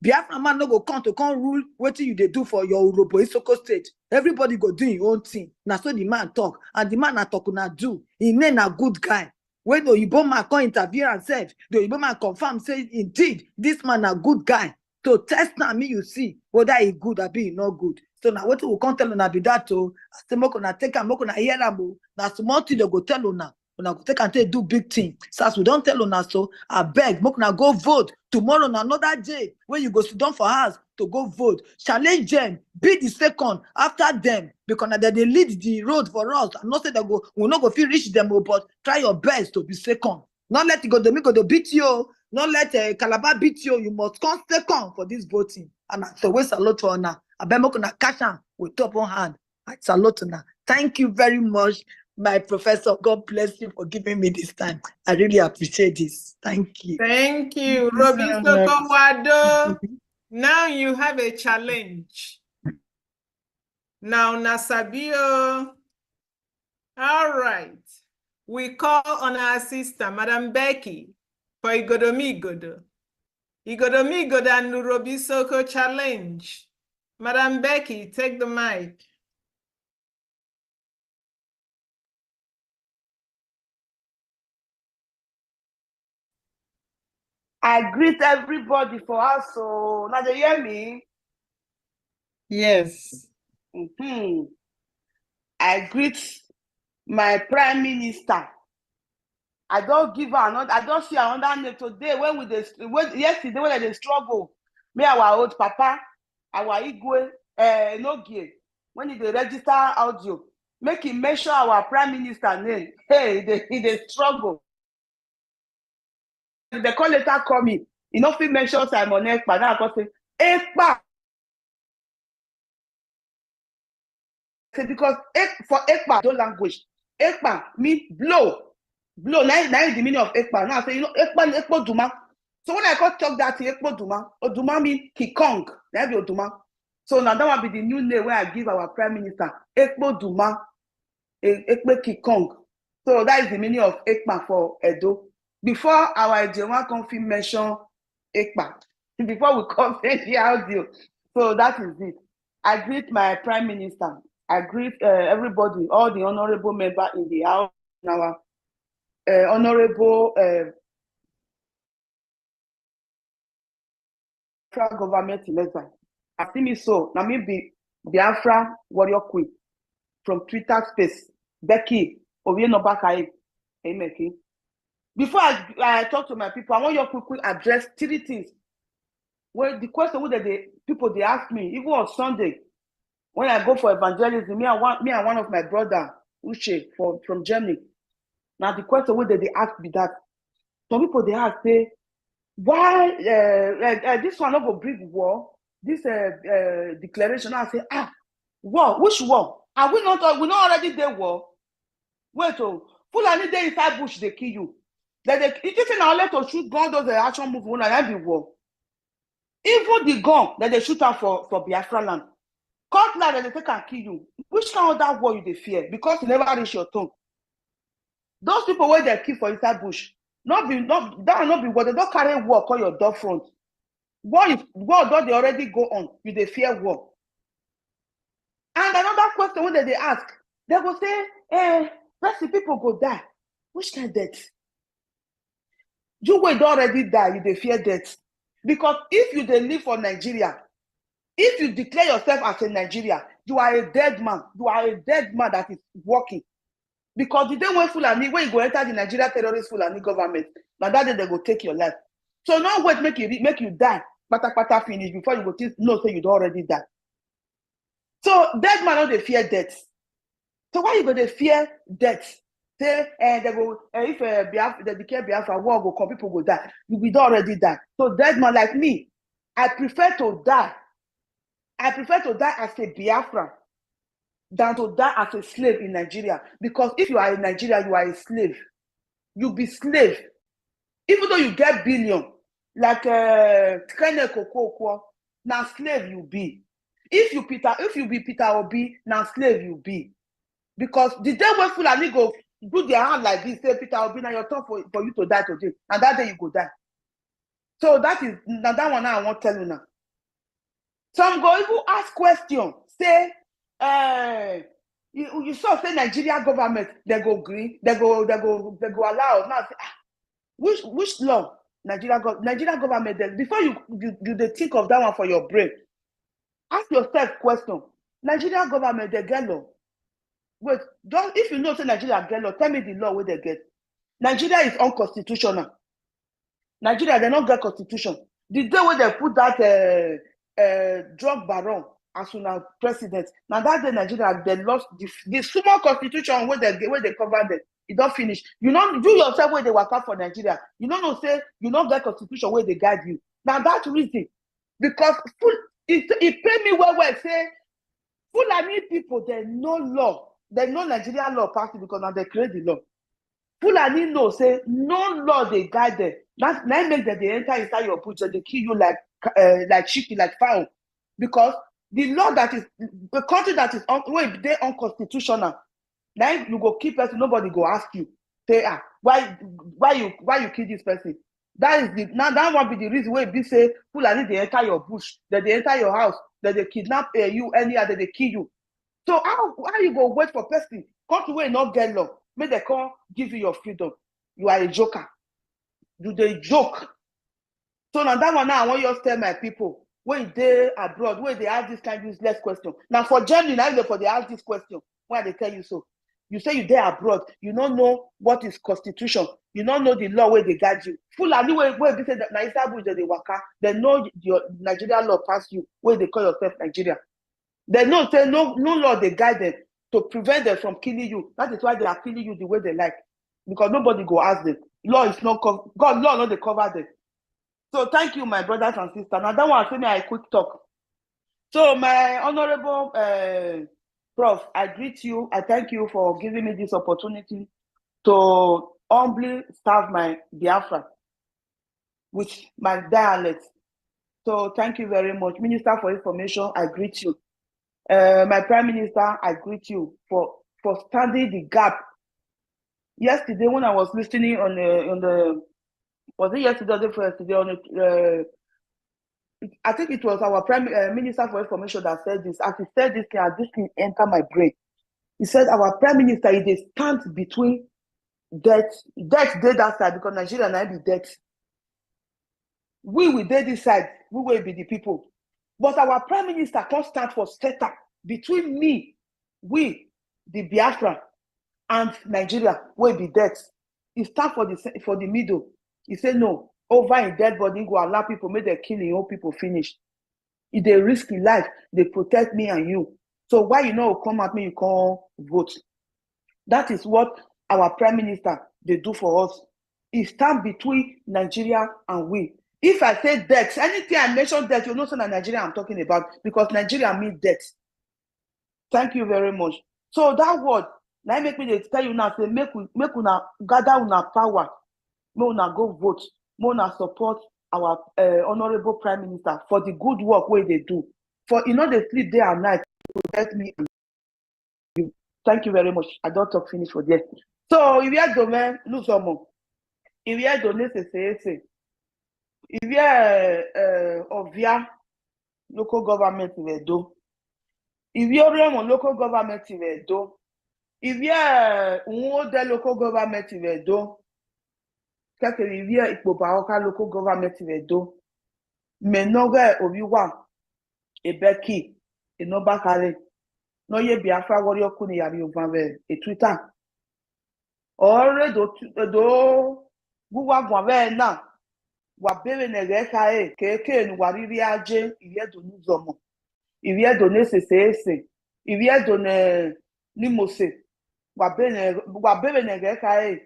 Biafra man no go come to come rule what you they do for your Urobo Isoko state. Everybody go do your own thing. Now so the man talk and the man na talk na do. He name a good guy. When the Igbo man come interview and said the Igbo man confirm say indeed this man a good guy. So test now me you see whether he good or be not good. So now what we can't tell on be that to say mo gonna take and mo gonna hear am. Na small thing they go tell on. Una go take and take do big thing. So as we don't tell on so I beg, make una go vote tomorrow on another day when you go sit down for house to go vote. Challenge them, be the second after them because now they lead the road for us. I'm not saying they go, we not go feel reach them, but try your best to be second. Not let it go to beat you. Not let Calabar beat you. You must come second for this voting. And so we salute to honor. I beg make una catch am with top on hand. I salute now. Thank you very much. My professor, God bless you for giving me this time. I really appreciate this. Thank you. Thank you, Robi Sokowado. Now you have a challenge. Now, Nasabio. All right. We call on our sister, Madam Becky, for Igodomigodo. Igodomigodo and Robi Soko challenge. Madam Becky, take the mic. I greet everybody for us. So now they hear me. Yes. I greet my prime minister. I don't give her another. I don't see another name today. Yesterday when they struggle, me our old papa, our Igwe, Nogie, when they register audio, make him mention our prime minister name. Hey, they struggle. The call letter call me. You know, if mention Simon Ekpa, now I go say Ekpa. Say because for Ekpa, don't language. Ekpa mean blow. Blow. Now is the meaning of Ekpa. Now I say, you know, Ekpa Duma. So when I go talk that to Ekpa Duma, Oduma mean Kikong. That be Oduma. So now that will be the new name where I give our prime minister. Ekpa Duma. Ekpa Kikong. So that is the meaning of Ekpa for Edo. Before our Ejewa confirm mention Ekpa. before we come send the audio. So that is it. I greet my Prime Minister. I greet everybody, all the honorable members in the House, our honorable government letter. I see me so. Now me be Biafra warrior queen from Twitter space. Becky, Ovienobakai, Emeki. Before I talk to my people, I want you to quickly address 3 things. Well, the question that the people they ask me, even on Sunday, when I go for evangelism, me and one of my brother, Uche, from Germany. Now the question that they ask me that some people they ask say, why this one not go bring war? This declaration, I say, war, which war? Are we not already there war? Wait, Fulani dey inside bush, they kill you. It is now let to shoot gun, those action move when I be war. Even the gun that they shoot out for Biafra land, cutlass that they take and kill you. Which kind of that war you they fear? Because you never reach your tongue. Those people where they kill for inside bush, that will not be what they don't carry war on your door front. War don't they already go on? You they fear war. And another question when they ask, they will say, the people go die. Which kind of death? You will already die, you they fear death. Because if you they live for Nigeria, if you declare yourself as a Nigeria, you are a dead man. You are a dead man that is working. Because the day when Fulani, when you go enter the Nigeria terrorist Fulani government, now that day they go take your life. So no wait, make you die, pata finish before you go say you don't already die. So dead man don't they fear death. So why you go they fear death? Say they go if they declare Biafra war go come, people go die. You will already die. So dead man like me, I prefer to die. I prefer to die as a Biafra than to die as a slave in Nigeria. Because if you are in Nigeria, you are a slave. You be slave. Even though you get billion, like Kene Kokoko, now slave you be. If you be Peter Obi, now slave you be. Because the day when Fulani go do their hand like this, say Peter Obi, now your turn for you to die today. And that day you go die. So that is now that one I won't tell you now. Some go even ask question, say, you saw say Nigeria government, they go agree, they go allow. Now say, which law? Nigeria government, before you think of that one for your brain, ask yourself question. Nigeria government, they get law. Wait, if you know say Nigeria get law, tell me the law where they get. Nigeria is unconstitutional. Nigeria, they don't get constitution. The day when they put that drug baron as soon as president, now that day Nigeria, they lost the small constitution where they covered them. It don't finish. You yourself where they work out for Nigeria. You don't say you don't get constitution where they guide you. Now that's reason. Because it pay me well say Fulani people, they know law. They know Nigerian law passed because now they create the law. Fulani know say no law they guide them. That make that they enter inside your bush and they kill you like chicken, like fowl. Because the law that is the country that is they unconstitutional. Now you go keep person, nobody go ask you. Say why you kill this person? That is that won't be the reason why be say Fulani they enter your bush, that they enter your house, that they kidnap you anyhow, that they kill you. So how you go wait for person? Country where not get law, may they come give you your freedom. You are a joker. You they joke. So now that one now I want you to tell my people when they abroad, where they ask this kind of useless question. Now for Germany, now for they ask this question, why they tell you so? You say you there abroad, you don't know what is constitution, you don't know the law where they guide you. Fulani where they say that Nigeria they waka, they know your Nigerian law pass you, where they call yourself Nigeria. They know say no law they guide them to prevent them from killing you. That is why they are killing you the way they like. Because nobody go ask them. Law is not law not they cover them. So thank you, my brothers and sisters. Now that one, say me a quick talk. So my honorable Prof, I greet you. I thank you for giving me this opportunity to humbly serve my Biafra with my dialect. So thank you very much. Minister for Information, I greet you. My Prime Minister, I greet you for standing the gap. Yesterday, when I was listening on the was it yesterday or the first day on I think it was our Prime Minister for Information that said this. As he said this thing entered my brain. He said our Prime Minister is a stand between death did that side because Nigeria now be death. We will did this side, we will be the people. But our Prime Minister can't stand for setup between me, we, the Biafra, and Nigeria will be dead. He stand for the middle. He said no, over in dead body go allow people make the killing, all people finish. If they risk in life, they protect me and you. So why you know come at me, you can't vote? That is what our Prime Minister they do for us. He stand between Nigeria and we. If I say debt, anything I mention debt, you know so Nigeria I'm talking about because Nigeria means debt. Thank you very much. So that word, now make me tell you now, say make una gather una power, make una go vote, make una support our honorable Prime Minister for the good work where they do. For you know they sleep day and night to protect me and you. Thank you very much. I don't talk finish for there. So if you are domain, lose some more. If you are donné, c'est if you are Ovia local government will do. If you are local government will do. If you are the local government will do. If you are Ikpobaoka local government will do. Mais no ga obiwa ebeki enobakale. No ye Biafra warrior kuni yari ovanve e Twitter. Ore do guwa gwanve na wabere negeka keke nu wariri aje iviedo nuzomo iviedo nesese iviedo ne nimose wabere negeka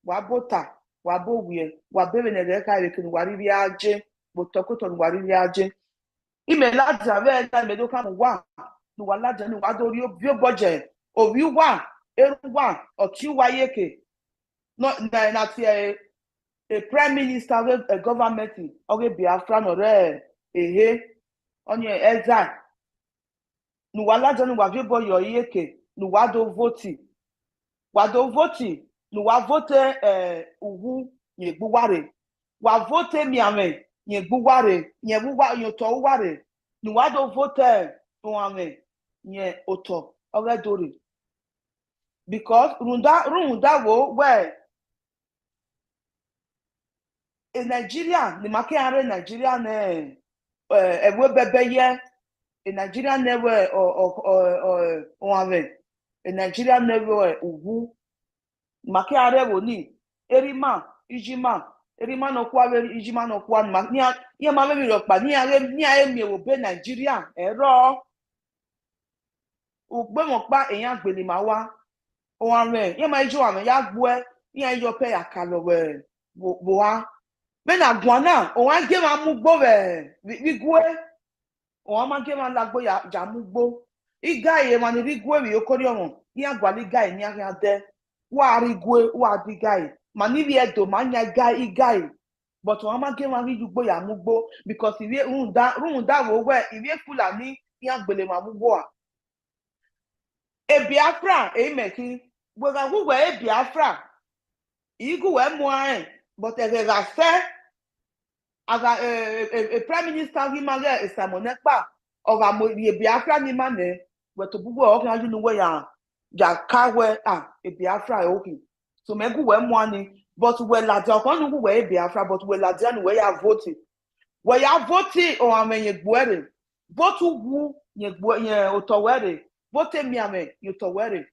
wabota wabowie wabere negeka ke nu wariri aje botokoto nu wariri aje imela jave na medoka wa nu walaje nu wadori obioboje obiwa eruwa ochiwa yeke no na tie a prime minister, a government, okay, Biafra no re ehe onye eza nu wala jonu wa vibo yo yeke nu wado voti nu wa vote uhu ye gbuware wa vote miame ye gbuware ye gbuwa yo to ware nu wado vote tuame ye oto oge dori because runda wo where in Nigeria, the market area Nigeria ne ewe bebe ye in Nigeria never or in Nigeria never ugu market area woni erima ijima erima no kwa ijima no kwa ni ma me ro pa ni are mi wo be Nigeria ero ugbe mo pa eyan gbele ma wa o ave ye ma ijo ave ya gbo e ni yo pe akalo we bo wa men agwana o wan ge ma mugbo be igwe o ma ge ma lagbo ya mugbo iga ye ma ni igwe wi okori omo ni agwali guy ni aga de wa rigwe wa di guy ma ni bi edo ma nya guy but o ma ge ma ri igbo ya mugbo because iwe runda wo we iwe Fulani ni agbele ma mugbo a Biafra meki we ga wu we Biafra igu we mo an but ga fe aga a prime minister gimaga esamonekpa oga mo ye Biafra ni mane weto bubu o kan aju we ya kawe Biafra okay so megu we mo ani but we la de okon nu we Biafra but we la de we ya vote o amenye gbuere vote wu ye otowere vote mi ame ye otowere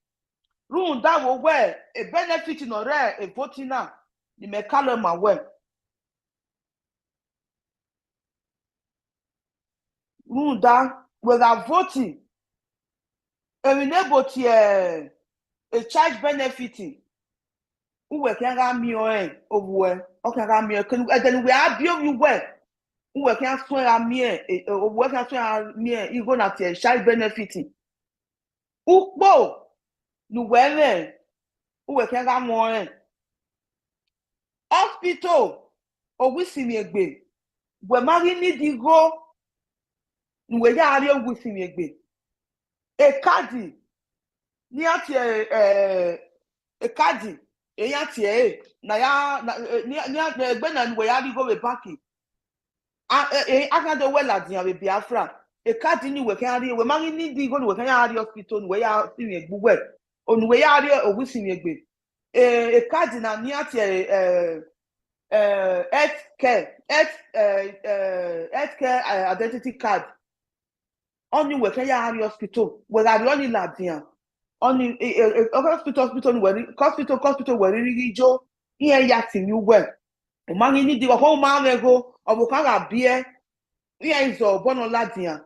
run da wo we a benefit no re a vote na ni me kalo ma we Runda we are voting. And we never a charge benefiting. Who can ram me over? Okay, ram me. Then we are you well. Who can swear me? Or can swear me? You go not a charge benefiting. Who bo? No well. Who can ram more? Hospital. Or we see me again. We marry need to go. We are with me again. A kadi ni ati a kadi eyan ti na ya ni egbe na we ya go we back aka de wela dia be Biafra e card ni we kan ari we mangi ni di go we kan ari hospital we ya si mi egbu we onu we ya ari ogu si mi egbe e card na ni ati healthcare identity card only we can ya hospital we are only ladian only hospital where really jo here ya tin you well o mangi ni di ko ma ego obu kan ga bie here is obono ladian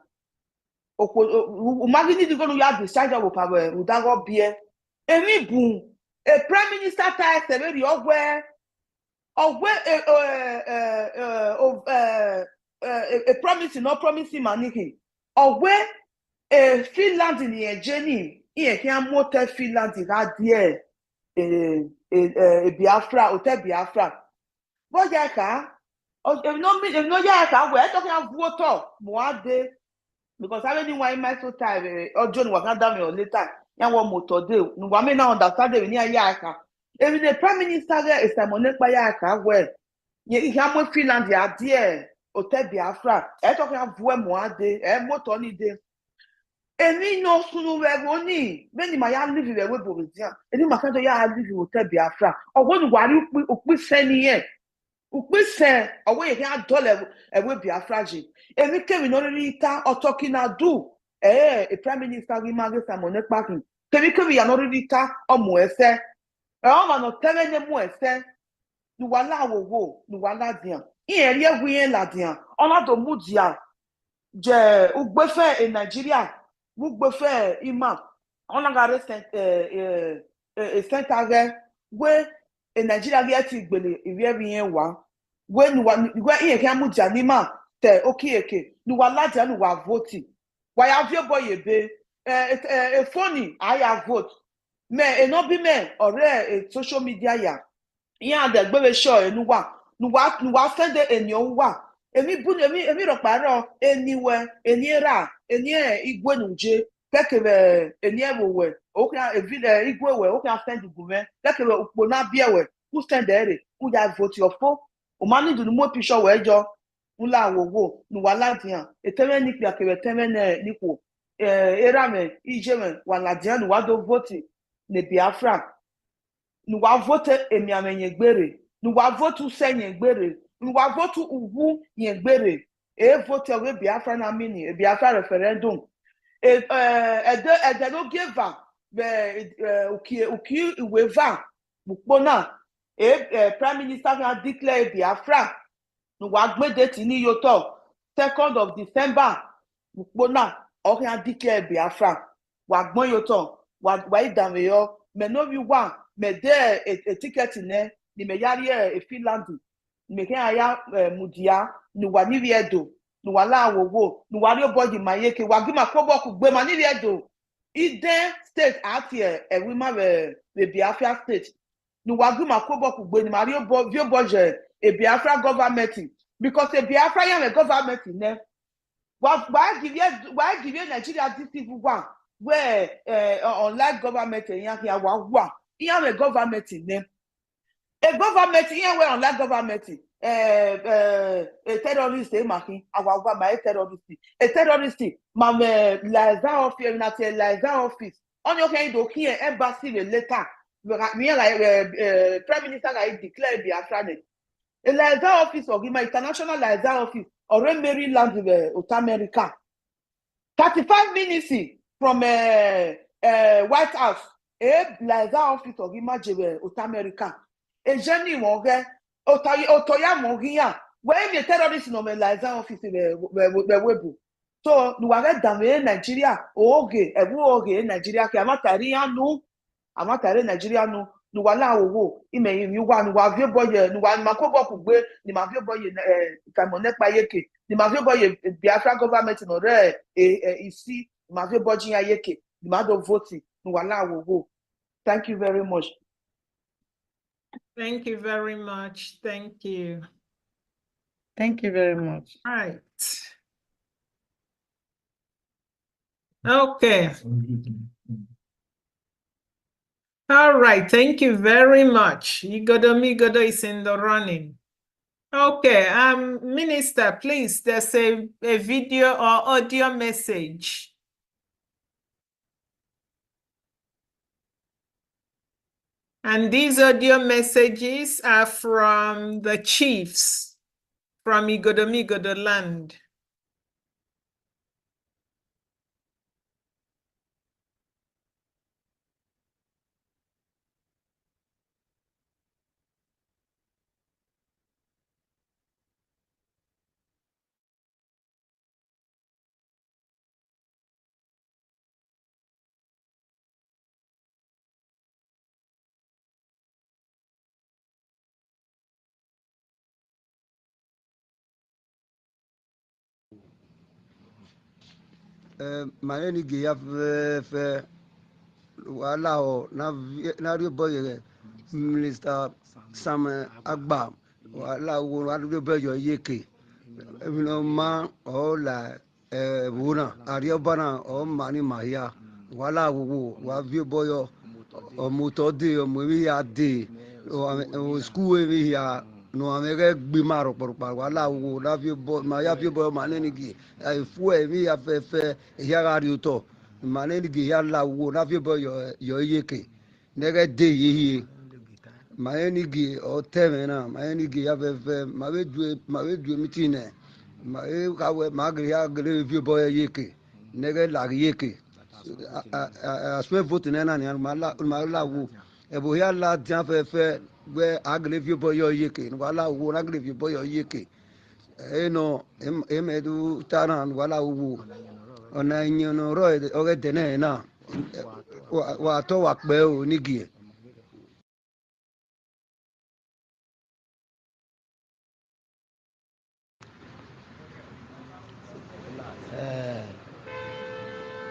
o mangi ni di go ya decide obu ka we udago bie emi bun a prime minister tie se be ogwe a promising not promising maniki ogwe Finland in the journey here can motor Finland that there Biafra hotel Biafra but yaka if no yaka we talking about voter moade because I already why my so time or John was not down later yan one motor day no wa me now understand we near yaka even the prime minister there is Simon yaka well you can mo Finland ya there hotel Biafra talking about voe moade motor ni day Emi no sunu wegoni beni ma ya live we Borizia eni ma kan to ya live hotel Biafra ogwonu wari ukpi seni ye ukpi se owo ye kan dollar we Biafra ji emi kemi no ri ta otoki na do a prime minister we ma ge Simon Ekpakin kemi ya no ri ta omo ese o ma no tele ne mo ese ni wala wowo ni wala dian iye ri egun yen la dian ona do mudia je ugbefe in Nigeria Mugbefe ima ona gare center we in Nigeria get igbele iwe yen wa we iye kan mu janima te okieke ni wa laja ni wa vote wa ya vie boy ebe e phone aya vote me eno bi me ore social media ya yan de gbewe show enu wa send eniyan wa emi ro paro eniwe enira igwe nuje kekebe eniewe o kan igwe we o kan send gume kekebe upo na biewe who send ere who ya vote your fo o mani du mo picture we jo nla wowo nu wala dian eteme ni pia kebe teme nipo era me ijeme wala dian nu wa do vote ne Biafra nu wa vote emiamenye gbere nu wa vote senye gbere nu wa vote ugu ye gbere vote we Biafra na mini Biafra referendum no give uki iweva mukpona prime minister can declare Biafra nu wa gbe date ni yoto 2nd of December mukpona o can declare Biafra wa gbon yoto wa idame yo me no bi wa me de a ticket ne ni me yari Finland ni me kan ya mudia ni wa ni viedo ni wa la wowo ni wa ri oboji mayeke wa gima kobo ku gbe ma ni viedo ide state ati we ma be Biafra state ni wa gima kobo ku gbe ni ma ri oboje Biafra government because Biafra ya government ne why give you Nigeria this people one where unlike government yan ya wa yan government ne a government yan where unlike government a terrorist making our my terrorist ma liaison office na liaison office on your kind of here embassy later me like prime minister like declare Biafra a liaison office or my international liaison office or Maryland with America 35 minutes from White House a liaison office or imagine with America a journey wonge otoya mongia when the terrorist no me liaison office web so nu wa dame Nigeria oge Nigeria ke amatari Nigeria nu nu wala owo ime yin wa nu wa vie boye nu wa makobo ku gbe ni ma vie boye Simon Ekpakin ni ma vie boye Biafra government no re isi ma vie boje ayeke ni ma do vote nu wala owo. Thank you very much. Thank you very much. Thank you. Thank you very much. All right. Okay. All right. Thank you very much. Igodo is in the running. Okay, Minister, please, there's a video or audio message. And these audio messages are from the chiefs from Igodomigodo land. Mayeni giya fe wala o na rio boy Minister Sam Agba wala wo wa rio boy yeke evino ma o la wona ario bana o mani mahia wala wo wa rio boy o moto de o mo ya de o school we ya no amere gbe maro porpa wala wo la rio boy ma ya rio boy maneni gi fu e mi ya fe ya radio to maneni gi ya la wo na rio boy yo yeke nege de yi maneni gi o teme na maneni gi ya fe ma we du mitine ma e ka we ma gri ya gri rio boy yeke nege la yeke aswe vote na ni ma la wo ebo ya la dia fe we agri rio boy yeke wala wo na gri rio boy yeke eno emedu taran wala wo ona nyono ro oge dene na wa to wa pe o nigi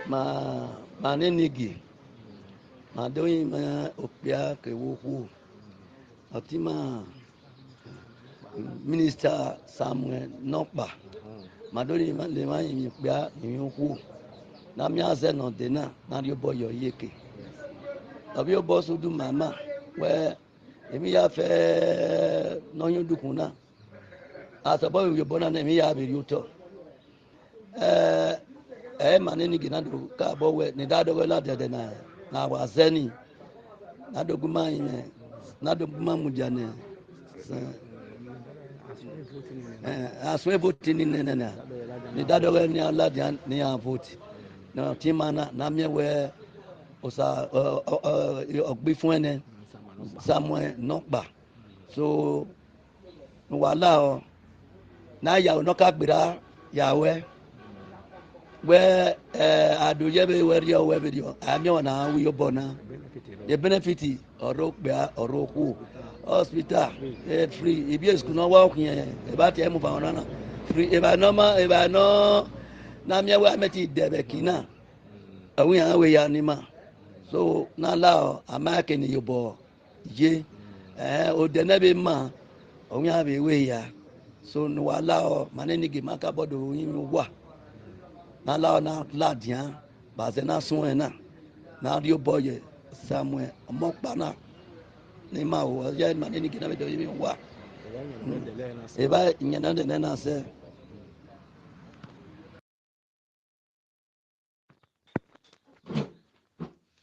ma ne nigi ma do ma opia ke wo ku atima Minister Samuel Nokpa ma do ni le ma yin pia yin ku na mi ase no de na ri obo yo yeke abi obo sudu mama we emi ya fe no yun dukun na asabo yo bo na emi ya be yuto maneni gina do ka bo we ni da do we la de na wa zeni na do guma yin na do guma mujane aswe vote ni nene ni da do we ni ala ni a vote na timana na mi we osa ogbi fún ene Samuel Nokpa so wala o na ya no ka gbira yawe we adoye be we rio we video ami ona wi obona the benefit oro gba oro ku hospital free ibi school no wa okun yen e ba te mu fa ona na free e ba no na mi we ameti debe kina awun yan we ya ni ma so na la amake ni yobo ye o de na be ma ohun ya be we ya so no wala o maneni gi maka bodo yin wa na la na la dia ba se na sun na na rio boy Samuel Mokpa na ni ma o ya maneni gi na be do yin wa e ba yin na de na se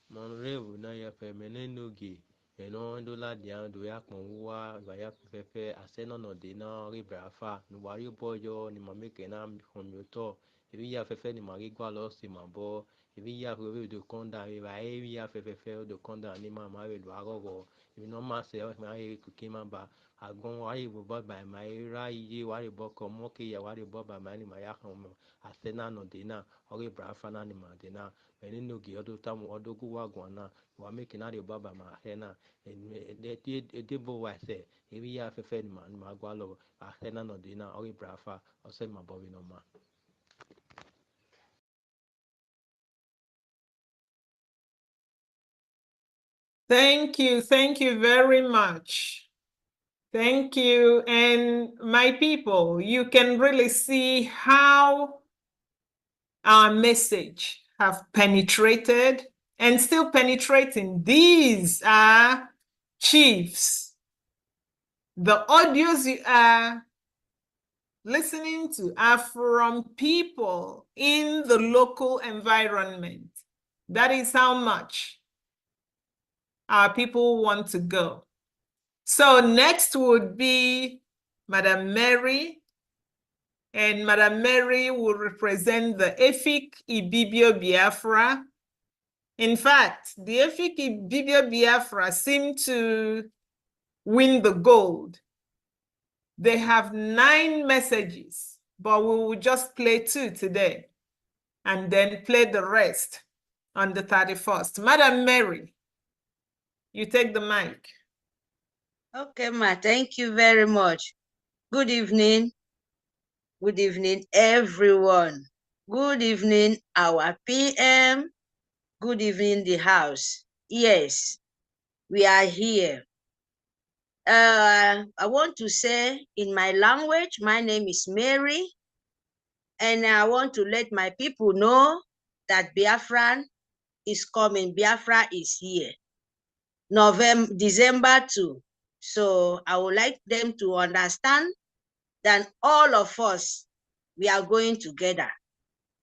Monrevo na ya femene nogi eno ndola dia do ya konwa ba ya fefe aseno no de na ri brafa no wari boyo ni mameke na homyoto ebi ya fefe ni mari gwa lo si mabo ebi ya fefe do konda e ba ebi ya fefe do konda ni mama we do agogo ebi no ma se ma e kukima ba agon wari bo ba ma e ra iye wari bo ko mo ke ya wari bo ba ma ni ma ya homo asena no de na ori brafa na ni ma de na enino gi odo tamu odo guwa gwana wa make na de baba ma hena de bo wa se ebi ya fefe ni ma gwa lo a hena no de na ori brafa o se ma bobi no ma. Thank you very much. Thank you. And my people, you can really see how our message have penetrated and still penetrating. These are chiefs The audios you are listening to are from people in the local environment. That is how much our people want to go. So next would be Madam Mary, and Madam Mary will represent the Efik Ibibio Biafra. In fact, the Efik Ibibio Biafra seem to win the gold. They have 9 messages, but we will just play 2 today and then play the rest on the 31st. Madam Mary, you take the mic. Okay, ma, thank you very much. Good evening. Good evening, everyone. Good evening, our PM. Good evening, the house. Yes, we are here. I want to say in my language, my name is Mary, and I want to let my people know that Biafran is coming. Biafra is here. December 2. So I would like them to understand that all of us, we are going together.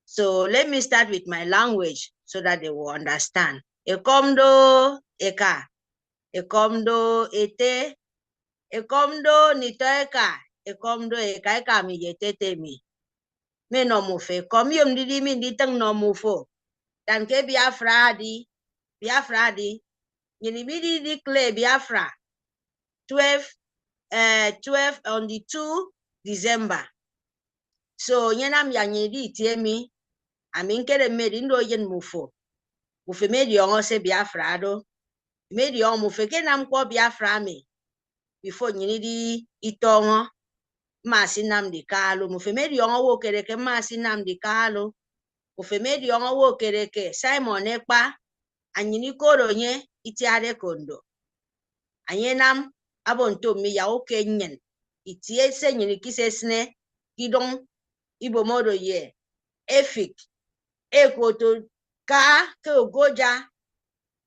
So let me start with my language so that they will understand. Ekomdo eka, ekomdo ete, ekomdo nitoeka, ekomdo eka eka mi yetete mi. Me no mufe, komium didi mi ditang no mufo. Dan ke Biafra di, Yinibidi declare Biafra 12 on the 2 December. So yenam yanyedi tiemi aminkere made ndo yen mufo. Mufe made yon se Biafra do. Made yon mufe kenam kwa Biafra me. Before yinidi itongo masinam di kalo. Mufe made yon wo kereke masinam di kalo. Mufe made yon wo kereke Simon Ekpa anyini koro nye itiare kondo. Ayenam abonto mi ya oke nyen. Itie se nyini kisesne kidong ibomodo ye. Efik. Ekoto ka ke ogoja.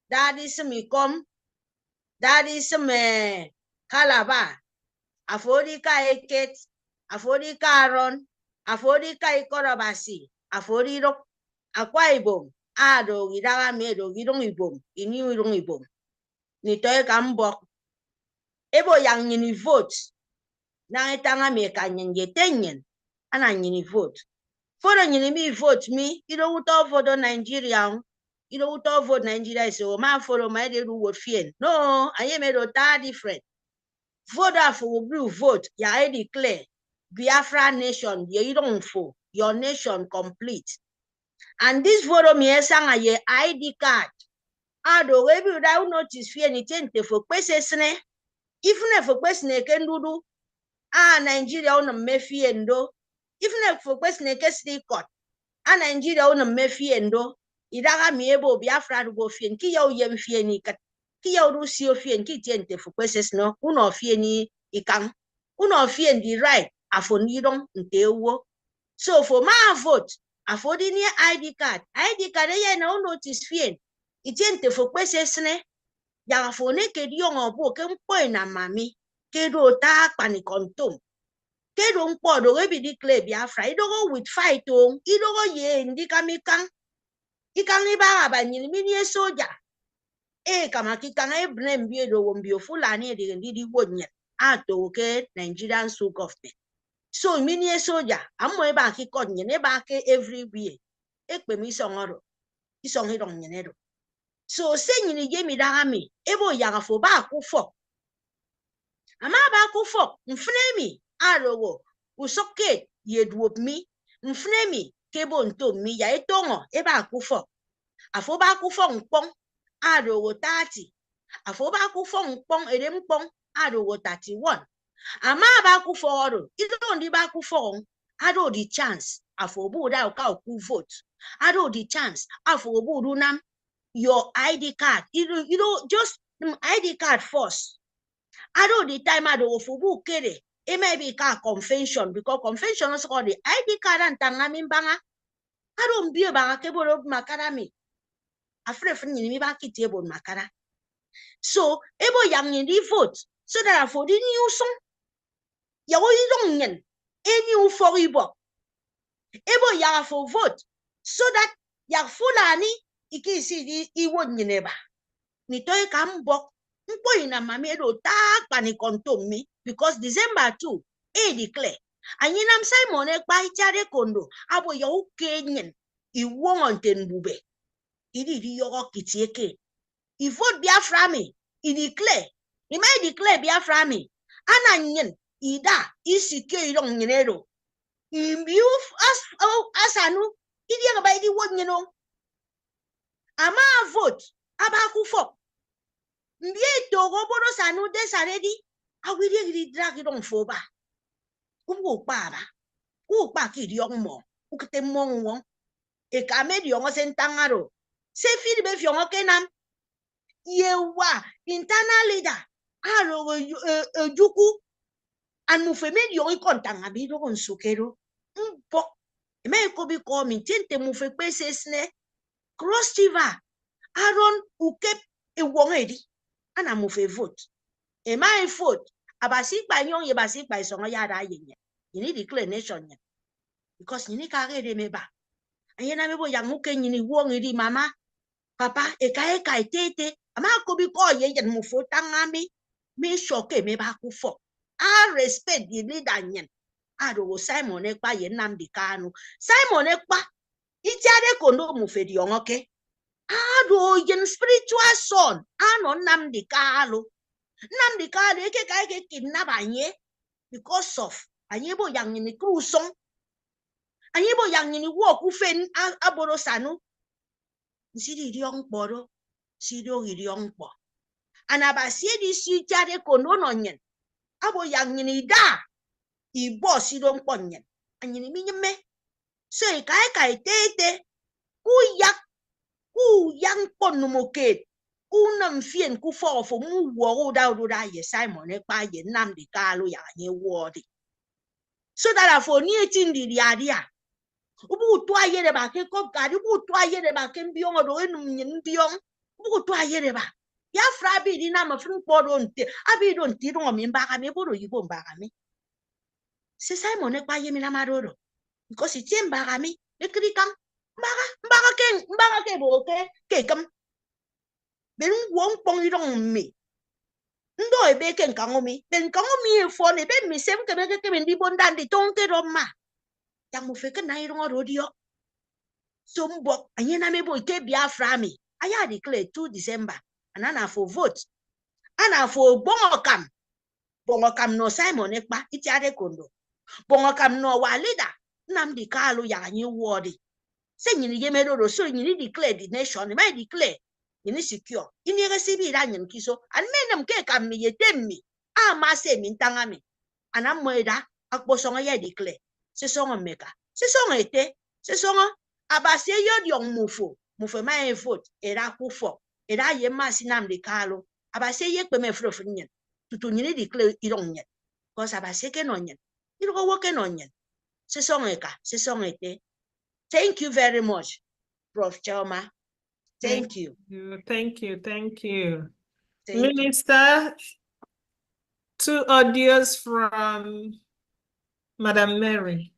Daddy simi kom. Daddy simi kalaba. Afori ka eket. Afori ka aron. Afori ka ikorobasi. Afori rok. Akwa ibom. Ado gidaga medo gidong ibom. Ini idong ibom. Nitoe kambok. Ebo yang nyini vote. Na etanga me ka nyenye tenyen. Ana nyini vote. For nyini mi vote mi. You don't vote Nigeria. You don't vote Nigeria. So ma follow my de do vote fien. No, I am a different. Vote for blue vote. Ya I declare. Biafra nation. You don't for your nation complete. And this photo me esanga ye ID card. Ado webi without notice fien itente for kwesesne. Even if a question can do Nigeria on a mefiendo, even if a question can stay caught, Nigeria on a mefiendo, Idaga miebo Biafra to go fien, Kia yem fieni cat, Kia Rusio fien, Kitiente for questions no, uno fieni ikang, uno fien the right, afonidon, ntewo. So for my vote, affording ID card, no notice fien, Itiente for questions ne. Ya fone ke diong obo ke mpo na mami ke do ta panikontom ke do mpo do we bi declare Biafra ido go with fight o ido go ye ndi kamikan ikan iba abanyini mini soja kama kikan blame bi do wombio fulani de ndi wonye ato ke Nigerian so government so mini soja amo eba ki konye ne ba ke everywhere ekpe mi songoro isong hidong nyenedo. So saying ni jemi dagami ebo yaga fo ba kufo ama ba kufo mfnemi arowo usoke yedwop mi mfnemi kebo nto mi ya etongo eba kufo afo ba kufo nkpong arowo 30 afo ba kufo nkpong edempong arowo 31 ama ba kufo oro ido ndi ba kufo ado the chance afo bu da ka ku vote ado the chance afo bu runam your ID card. You know, just ID card first. I know the time I do for book it may be a convention because convention is called the ID card and tangamin banga. I don't be about a cable of macadami. A friend from me back it table macada. So ebo yang in the vote. so that for the new song ya wo yidong nyen any for ibo ebo ya for vote so that ya fulani ikisi di iwo nyineba ni toy kambo mpo ina mamedo tak pani kontomi because December 2 declare anyinam Simon ekpa ichare kondo abo ya ukenyen iwo ngonten bube idi yogo kitieke i vote Biafra me i declare i may declare Biafra me ana nyen ida isike idong nyinero imbiu asanu idi nga ba idi wo nyino ama vote abakufo mbie togo bono sanu de saredi awiri gidi drag don foba ubu para u pa ki di mo ukete monwo e ka me di ongo sentangaro se fili be fi ongo kenam yewa internal leader aro juku an mu fe me di ongo kontanga bi do nsukero mpo me ko bi ko mi tente mu fe pese sne cross river aron ukep e wongedi ana mu fe vote e my vote abasi pa yon ye basi pa so ya da yenye you need declaration because you need ka re de meba ayena mebo yang muke nyini wongedi mama papa e ka tete ama ko bi ko ye yen mu fo tangami me shoke me ba ku fo I respect the leader nyen ado Simon ekpa ye Nnamdi Kanu Simon ekpa itiare kondo mu fe di ongoke ado yen spiritual son ano Nnamdi Kanu eke ka eke kidnap anye because of anye bo yang ni krusong anye bo yang ni wo ku fen aboro sanu nsidi di ongporo sido iri ongpo anabasie di si jare kono nonyen abo yang ni da ibo sido ongponyen anyini minyeme so kai tete ku yang ponu moket unam fien ku fo mu wo da ye Simon ekpa ye Nnamdi Kanu ya nye wodi so that for ni etindi dia ubu to ayere ba ke ko gari ubu to ayere ba ke mbiong do enum nyin mbiong ubu to ayere ba ya fra bi di na ma fun podo nte abi do nti do mi mbaga me boro yibo mbaga me se Simon ekpa ye mi na marodo because it mbaga me ekrikam mbaga ke bo ke kam ben won pong idong mi ndo ebe ke nkangomi ben kangomi fo ne ben mi sem ke ndi bondandi tonke roma yang mu feke na irongo rodio so mbo anyena mebo ke Biafra mi aya declare 2 December anana for vote ana for bongokam no Simon ekpa itiare kondo bongokam no wa leader Nnamdi Kanu ya anyi wodi se nyini yemero so nyini declare the nation may declare ini secure ini resibi ra nyen kiso an menem ke kam mi yetemmi ama se mi ntangami ana moeda akposonga ya declare se songo meka se songo ete se songo abase yodi on mufo my vote era kufo era ye masi Nnamdi Kanu abase ye kpe me frofo nyen tutu nyini declare irong nyen because abase ke no nyen iro wo ke no nyen se songo eka se songo ete. Thank you very much Prof Choma. Thank you. Thank you. Minister, 2 audios from Madam Mary.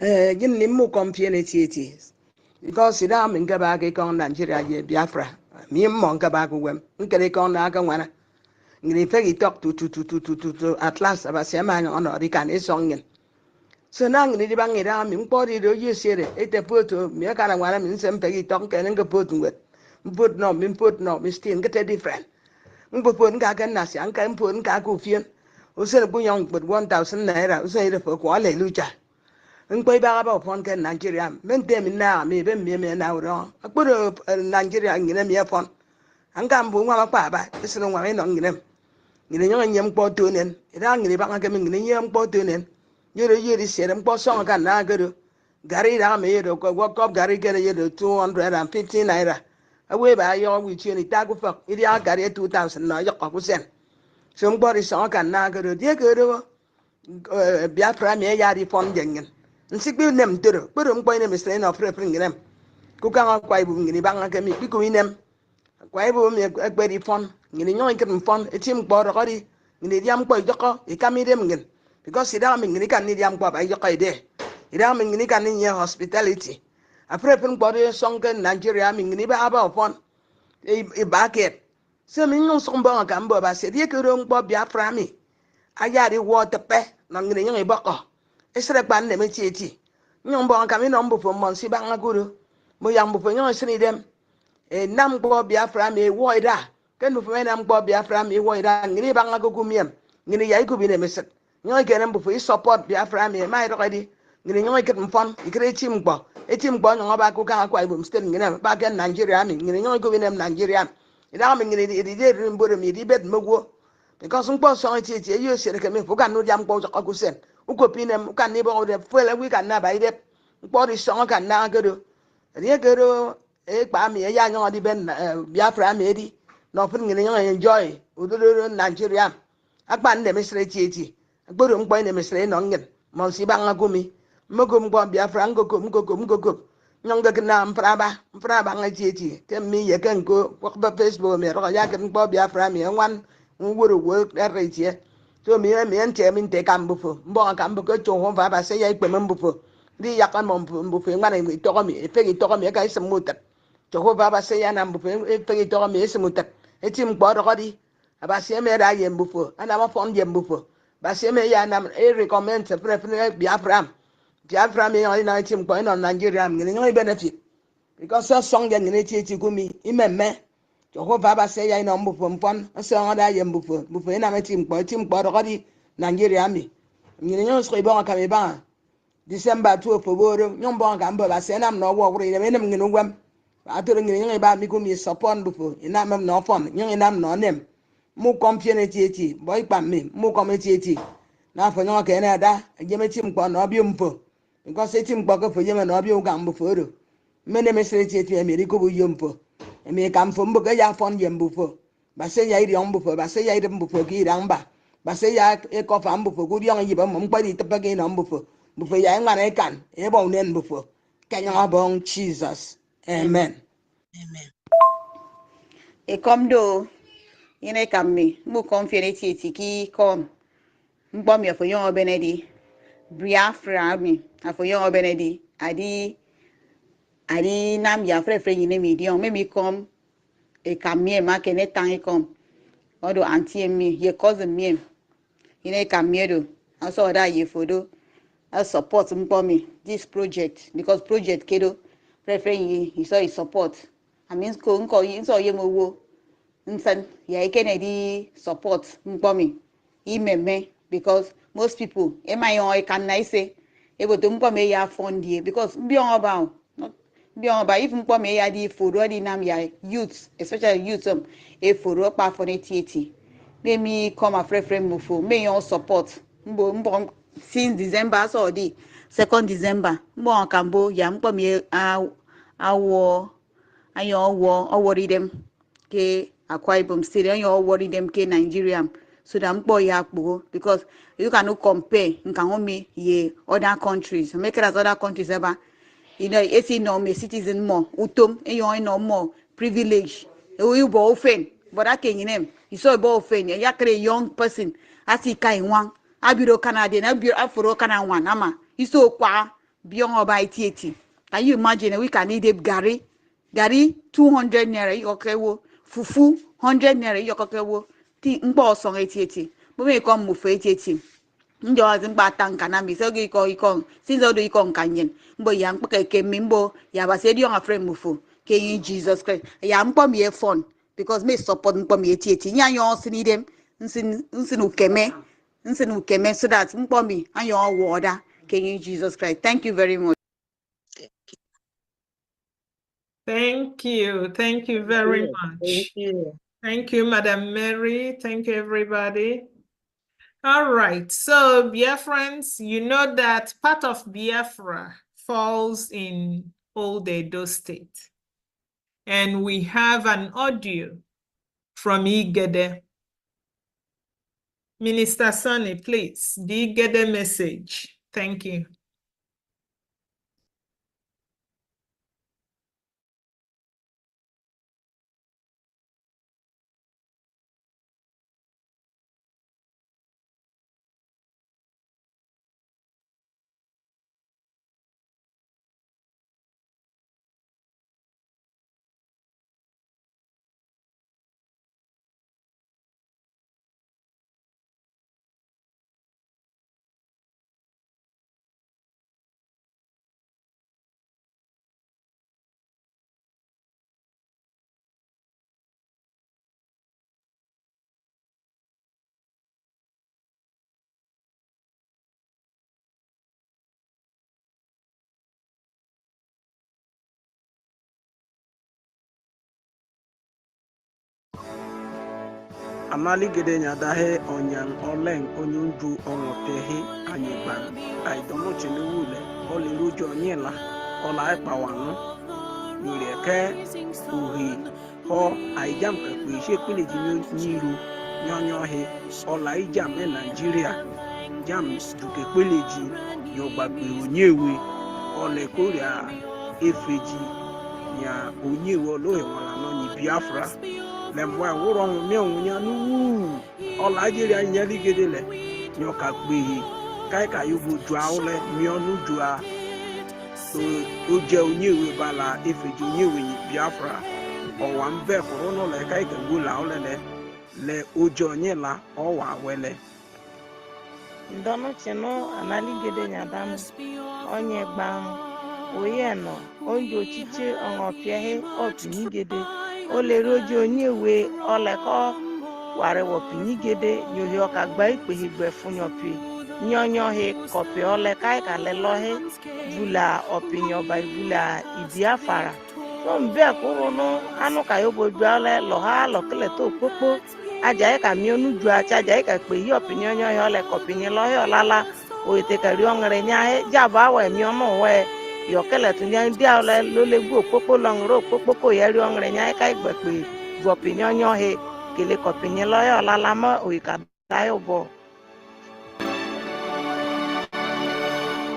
Gin limu community because it am in Gabaki con Nigeria Biafra. Me mon Gabaku wem. Nkere con Naga wana. Ngini talk to at last about Seman on Orican is songing. So now ngini bang it am in body do you see it? It put to me a kind of one in some peggy talk and put with. Put no, Miss Tin get a different. Put Gagan Nasi, Uncle and put Gagu who said a young but 1,000 naira, who said for Kuala Lucha. Ngoi ba ba phone ke Nigeria men dem na me be me na ro akporo Nigeria ngire me phone anga mbu nwa pa ba isino nwa me no ngire nyo nyem kpo to nen ira ngire ba ga me ngire nyem kpo to nen yeri sere mpo so ga na garo gari ra me yedo ko work gari gere yedo 250 naira awe ba yo wi chi ni ta ku fa iri gari 2000 na yo ko sen so mbo ri so ga na garo die garo Biafra me ya ri phone jengen nsikpi nem toro pero mkpo inem isre na ofre fre ngirem kuka kwa ibu ngini banga kemi biko inem kwa ibu mi ekberi fon ngini nyoy kem fon etim kpo ro kodi ngini diam kpo joko ikami dem ngin because ida mi ngini kan ni diam kpo ba joko ide ida mi ngini kan ni hospitality afre fre kpo de sonke Nigeria mi ngini ba aba fon e baket so mi nyong sombo kan bo ba se die kero kpo Biafra mi ayari wo tepe na ngini nyong iboko esre kpan ne metieti nyong bo kan mi no mbo fo mon si ba ngakuru mo yang mbo fo nyong sini dem nam gbo Biafra mi wo ida ken mbo fo nam gbo Biafra mi wo ida ngini ba ngakuku miem ngini yai ku bi ne meset nyong ke mbo fo support Biafra mi mai ro di ngini nyong ke mfon ikre tim gbo nyong ba ku kan akwa ibom state ngini ba ken Nigeria mi ngini nyong ku bi ne Nigeria ida mi ngini di de mboro mi di bet mogwo because mkpo so eti eyo sere ke me fuga no diam mkpo ko kusen uko pinem kan ni bo de fele wi kan na ba ide mkpo ri so kan na gero ri gero e pa mi ya nyo di ben Biafra mi edi no fun ngini nyo enjoy udoro Nigeria akpa nne me sere eti gboro mkpo ne me sere no ngin mo si ba ngagumi mogo mkpo Biafra ngoko nyonga na mfraba ngati ke mi ye kan ko ko ba Facebook mi ro ya kan mkpo Biafra mi wan nworo wo retie so mi ente mi nte kan bufo mbo kan bu ko to ho ba se ya ikpe mbufo di ya kan mbufo ngana mi to ko mi fe ki to ko mi ka isem mutat to ho ba se ya na mbufo fe ki to ko mi isem mutat eti mkpo ro di aba se me ra ye mbufo ana ma fon ye mbufo ba se me ya na e recommend se pre Biafra mi ya na eti mkpo ino Nigeria mi ni benefit because so song ya ni eti gumi imemme Jehovah ba say ya ino mbufo mpon so ngoda ye mbufo ina meti mkpo ro di Nigeria mi nyini nyo so ibon ka me ba December 2 foboro nyo mbon ka mbo ba say na no wo wure ina nem ngini gwam ba to ngini nyo ba mi ko mi support mbufo ina mem no fon nyo ina no nem mu kompiene eti boy pam me mu kometi eti na fo nyo ka ina da je meti mkpo no bi mpo because eti mkpo ko fo je me no bi u ga mbufo ro mene mesere eti e meri ko bu yompo emi kam fo mbo ga ya fon ye mbufo ba se ya iri mbufo ba se ya iri mbufo ki ramba ba se ya e ko fa mbufo ku riong yi ba mo mpa ni tepa ki no mbufo ya ngana e kan e bo nen mbufo kanya bon Jesus amen e kom do ine kam mi mu kom fiere ti ki kom mbo mi fo yon benedi Biafra mi afo yon benedi adi nam ya frefre yine mi di on me kom e kamie ma kene tan e kom odo auntie mi ye cousin mi ine kamie do aso da ye fodo I support me this project because project kedo frefre yi so support I mean ko nko yi so ye mo wo nsan ya ikene di support me imeme because most people e my on can I say e go to me ya fund here because bi on about if me ya di foro di nam ya youth especially youth e foro pa for eti make me come a friend mufo me your support mbo since December so di 2nd December mbo kambo ya mpo me awo ayo worry them ke Akwa Ibom State ayo worry them ke Nigeria so that mpo ya kpo because you cannot compare nkan me ye other countries make it as other countries ever you know it's no me citizen more utom you no more privilege you bo ofen but that can name you saw bo ofen ya kre young person as he kai wan abiro Canadian abiro afro kana wan ama you so kwa beyond oba iti can you imagine we can need gari 200 naira yoke wo fufu 100 naira yoke wo ti mpo so eti bo me come mu fe eti njo azimba tanka na mi so iko sinzo do iko kanyen mbo ya mpo ke mimbo ya ba se di on afre mufu ke yin Jesus Christ ya mpo mi e fun because me support mpo mi eti nya yo sini dem nsin ukeme so that mpo mi ayo woda ke yin Jesus Christ. Thank you very much. Thank you very much. Thank you. Thank you, Madam Mary. Thank you, everybody. All right, so Biafrans, you know that part of Biafra falls in Old Edo State. And we have an audio from Igede. Minister Sonny, please, the Igede message. Thank you. analigede nyadahe onyang oleng onyundu ongotehe anyigban aidomo chenewule olirujo nyela ola epawanu yurieke uhi ho aijam kakwishe kwile jinyiru nyonyohe ola ijam e Nigeria jam duke kweleji nyogbape onyewe ole koria efeji nya onyewe olohe wala no ni Biafra lemwa wuro mi onya nu ola Nigeria nyali gedele nyoka gbehi kai ka yubu jua ole mi onu jua so oje onyewe bala efeji onyewe ni Biafra ọwa mbe kwụrụ n'ụlọ ka ị ga-egbula olele le oje onye la ọwa wele Ndono cheno analigede nyadam onye gbam oye no onye ochiche onopiehe opinigede oleroji onye we oleko ware wopinigede nyohi okagba ikpehigbe funyopi nyonyohe kopi ole kai kalelohe vula opinyoba vula Biafra so mbe kwuru no anu ka yobo jale loha lokele to popo aja ka mi onu ju aja ka pe yi opinion yo yo le opinion lo yo lala o ite ka ri onre nya he ja ba we mi onu we yo kele tun ya ndi ale lo le gbo popo lo nro popo ko ye ri onre nya ka igbe pe ju opinion yo he kele opinion lo yo lala mo o ka da yo bo.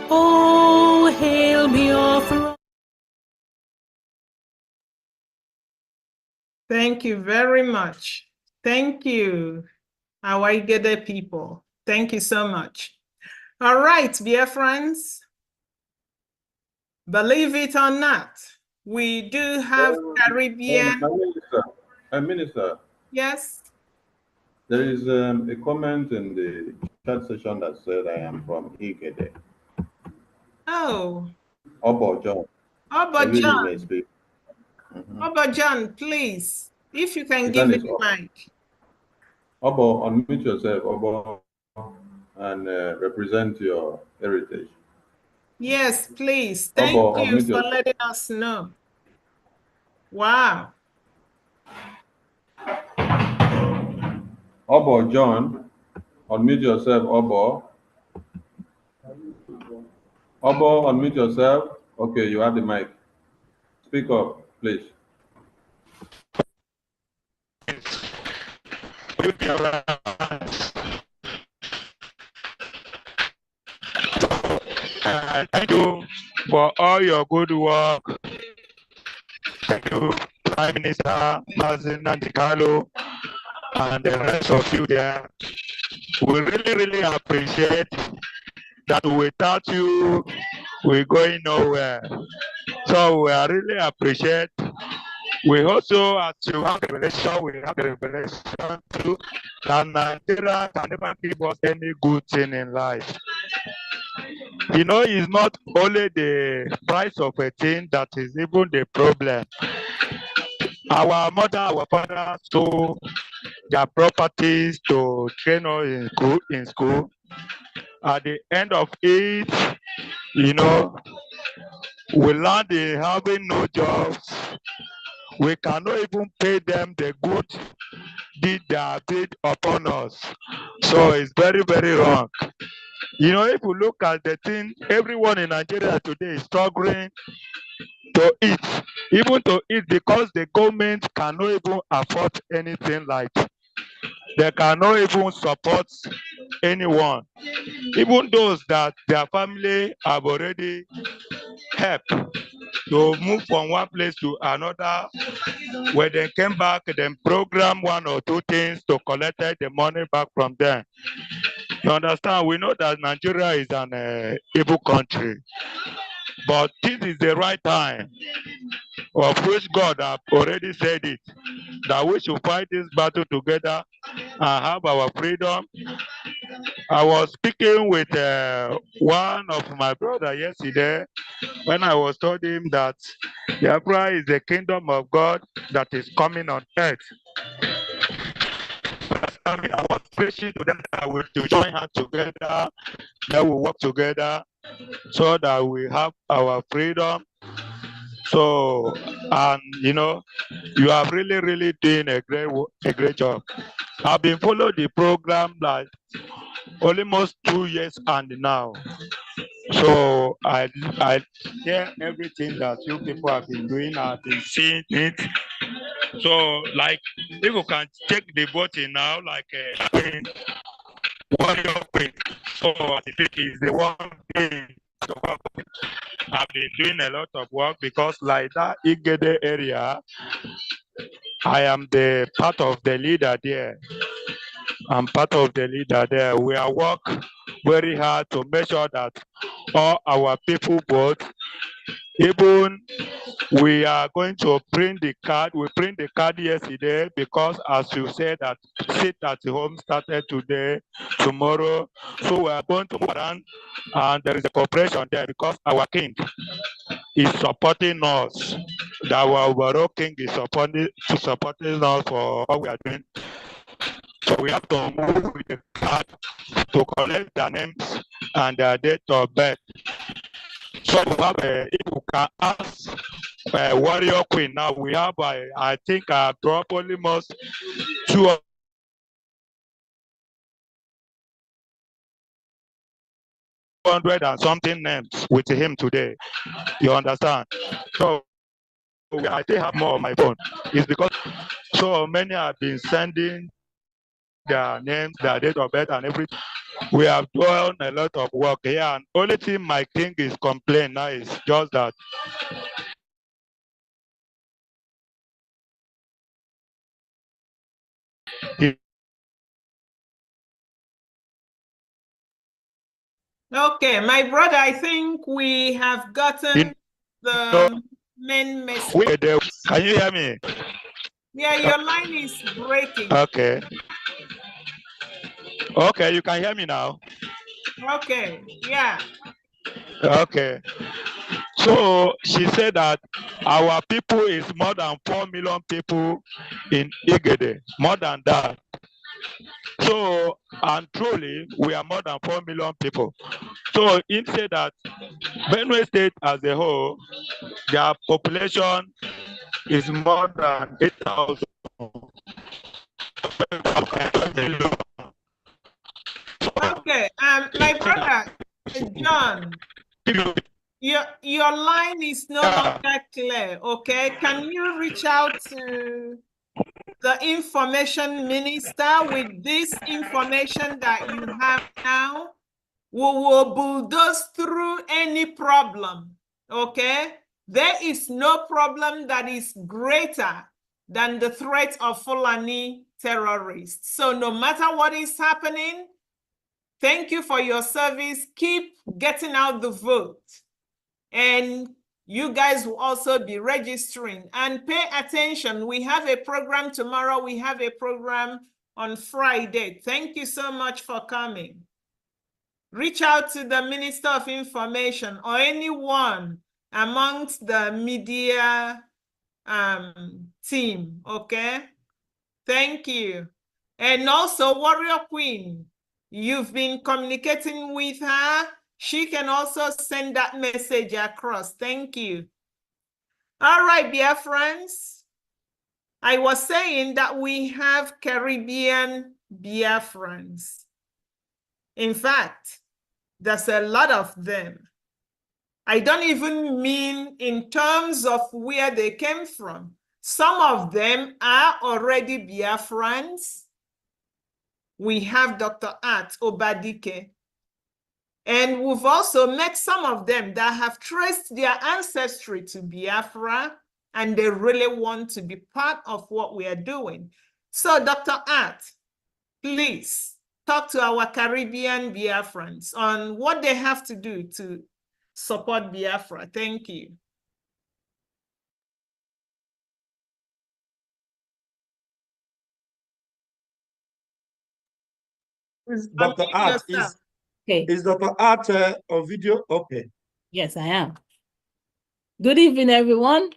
Oh, hail Biafra. Thank you very much. Thank you, our Igede people. Thank you so much. All right, dear friends. Believe it or not, we do have Caribbean. Minister. Yes. There is a comment in the chat session that said I am from Igede. Oh. Obo John. Obo Maybe John. you may speak. Obo John, please, if you can give me the mic. Obo, unmute yourself, Obo, and represent your heritage. Yes, please. Thank Obo, you unmute for yourself. letting us know. Wow. Obo John, unmute yourself, Obo. Obo, unmute yourself. Okay, you have the mic. Speak up, please. Thank you for all your good work. Thank you, Prime Minister Mazin Nantikalo, and the rest of you there. We really appreciate that without you, we're going nowhere. So we really appreciate. We also, as you have the revelation, we have the revelation too, that Nigeria can never give us any good thing in life. You know, it's not only the price of a thing that is even the problem. Our mother, our father sold their properties to train us in school. At the end of it, you know, we land in having no jobs. We cannot even pay them the good deed they have did upon us. So it's very wrong. You know, if you look at the thing, everyone in Nigeria today is struggling to eat, even to eat, because the government cannot even afford anything like they cannot even support anyone. Even those that their family have already helped to move from one place to another, when they came back, then program one or two things to collect the money back from them. You understand? We know that Nigeria is an evil country, but this is the right time, of which God have already said it, that we should fight this battle together and have our freedom. I was speaking with one of my brother yesterday when I was told him that Biafra is the kingdom of God that is coming on earth. I was preaching to them that we to join hands together, that we work together so that we have our freedom. So, and you know, you are really doing a great job. I've been following the program like almost 2 years and now. So I hear everything that you people have been doing. I've been seeing it. So like, if you can check the voting now, like warrior queen. So I think is the one thing. I've been doing a lot of work because like that Igede area, I am the part of the leader there. I'm part of the leader there. We are work very hard to make sure that all our people vote. Even we are going to print the card. We print the card yesterday because, as you said, that sit at home started today, tomorrow. So we are going to move around, and there is a cooperation there because our king is supporting us. Our overall king is supporting us for what we are doing. So we have to move with the card to collect their names and their date of birth. So we have if you can ask warrior queen now, we have I think I dropped almost 200 and something names with him today. You understand? So I still have more on my phone. It's because so many have been sending their names, their date of birth, and everything. We have done a lot of work here, and only thing my king is complaining now is just that Okay, my brother, I think we have gotten the main message. Can you hear me? Yeah, your line is breaking. Okay. Okay, you can hear me now. Okay, yeah. Okay. So she said that our people is more than 4 million people in Igede, more than that. So, and truly, we are more than 4 million people. So it said that Benue State as a whole, their population is more than 8,000. Okay, my brother, John, your line is no longer clear, okay? Can you reach out to the information minister with this information that you have now? We will bulldoze through any problem, okay? There is no problem that is greater than the threat of Fulani terrorists. So no matter what is happening, thank you for your service. Keep getting out the vote. And you guys will also be registering. And pay attention. We have a program tomorrow. We have a program on Friday. Thank you so much for coming. Reach out to the Minister of Information or anyone amongst the media team, okay? Thank you. And also, Warrior Queen, you've been communicating with her. She can also send that message across. Thank you. All right, dear friends. I was saying that we have Caribbean Biafrans. In fact, there's a lot of them. I don't even mean in terms of where they came from. Some of them are already Biafrans. We have Dr. Art Obadike. And we've also met some of them that have traced their ancestry to Biafra, and they really want to be part of what we are doing. So, Dr. Art, please talk to our Caribbean Biafrans on what they have to do to support Biafra. Thank you. Dr. Art is Dr. Art on video? Okay. Yes, I am. Good evening, everyone.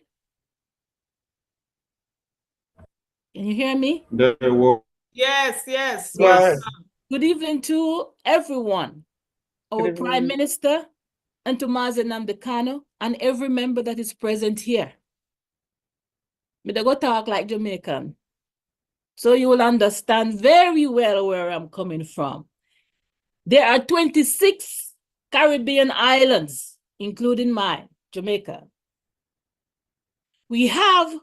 Can you hear me? Yes, yes, yes. Good evening to everyone. Our Prime Minister, and to Mazi Nnamdi Kanu and every member that is present here. Me they go talk like Jamaican, so you will understand very well where I'm coming from. There are 26 Caribbean islands, including mine, Jamaica. We have,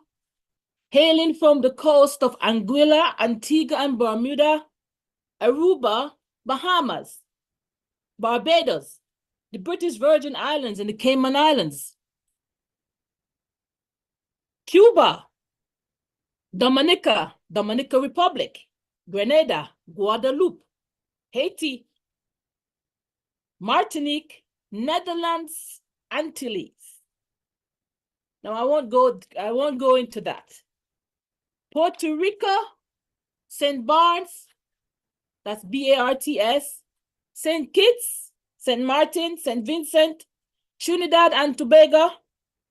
hailing from the coast of Anguilla, Antigua and Bermuda, Aruba, Bahamas, Barbados, the British Virgin Islands and the Cayman Islands, Cuba, Dominica, Dominican Republic, Grenada, Guadeloupe, Haiti, Martinique, Netherlands, Antilles. Now I won't go into that. Puerto Rico, St. Barnes, that's B-A-R-T-S, St. Kitts, St. Martin, St. Vincent, Trinidad and Tobago,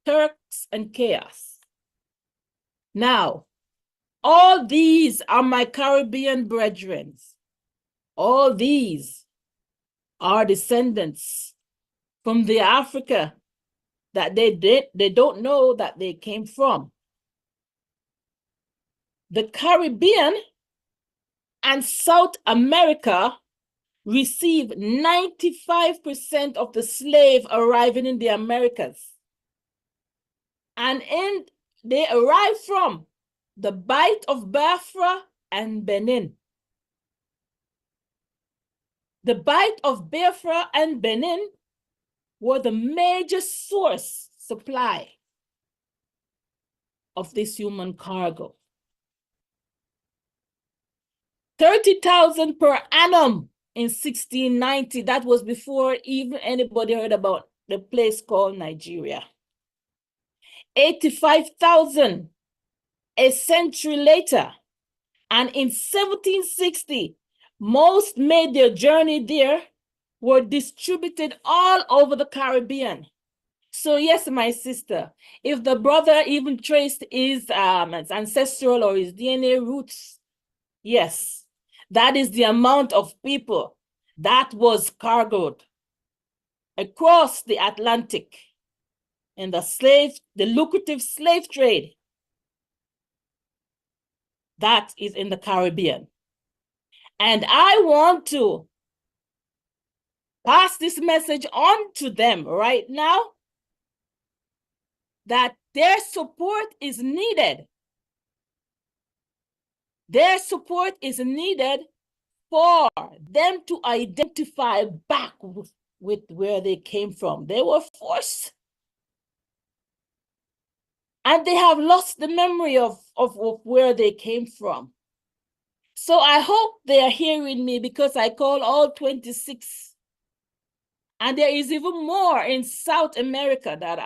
Turks and Caicos. Now, all these are my Caribbean brethren. All these are descendants from the Africa that they don't know that they came from. The Caribbean and South America receive 95% of the slave arriving in the Americas. And they arrive from the Bight of Biafra and Benin. The Bight of Biafra and Benin were the major supply of this human cargo. 30,000 per annum in 1690. That was before even anybody heard about the place called Nigeria. 85,000 a century later. And in 1760, most made their journey there, were distributed all over the Caribbean. So yes, my sister, if the brother even traced his ancestral or his DNA roots, yes, that is the amount of people that was cargoed across the Atlantic in the lucrative slave trade that is in the Caribbean. And I want to pass this message on to them right now that their support is needed. Their support is needed for them to identify back with where they came from. They were forced. And they have lost the memory of where they came from. So I hope they are hearing me, because I call all 26. And there is even more in South America that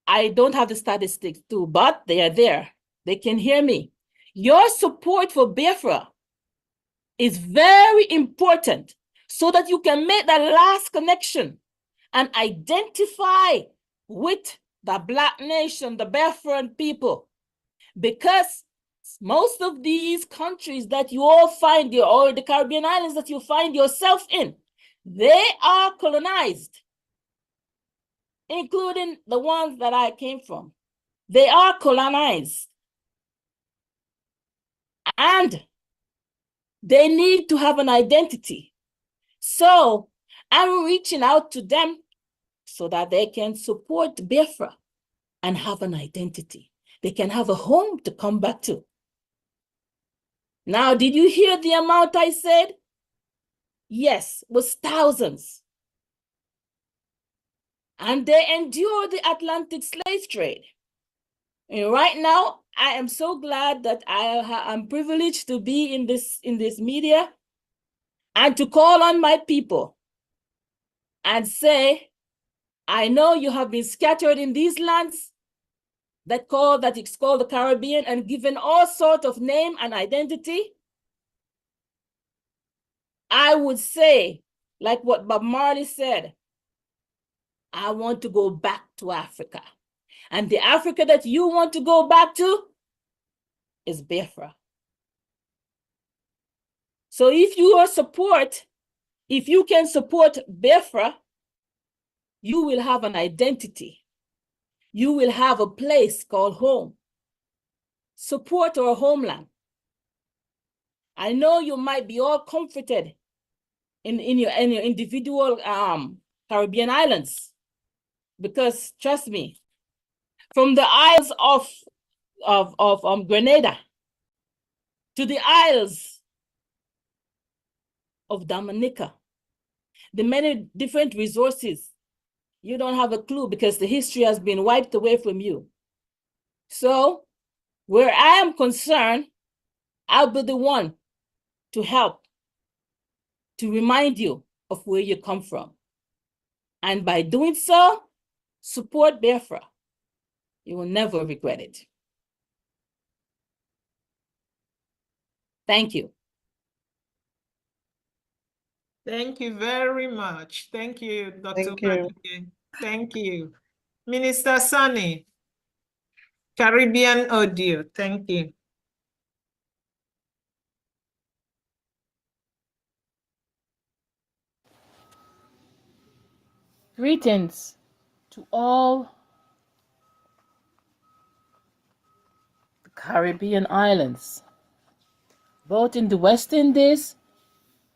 I don't have the statistics too, but they are there. They can hear me. Your support for Biafra is very important so that you can make that last connection and identify with the Black nation, the Biafran people. Because most of these countries that you all find, or the Caribbean islands that you find yourself in, they are colonized, including the ones that I came from. They are colonized. And they need to have an identity. So I'm reaching out to them so that they can support Biafra and have an identity. They can have a home to come back to. Now, did you hear the amount I said? Yes, it was thousands. And they endured the Atlantic slave trade. And right now, I am so glad that I'm privileged to be in this media and to call on my people and say, I know you have been scattered in these lands that it's called the Caribbean and given all sorts of name and identity. I would say, like what Bob Marley said, I want to go back to Africa. And the Africa that you want to go back to is Biafra. So if your support If you can support Biafra, you will have an identity. You will have a place called home. Support our homeland. I know you might be all comforted in your individual Caribbean islands, because trust me, from the Isles of Grenada to the Isles of Dominica, the many different resources, you don't have a clue, because the history has been wiped away from you. So where I am concerned, I'll be the one to help, to remind you of where you come from. And by doing so, support Biafra. You will never regret it. Thank you. Thank you very much. Thank you, Dr. Thank you. Maduke. Thank you. Minister Sunny, Caribbean Audio. Thank you. Greetings to all the Caribbean islands, both in the West Indies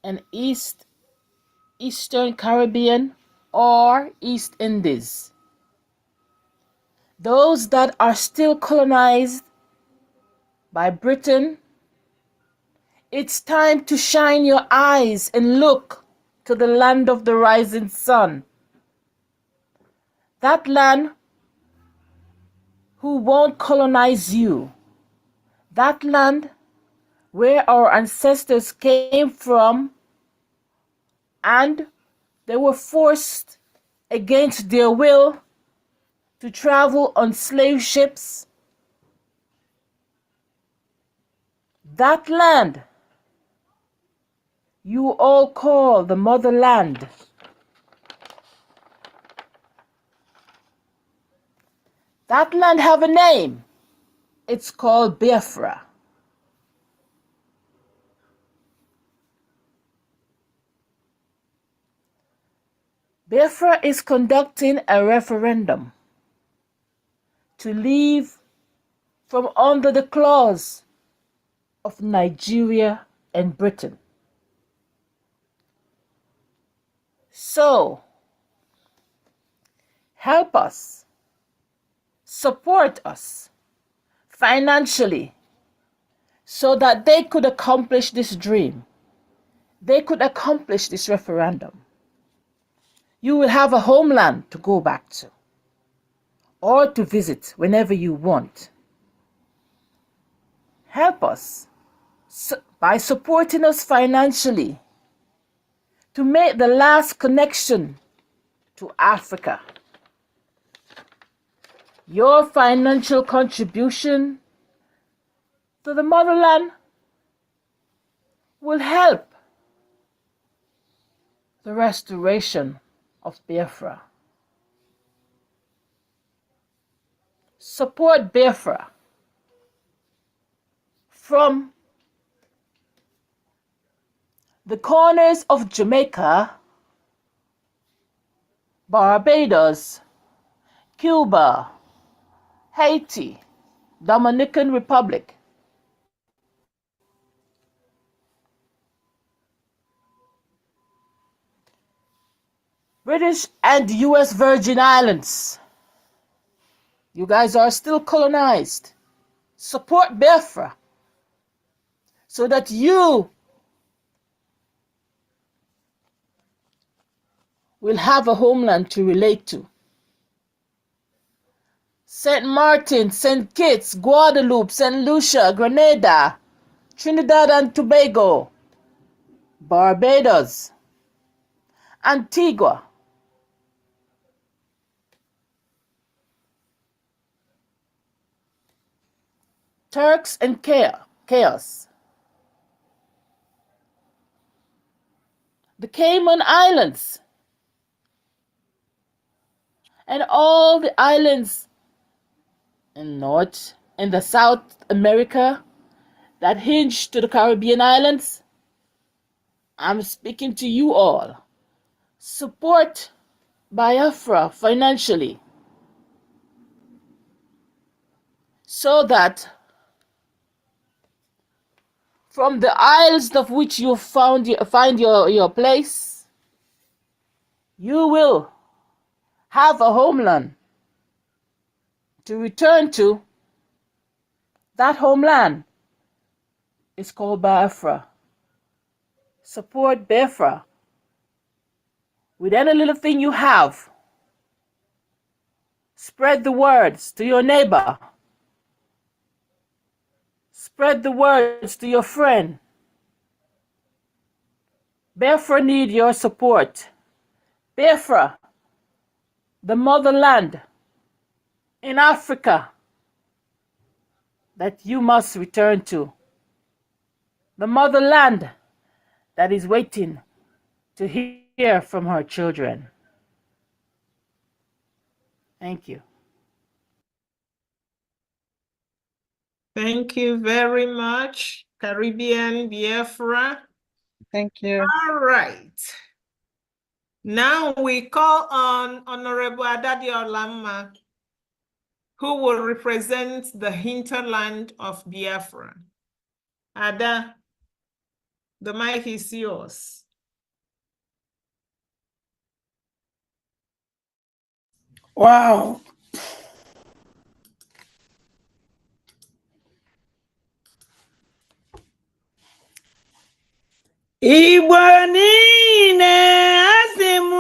and Eastern Caribbean or East Indies. Those that are still colonized by Britain, it's time to shine your eyes and look to the land of the rising sun. That land who won't colonize you. That land where our ancestors came from and they were forced against their will to travel on slave ships. That land you all call the motherland. That land have a name. It's called Biafra. Biafra is conducting a referendum to leave from under the claws of Nigeria and Britain. So, help us, support us financially so that they could accomplish this dream. They could accomplish this referendum. You will have a homeland to go back to or to visit whenever you want. Help us by supporting us financially to make the last connection to Africa. Your financial contribution to the motherland will help the restoration of Biafra. Support Biafra from the corners of Jamaica, Barbados, Cuba, Haiti, Dominican Republic, British and US Virgin Islands. You guys are still colonized. Support Biafra so that you will have a homeland to relate to. St. Martin, St. Kitts, Guadeloupe, St. Lucia, Grenada, Trinidad and Tobago, Barbados, Antigua, Turks and Caicos, the Cayman Islands, and all the islands in North and the South America that hinge to the Caribbean islands. I'm speaking to you all. Support Biafra financially so that from the isles of which you find your place, you will have a homeland to return to. That homeland is called Biafra. Support Biafra with any little thing you have. Spread the words to your neighbor. Spread the words to your friend. Biafra need your support. Biafra, the motherland in Africa that you must return to. The motherland that is waiting to hear from her children. Thank you. Thank you very much, Caribbean Biafra. Thank you. All right. Now we call on Honorable Adadi Olamma, who will represent the hinterland of Biafra. Ada, the mic is yours. Wow. Igbo niile asị m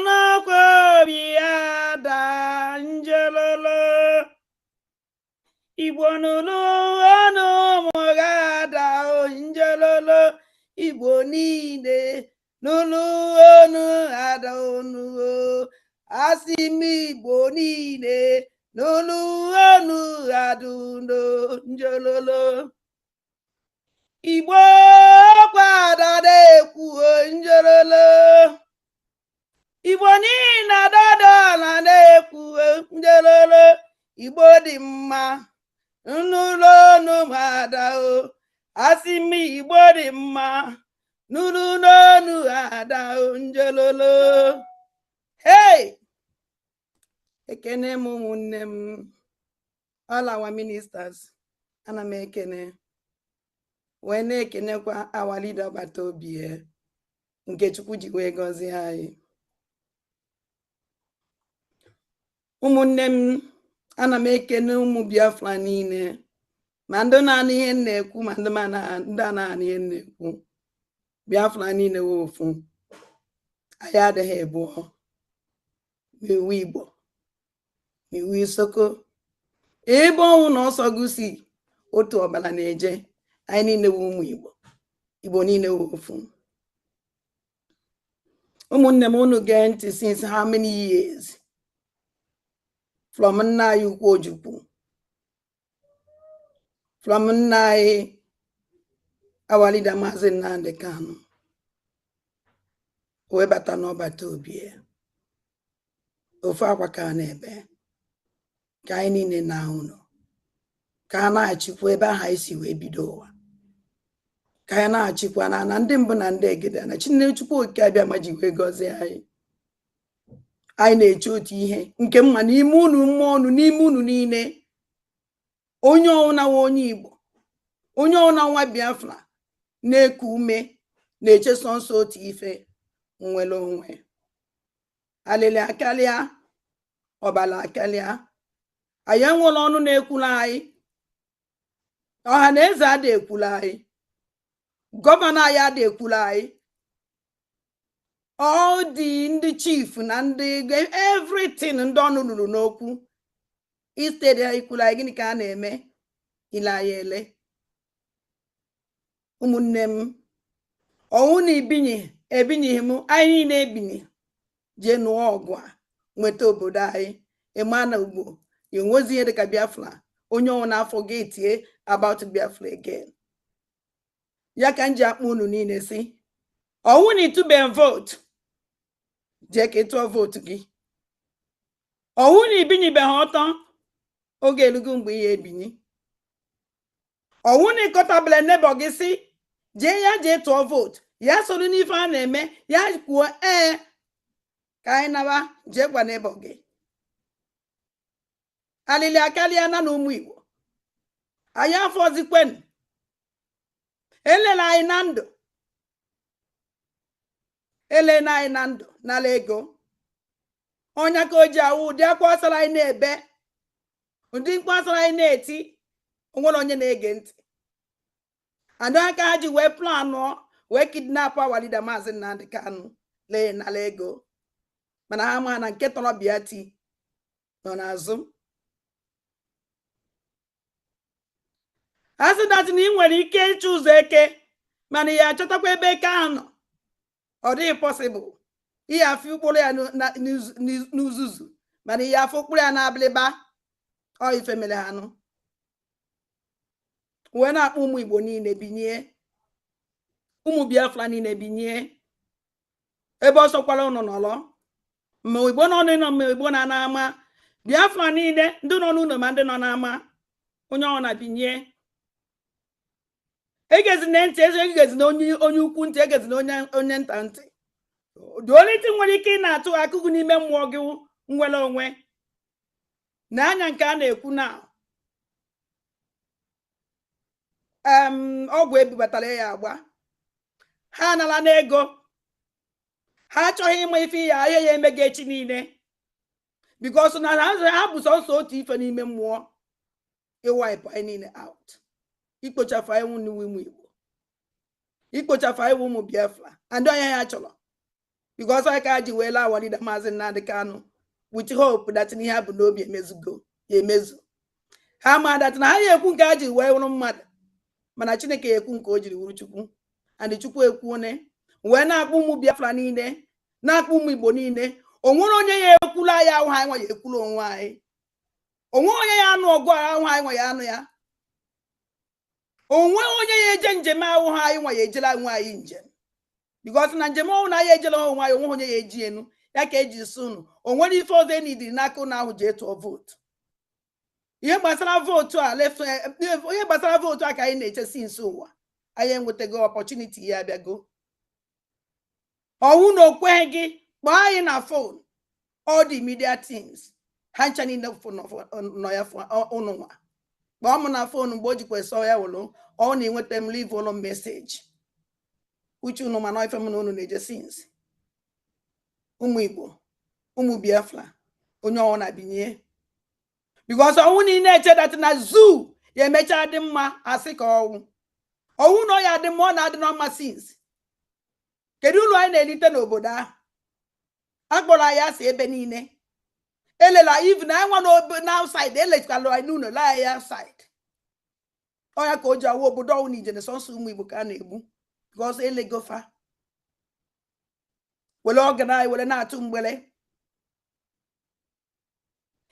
n'ọkwa obi ada njelolo. Igbo nụrụ ọnụ ụmụ ga-ada njelolo. Igbo niile nụrụ ọnụ ada ọnụ. Asị m Igbo niile nụrụ ọnụ ada ọnụ njelolo. Igbo kwada na-ekwu njelolo. Igbo niile adadala na-ekwu njelolo. Igbo dị mma n'ụlọ ọnụ ada o. Asị m Igbo dị mma n'ụlọ ọnụ ada o njelolo. Hey! Ekene m ụmụnne m, all our ministers, ana m ekene. Wee na-ekenekwa our leader agbata obi nke Chukwu ji wee gọzie anyị. Ụmụnne m, ana m ekene ụmụ Biafra niile, ma ndị na-anụ ihe m na-ekwu ma ndị a na-anụ ihe m na-ekwu. Biafra niile wee ofu. Anyị adịghị ebụọ. Iwu Igbo, iwu Isoko. Ebe ọnwụ na ọsọ gụsi otu ọbara na-eje. Anyị niile wụ ụmụ Igbo. Igbo niile wụ ofu. Ụmụnne m, unu gee ntị since how many years? From nna anyị ukwu Ojukwu. From nna anyị our leader Maazị Nnamdi Kanu. Wee bata n'ọbata obi. Ofu akwa ka na-ebe. Ka anyị niile na-ahụ nọ. Ka a na-achịkwa ebe ahụ anyị si wee bido ụwa. Ka anyị na-achịkwa na ndị mbụ na ndị egede na Chinechukwu Okike abịa ma ji wee gọzie anyị. Anyị na-eche otu ihe nke mma n'ime unu, mmụọ unu, n'ime unu niile. Onye ọwụna nwa onye Igbo, onye ọwụna nwa Biafra na-eku ume na-eche sọnsọ otu ife, nwere onwe. Alịlị akarịa, ọbala akarịa. Anyị enwere ọnụ na-ekwula anyị. Ọha na eze adị ekwula anyị. Gọvanọ anyị adị ekwula anyị. All ndị chief na ndị everything ndị ọnụ lụrụ n'okwu. Instead ya ikwula anyị, gịnị ka a na-eme? Ile anyị ele. Ụmụnne m, ọnwụ na ebinyeghị m, anyị niile ebinye jee nụọ ọgụ a nweta obodo anyị. Ịma na ugbo enwezi ihe dịka Biafra. Onye ọnwụ n'afọ ga-etie about Biafra again. Ya ka m ji akpọ unu niile si, ọnwụ na itube vote, jee ka ịtụọ vote gị. Ọnwụ na ibinyebeghị ọtọ, oge elugo mgbe ihe ebinye. Ọnwụ na ịkọtabele nebo gị si, jee ya jee tụọ vote, ya soro n'ife a na-eme ya kwuo ka anyị naba jekwa n'ebe gị alili akarịa na ụmụ Igbo anyị afọzikwen elele anyị na ndụ elena anyị na ndụ n'ala ego onye ka o ji awụ ụdị akwa asara anyị na-ebe ụdị mkpu asara anyị na-eti onwere onye na-ege ntị andụ aka ha ji wee planụ wee kidnap our leader Maazị Nnamdi Kanu lee n'ala ego mana ha ma na nke tọrọ bịa ti nọ n'azụ ha sị dat na ị nwere ike ịchụ ụzọ eke mana ya achọtakwa ebe eke ahụ nọ ọ dịghị pọsịbụl ihe afọ ụkpụrụ ya n'uzuzu mana ihe afọ ụkpụrụ ya na-abịlịba ọ ife mere ha nụ wee na-akpọ ụmụ Igbo niile binye ụmụ Biafra niile binye ebe ọ sọkwara ụnụ nọrọ ma Igbo nọ n'ụlọ ma Igbo na n'ama Biafra niile ndị nọ n'ụlọ ma ndị nọ n'ama onye ọ na-binye egezi na ntị egezi na onye ukwu ntị egezi na onye nta ntị the only thing nwere ike ị na-atụ akụkụ n'ime mmụọ gị nwere onwe na anya nke a na-ekwu na ọgwụ ebubatara ya agba ha anala n'ego ha achọghị ịma ife ya ahịa ya eme gị echi niile bikos na ha bụ sọsọ otu ife n'ime mmụọ ịwaịpụ anyị niile out ikpochafu anyị ụmụ Igbo ikpochafu anyị ụmụ Biafra and onye ya chọrọ bikos anyị ka ha ji wee laa our leader Maazị Nnamdi Kanu with hope that ihe ha bụ n'obi emezugo ya emezu ha ma dat na ha ya ekwu nke ha ji wee wụrụ mmadụ mana Chineke ya ekwu nke o jiri wuru Chukwu and Chukwu ekwuone wee na-akpọ ụmụ Biafra niile na-akpọ ụmụ Igbo niile o nwere onye ya ekwula ya ahụ anyị nwa ya ekwula onwe anyị onwe onye ya anụ ọgụ ahụ anyị nwa ya anụ ya onwe onye ya eje njem ahụ ha anyị nwa ya ejela onwe anyị njem bikos na njem ọhụụ na ya ejela onwe anyị onwe onye ya eji enu ya ka eji si unu o nwere ife ọzọ enidiri n'aka ụnụ ahụ jee tụọ vootu ihe gbasara vootu a ka anyị na-echesi nso ụwa anyị enwetago opportunity ya abịago ọwụ na okweghị gị kpọọ anyị na fon all the media teams ha ncha niile nọ ya ụnụ nwa kpọọ m na fon mgbe o jikwa sọ ya wụrụ ọ na-enweta m leave ụlọ meseji uche ụnụ mana ife m na ụnụ na-eje sinsi ụmụ Igbo ụmụ Biafra onye ọwụ na-binye bikos ọnwụ niile echedat na zoo ya emecha dị mma asị ka ọnwụ na ọ ya dị mma ọ na-adị n'ọma sinsi kedu ụlọ anyị na-elite n'obodo ahụ akpọrọ anyị asị ebe niile elela even anyị nwa na outside elechikwala anyị n'ụlọ laa ya outside ọya ka o ji awụ obodo ọwụ na ijene sọnsọ ụmụ Igbo ka a na-egbu bikos elegofa were ọgana anyị were na-atụ mgbere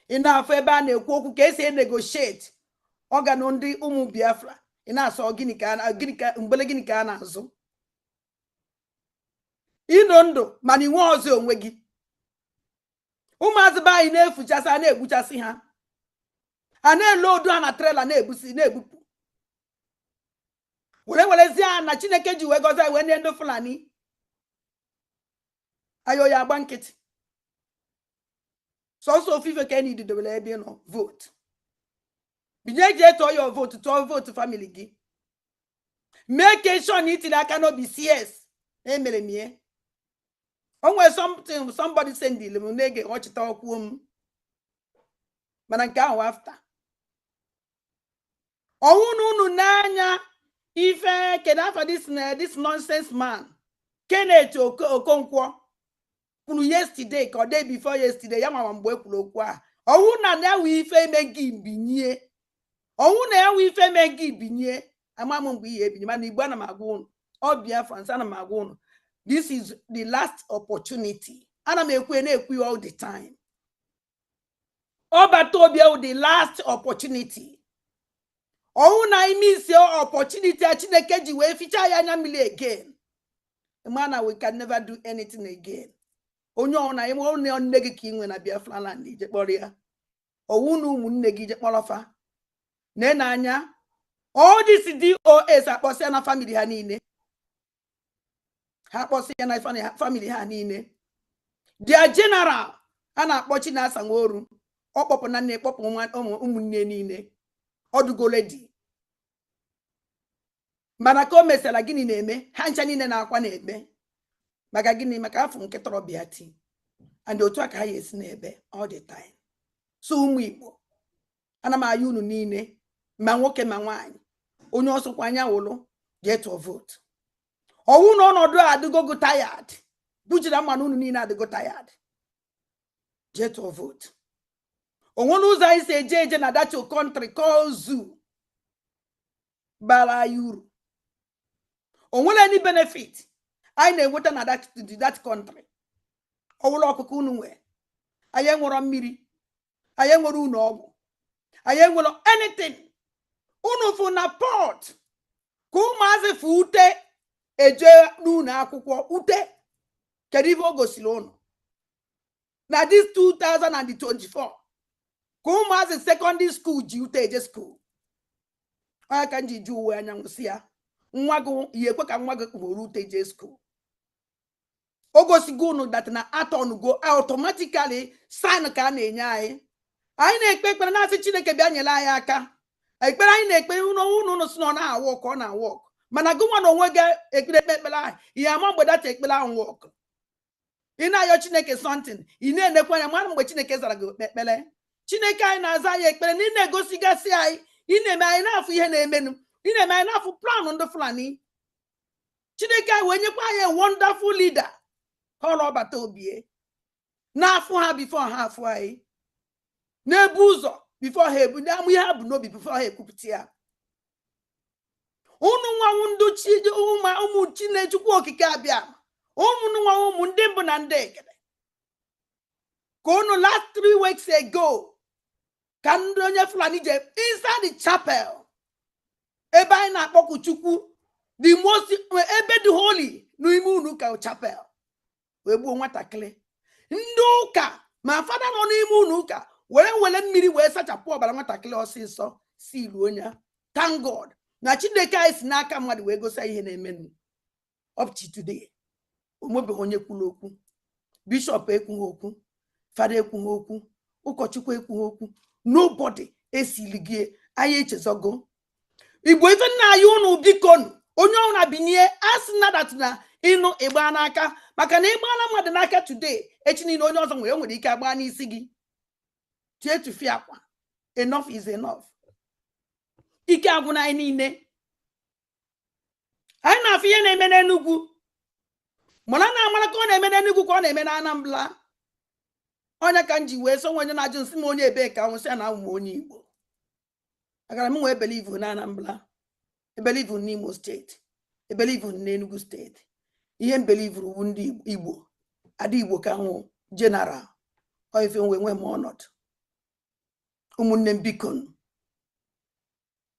ị na-afọ ebe a na-ekwu okwu ka esi enegotiate ọganụ ndị ụmụ Biafra ị na-asọ mgbere gịnị ka a na-azụ ịnọ ndụ mana inwe ọzọ onwe gị ụmụazị be anyị na-efuchasị a na-egbuchasị ha a na-ele odu ha na trela na-ebupụ werezie ha na Chineke ji wee gọzie anyị wee nye ndị Fulani ayo ya agba nkịtị sọsọ ofufe ka anyị didobere ebe ị nọ votu binye je tụọ ya votu tụọ votu famili gị mee ka shon itiri aka n'obi CS emere m ihe o nwere somebody sendil m na-ege ọchịta ọkwuo m mana nke ahụ afta ọnwụ na unu n'anya ife kedu afa this nonsense man Kenneth Okonkwo kwuru yesterday ka ọ day before yesterday ya mama mgbe ekwuru okwu a ọnwụ na ya ife eme gị binye ọnwụ na ya ife eme gị binye ama m mgbe ihe ebinye mana Igbo ana m agwa unu ọ Biafra ana m agwa unu this is the last opportunity ana m ekwu na-ekwu all the time ọ bata obi the last opportunity ọnwụ na ime isi opportunity a Chineke ji wee ficha ya anya mmiri again mana we can never do anything again onye ọ na ime nne gị ka ị nwe na Biafra land ije kpọrọ ya ọwụ na ụmụnne gị ije kpọrọ fa n'anya all this DOS akpọsịa na family ha niile ha kpọsị ya na family ha niile. Their general a na-akpọ Chinasa Nworu ọ kpọpụ na nne kpọpụ ụmụnne niile ọdụgoledi mana ka o mesara gịnị na-eme ha ncha niile na-akwa na-ekpe maka gịnị maka afọ nke torobịa ti and otu aka ha esi na-ebe all the time. So ụmụ Igbo ana m ayọ unu niile ma nwoke ma nwaanyị onye ọsọkwa anya wụlụ get your vote. Ọwụ na ọnọdụ adịgogo tired bujira mmanụ unu niile adịgo tired get your vote. Onwere ụzọ anyị si eje na that your country called zoo bara uru. Onwere any benefit anyị na-enweta na that country. Ọwụla ọkụkọ unu nwe anyị enwere mmiri anyị enwere unu ọgwụ anyị enwere anything. Unu fụ na port ka ụmụazị fụ ute eje n'ụlọ akwụkwọ ute kedu ife o gosiri unu na this 2024 ka ụmụazị secondary school ji ute eje school. Onye ka nji ju uwe anyanwụ si ya nwa gị yi ekwe ka nwa gị kpụrụ ute je school. O gosigo unu that na aton go automatically sign ka a na-enye anyị. Anyị na-ekpe ekpere na-asị Chineke bịa nyere anyị aka. Ekpere anyị na-ekpe unu si na awọ ka ọ na-awọ mana gị nwa na onwe gị ekpere ekpere ahụ ihe ama mgbe data ekpere ahụ wọk. Ị na-ayọ Chineke something ị na-enekwa anya mara mgbe Chineke zara gị ekpere. Chineke anyị na-aza anyị ekpere na ị na-egosigasị anyị ị na-eme anyị n'afọ ihe na-emenụ ị na-eme anyị n'afọ plan ndị Fulani. Chineke anyị wee nyekwa anyị wonderful leader ọrụ ọbata obie n'afọ ha before ha afọ anyị na-ebu ụzọ before ha ebu na-amụ ihe ha bụ n'obi before ha ekwupụta ya. Unu nwa ndị ụmụ Chinechukwu okike abịa ụmụ nwa ụmụ ndị mbụ na ndị ekele ka unu last 3 weeks ago ka ndị onye Fulani je inside the chapel ebe anyị na-akpọku Chukwu the most ebe dị holy n'ime unu ka chapel wee gbuo nwatakịrị. Ndị ụka ma fada nọ n'ime unu ụka were mmiri wee sachapụ ọbara nwatakịrị ọsịsọ si ilu onye. Thank God na Chineke anyị si n'aka mmadụ wee gosi ihe na-emenụ up to today. Onwebeghị onye kwuru okwu. Bishop ekwughị okwu, fada ekwughị okwu, ụkọchukwu ekwughị okwu. Nobody esili gị anyị echezogo. Igbo ife nna anyị unu biko onye ọrụ na-binye asị na dat na ịnụ ịgba n'aka maka na ịgbala mmadụ n'aka today echi niile onye ọzọ nwere ike agba n'isi gị. Tie tufi akwa. Enough is enough. Ike agwụna anyị niile. Anyị na-afụ ihe na-eme n'Enugu mana na-amara ka ọ na-eme n'Enugu ka ọ na-eme na Anambra. Onye ka nji wee so onye na-ajụ nsị m onye ebe ka nwụsị na ụmụ onye Igbo. Agara m wee believe na Anambra, believe n'Imo steeti, believe n'Enugu steeti. Ihe believe wu ndị Igbo adị Igbo ka nwụ general oife nwe m ọnọdụ. Ụmụnne m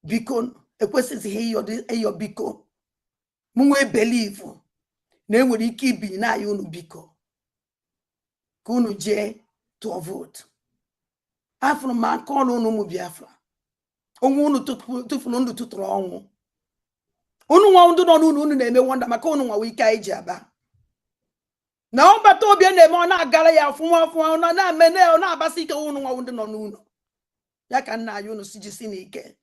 biko ekwesịghị ịyọ biko m nwee believe na enwere ike ibinye na anyị unu biko ka unu jee tụọ vote. Afụrụ m aka ọrụ unu ụmụ Biafra onwe unu tụfuru ndụ tụtụrụ ọnwụ. Unu nwa ndụ nọ n'unu unu na-eme wonder maka unu nwa ike anyị ji aba na ọbata obi na-eme ọ na-agara ya ọfụma ọ na-amene ọ na-abasị ike. Unu nwa ndụ nọ n'unu ya ka nna anyị unu si jisi n'ike.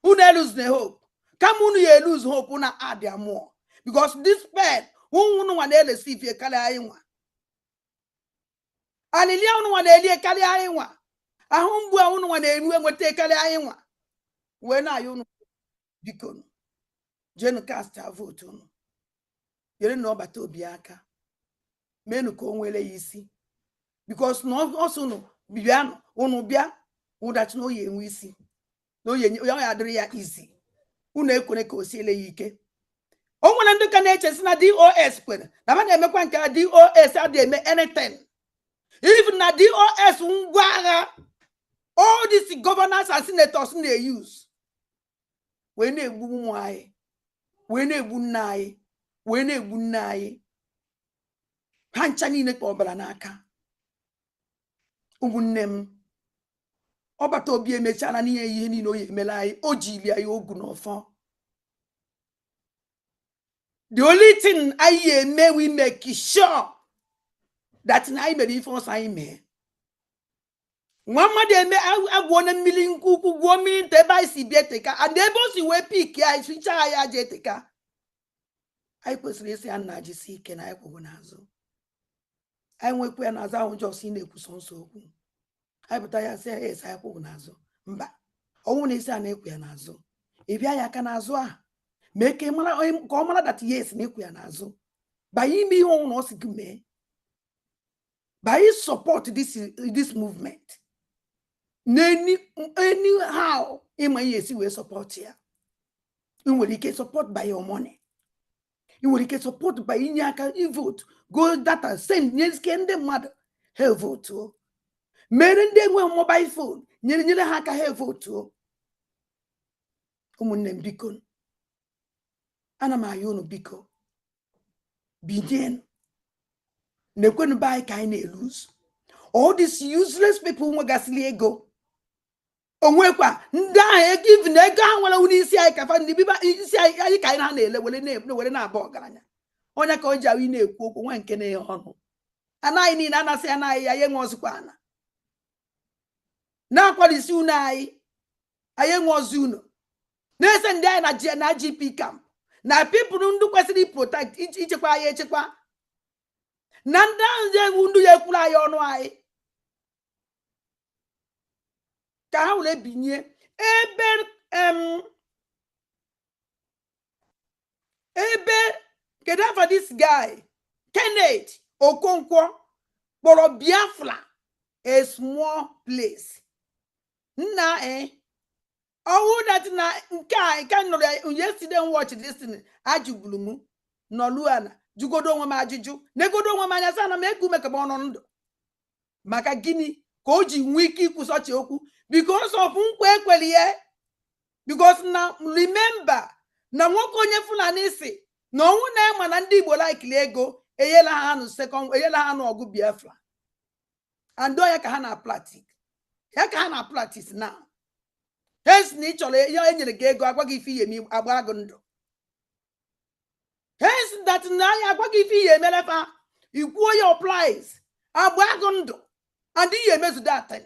Unu eluzne hope kama unu ya eluz hope na adịa mmụọ because this pain unu nwa na-elesi ifie karịa anyị nwa. Alilia unu nwa na-elie karịa anyị nwa. Ahụ mgbu unu nwa na-enwe enweta karịa anyị nwa. Wee na anyị unu biko jenu cast a vote unu. Yere na ọbata obi aka menu ka o nwere ya isi because na ọsọ unu bịanụ unu bịa ụdachi na oyi enwe isi na oyi ya adịrị ya izi. Unu ekwere ka o siele ya ike. O nwere ndị ka na-echesi na DOS kwere na ba na-emekwa nke DOS adị eme anything. Even na DOS ngwa agha all these governors and senators na-use wee na-egbu ụmụ anyị wee na-egbu nna anyị wee na-egbu nna anyị. Ha ncha niile ka ọbara n'aka. Ụmụnne m ọbata obi emechara n'ihe ihe niile o emela anyị o jiri anyị ogu n'ọfọ. The only thing I may we make sure that I may be for sign me. Mama de me I want a million cuckoo woman te by Sibieteka and they both we pick ya switch I jeteka. I was listening and Najisi can I go nazo. I went when as I just seen a person so. I but I say yes I go nazo. Mba. Only say an equianazo. If ya can azwa. Make him come that yes, Niquianazo. By him be on us me. By his support this movement. Anyhow, in my yes, will support here. You will get support by your money. You will get support by Inyaka, you vote. Go data, send yes, can the mother. Her vote too. Meron de mobile phone. Nearly haka her vote too. Umunem Bicon. Anamayono Bico. Begin. Ne couldn't buy kind of lose. All these useless people who gasly ego. Onwekwa nda give nega wala unisi ai ka fa ndi biba isi ai kai na na ele wele na aba ogaranya onya ka oja wi na ekwu okwu nwa nke na ye onu anai ni na anase anai ya ye nwozukwa ana na kwalisi unai aye nwozu uno na ese ndi ai na GP camp na people ndu kwesiri protect ichekwa ya echekwa na nda nje ndu ye kwula ya onu ai ka ha wule binye get for this guy Kenneth Okonkwo for Biafra a small place na oh that na nkai kan no yesterday watch this thing ajubulumu no luana jugodo nwa majuju negodo nwa manya sana megu meka bono ndo maka gini ka o ji wiki kwusochi okwu because of nkwe ekweliye because now remember na nwoke onye Fulani si na onwu na ema na ndị Igbo like ego eyela ha no second eyela ha no ogu Biafra and do ya ka ha na practice now hence ni chole ya enyere ga ego agwa gị ife ihe mi agba agụ ndụ hence that na ya agwa gị ife ihe melefa ikwuo your price agba agụ ndụ and ihe mezu that thing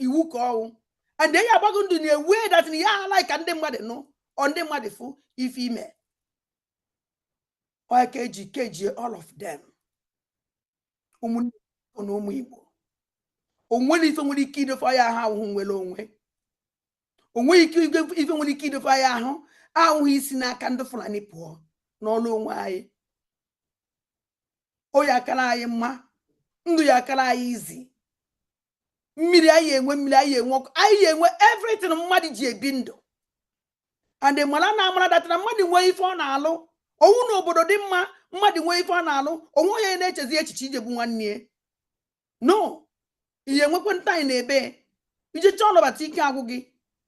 iwu ka ọwụ and then ya agbago ndụ in a way that ya like ndị mmadụ no on ndị mmadụ fu ife ime o keji all of them ụmụ Igbo onwe ife nwere ike idofe ya ha ahụ nwere onwe onwe ike ife nwere ike idofe ya ahụ ahụghị isi n'aka ndị Fulani pụọ n'ọlụ onwe anyị o ya kara anyị mma ndụ ya kara anyị izi mmiri anyị enwe ọkụ anyị enwe everything mmadụ ji ebi ndụ and the mala na amara that na mmadụ nwee ife ọ na-alụ owu na obodo dị mma mmadụ nwee ife ọ na-alụ onwe onye na-echezi echiche ijebu nwanne no ihe nwekwe ntanyị na ebe ije chọọ ọnọbata ike agwụ gị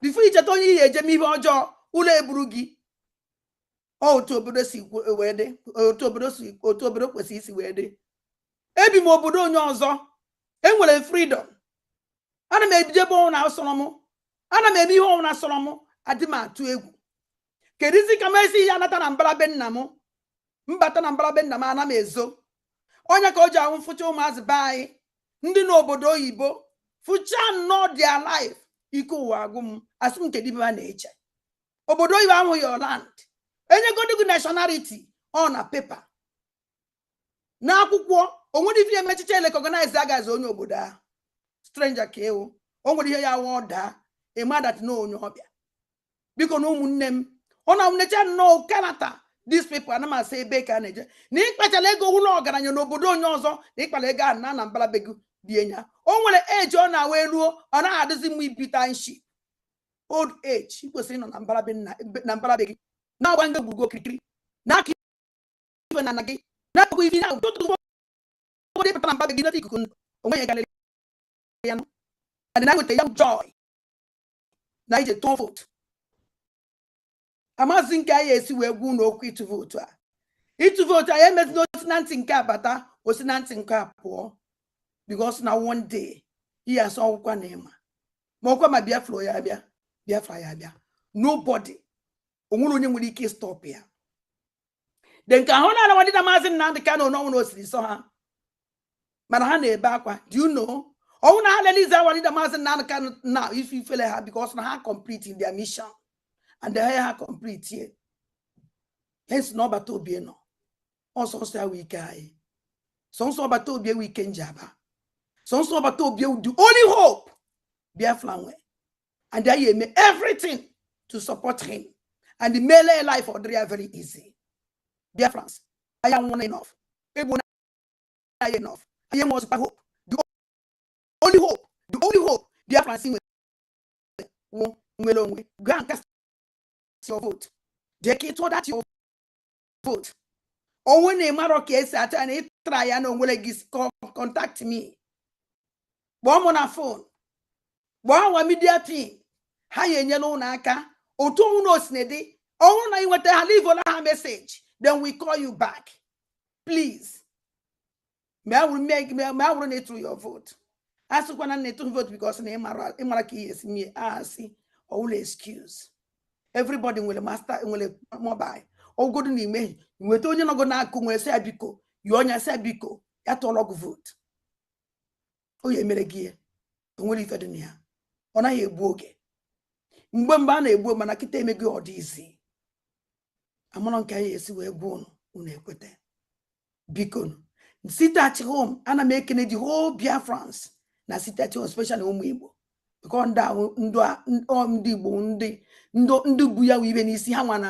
bifo icheta onye ihe ejem ihe ọjọọ ụlọ eburu gị otu obodo si wee dị otu obodo kwesịrị isi wee dị ebi m obodo onye ọzọ enwere freedom ana m ebijebe ọnwụ na asọrọ m ana m eme ihe ọnwụ na asọrọ m adị m atụ egwu kedizi ka m esi ya nata na mbara be nna m mbata na mbara be nna m ana m ezo onye ka o ji ahụ mfụcha ụmụazị be anyị ndị n'obodo oyibo fụcha nnọọ their life ike ụwa agụ m asị m kedu ibe ha na-eche obodo oyibo ahụ your land enyegodi gị nationality ọ na pepa na akwụkwọ onwere ife emechiche recognize agazi onye obodo ahụ stranger ka ewu o nwere ihe ya wụ ọda ịmadat na onye ọbịa biko na ụmụnne m ọ na mnecha no Canada these people ana m asa ebe ka na-eje na ịkpachala ego ụlọ ọgaranya n'obodo onye ọzọ na ịkpala ego a na mbara begu bienya o nwere age ọ na wee ruo ọ na-adịzi mma ibita nshi old age kwesịrị nọ na mbara begi na agba ndị gburugo kirikiri na aka ife na gị na agụ ife na ụtụtụ ụfọdụ ịpụta na mbara begi na ikuku ndụ onwe ya galere ya no and na nweta young joy na ije tụọ vote amazi nke anyị esi wee gwu n'okwu ịtụ vote a anyị emezi n'osi na ntị nke abata osi na ntị nke apụọ because na one day ihe asọ ọgwụkwa na ịma ma ọkwa ma Biafra ya bịa nobody onwere onye nwere ike stop ya then ka hona na wadi da mazin na the kano no no siri so ha mana ha na ebe akwa. Do you know oh na Liza wadi da mazin na the now if you feel her because na ha completing their mission and they have complete here hence no bato bi no also say we guy so bato bi we can jaba so bato bi the only hope Biafra way and they make everything to support him and the melee life for they are very easy. Biafrans, I am one enough. Enough. I am was hope. The only hope. Biafrans will grant cast your vote. They can't that your vote. Or when a Maroc is at and try and will contact me. One on a phone. One media team. Hi and yellow naka. Or two no sneddy. Oh, now you want to leave on a message. Then we call you back. Please. May I will need through your vote. As to when I need to vote because Emaraki is me. See, all excuse. Everybody will master will mobile. Oh, good in me. You told you not gonna come with Sabiko. You on your Sabiko. At all vote. Oh, you made a gear. And will you fed in here? On a boge. Mbambana, a woman, I can take me good easy. I'm on carry a way born unequate. Beacon. Sit at home and I'm making it the whole Biafrans. Na sit at home, especially Umibo. Because ndo buya we even see how one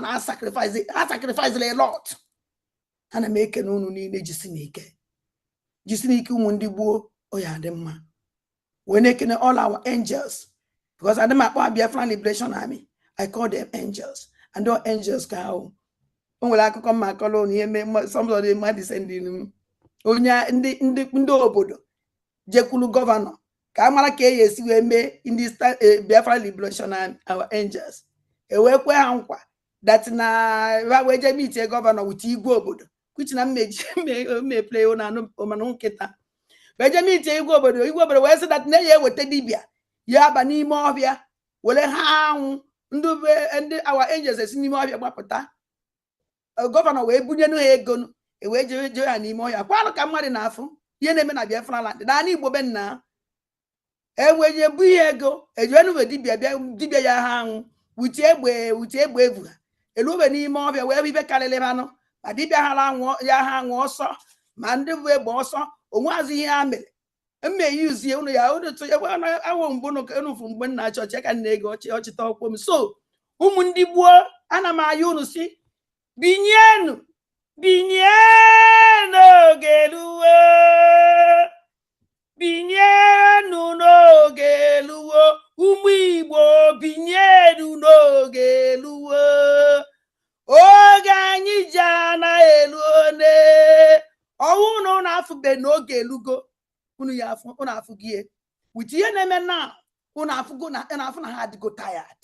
I sacrifice a lot. And I make an unu ni jisinike. Jisinike mundibo oyadema. We're making all our angels. Because I don't Biafran Liberation Army. I call them angels. And those angels can come my colony, somebody might descend in Onya ndi obodo. Jekulu governor. Kamara KS we me in this Biafra Liberation and our angels. Ewe kwe hankwa that na we je meet a governor with Igbo obodo. Which na me play on no omanu kita. We je meet Igbo obodo we say that na ye wete dibia. Ya ba ni mo obia. Wole ha ndu and our angels is ni mo obia gbapụta. Governor we bunye no ego no. Ewe je ya ni mo ya. Kwa ka mmadu na afu. Ye na eme na Biafra land. Na ani Igbo be na. Ewenye bu ego ejenu we dibia ya ha wuti egbe evu eluwe n'ime obia we bibe kalele mano ma dibia ha anwo ya ha anwo oso ma ndi bu egbe oso onwazi ihe amele emme use unu ya unu to ya awo mgbo no enu fu mgbe na church ka na ego ochita okwo so umu ndi gbuo ana m ayu unu si binyenu geluwe binyenu n'oge luwo ụmụ Igbo binyenu n'oge luwo oge anyị ji ana elu one ọwụ na ụnụ afụbe n'oge elugo unu ya afụ unu afụgie with ihe na-eme na unu afụgo na afụ na ha adịgo tired.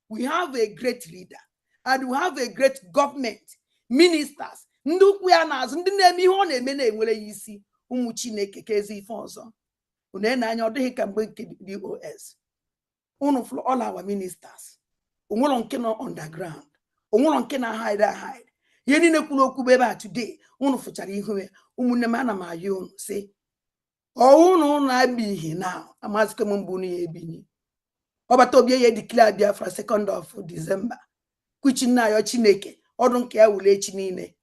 We have a great leader and we have a great government ministers ndị ukwu ya na azụ ndị na-eme ihe ọ na-eme na-enwere ya isi ụmụ Chineke ka ezi ife ọzọ unu na-anya ọ dịghị ka mgbe nke DOS unu flo all our ministers onwere nke nọ underground onwere nke na hide ihe niile kwuru okwu ebe a today unu fụchara ihu ya ụmụnne m ana m ayọ unu sị unu na-abighị na amazike m mbụ ya ebinyi ọbata obi ya declare Biafra 2nd of December kwuchi nna ayọ Chineke ọdụ nke ya wule echi niile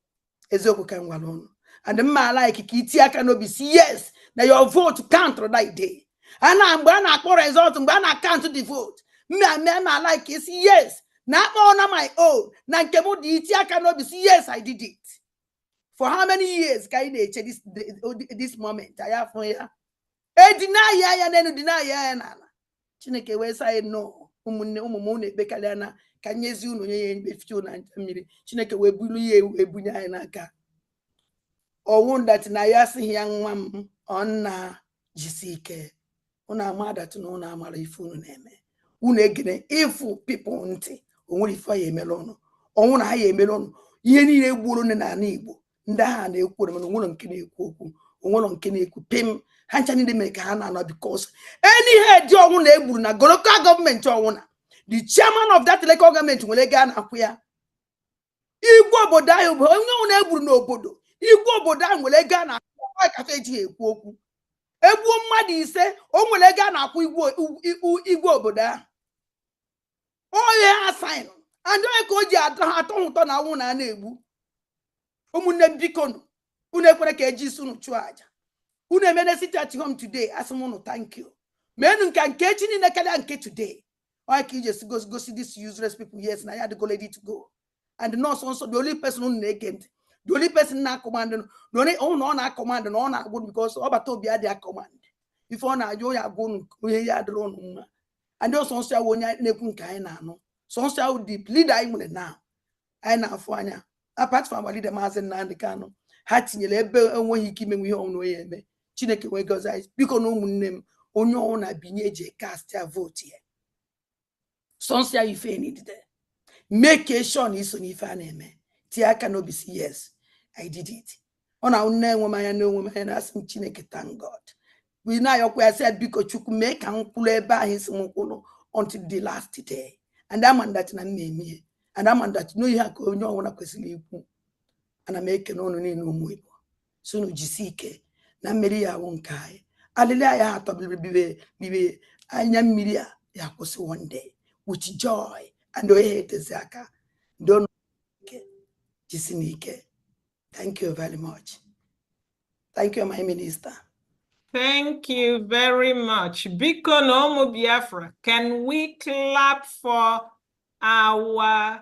eziokwu ka m gwara unu and mma like ka iti aka n'obi si yes na your vote count that day ana mgbe a na-akpọ result mgbe a na-account the vote mma like is yes na akpọ na my own na nke m dị iti aka n'obi si yes I did it. For how many years ka ị na-eche this moment I have ya deny ya nenu deny ya na Chineke wee say no ụmụnne ụmụ na-ekpekarị na ka nyezi unu onye ya efiu na mmiri Chineke wee bulu ya ebunye anyị n'aka ọwụ that na ya sị ya nwa m ọnna jisi ike unu ama that na unu amara ife unu na-eme unu egene ifu people ntị onwere ife ya emere unu ọnwụ na ha ya emere unu ihe niile gburu na ala Igbo ndị ha na-ekwu na onwere nke na-ekwu okwu onwere nke na-ekwu pim ha ncha niile mere ka ha na-anọ because any head ọnwụ na egburu na local government ọnwụ na the chairman of that local government nwere ego a na-akwụ ya igwe obodo anyị bụ onye ọbụla egburu n'obodo igwe obodo ahụ nwere ego a na-akwụ kafe eji ekwu okwu egbuo mmadụ ise o nwere ego a na-akwụ igwe obodo ahụ onye ha saịnụ ndị onye ka o ji atọ ụtọ na anwụ na a na-egbu ụmụnne m biko unu ekwere ka eji isi unu chụọ aja unu emene sit at home today asị m unu thank you menu nke echi niile karịa nke today onye ka iji esi gosi this useless people yes na ya adịgo ready to go and not also the only person unu na-ege ntị the only person na-command the only ọ na-command na ọ na-agwụ because ọ bata obi adịghị command ife ọ na-ajụ onye agwụ unu ihe ya adịrị unu mma and ọsọ nsọ ya onye na-ekwu nke anyị na-anụ sọnsọ ya the leader anyị nwere na anyị na-afụ anya apart from our leader Maazị Nnamdi Kanu ha tinyere ebe enweghị ike imenwe ihe ọnwụ onye eme Chineke wee gọzie anyị biko na ụmụnne m onye ọnwụ na-binye eji cast ya vote ya sọnsọ ya ife nidide make sure na iso n'ife a na-eme tie aka n'obi si yes I did it ọ na na-enwe m anya na-enwe m anya na-asị m Chineke thank God we na-ayọkwa ya sị biko Chukwu mee ka m kwụrụ ebe ahụ si m kwụrụ until the last day and I'm that na mmemme and I'm that no ihe ka onye ọnwụna kwesịrị ikwu ana m ekene unu niile ụmụ Igbo so unu jisi ike na mmeri ya awụ nke anyị alịlị ya atọbiri bibe anya mmiri ya kwụsị one day with joy and onye etezi aka don't jisi n'ike. Thank you very much. Thank you, my minister. Thank you very much. Biko no Biafra, can we clap for our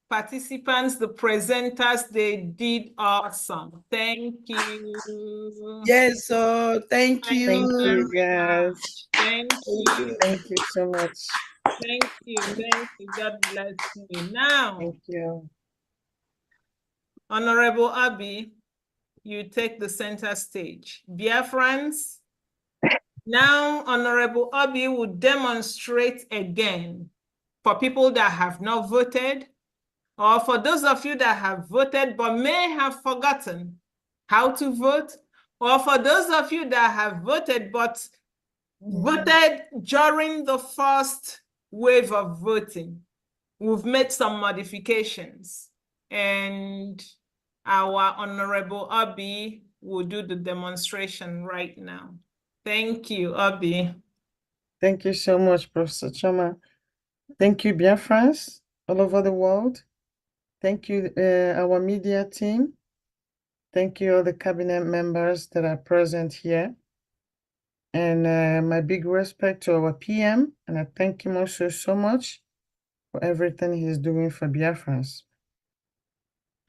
participants, the presenters? They did awesome. Thank you. Yes, so thank you. Thank you, guys. Thank you. Thank you so much. Thank you. Thank you. God bless you. Now, thank you. Honorable Abi, you take the center stage. Biafrans, now Honorable Abi will demonstrate again for people that have not voted, or for those of you that have voted but may have forgotten how to vote, or for those of you that have voted but voted during the first wave of voting. We've made some modifications, and our Honorable Abi will do the demonstration right now. Thank you, Abi. Thank you so much, Professor Choma. Thank you, Biafrans all over the world. Thank you, our media team. Thank you, all the cabinet members that are present here. And my big respect to our PM, and I thank him also so much for everything he's doing for Biafrans.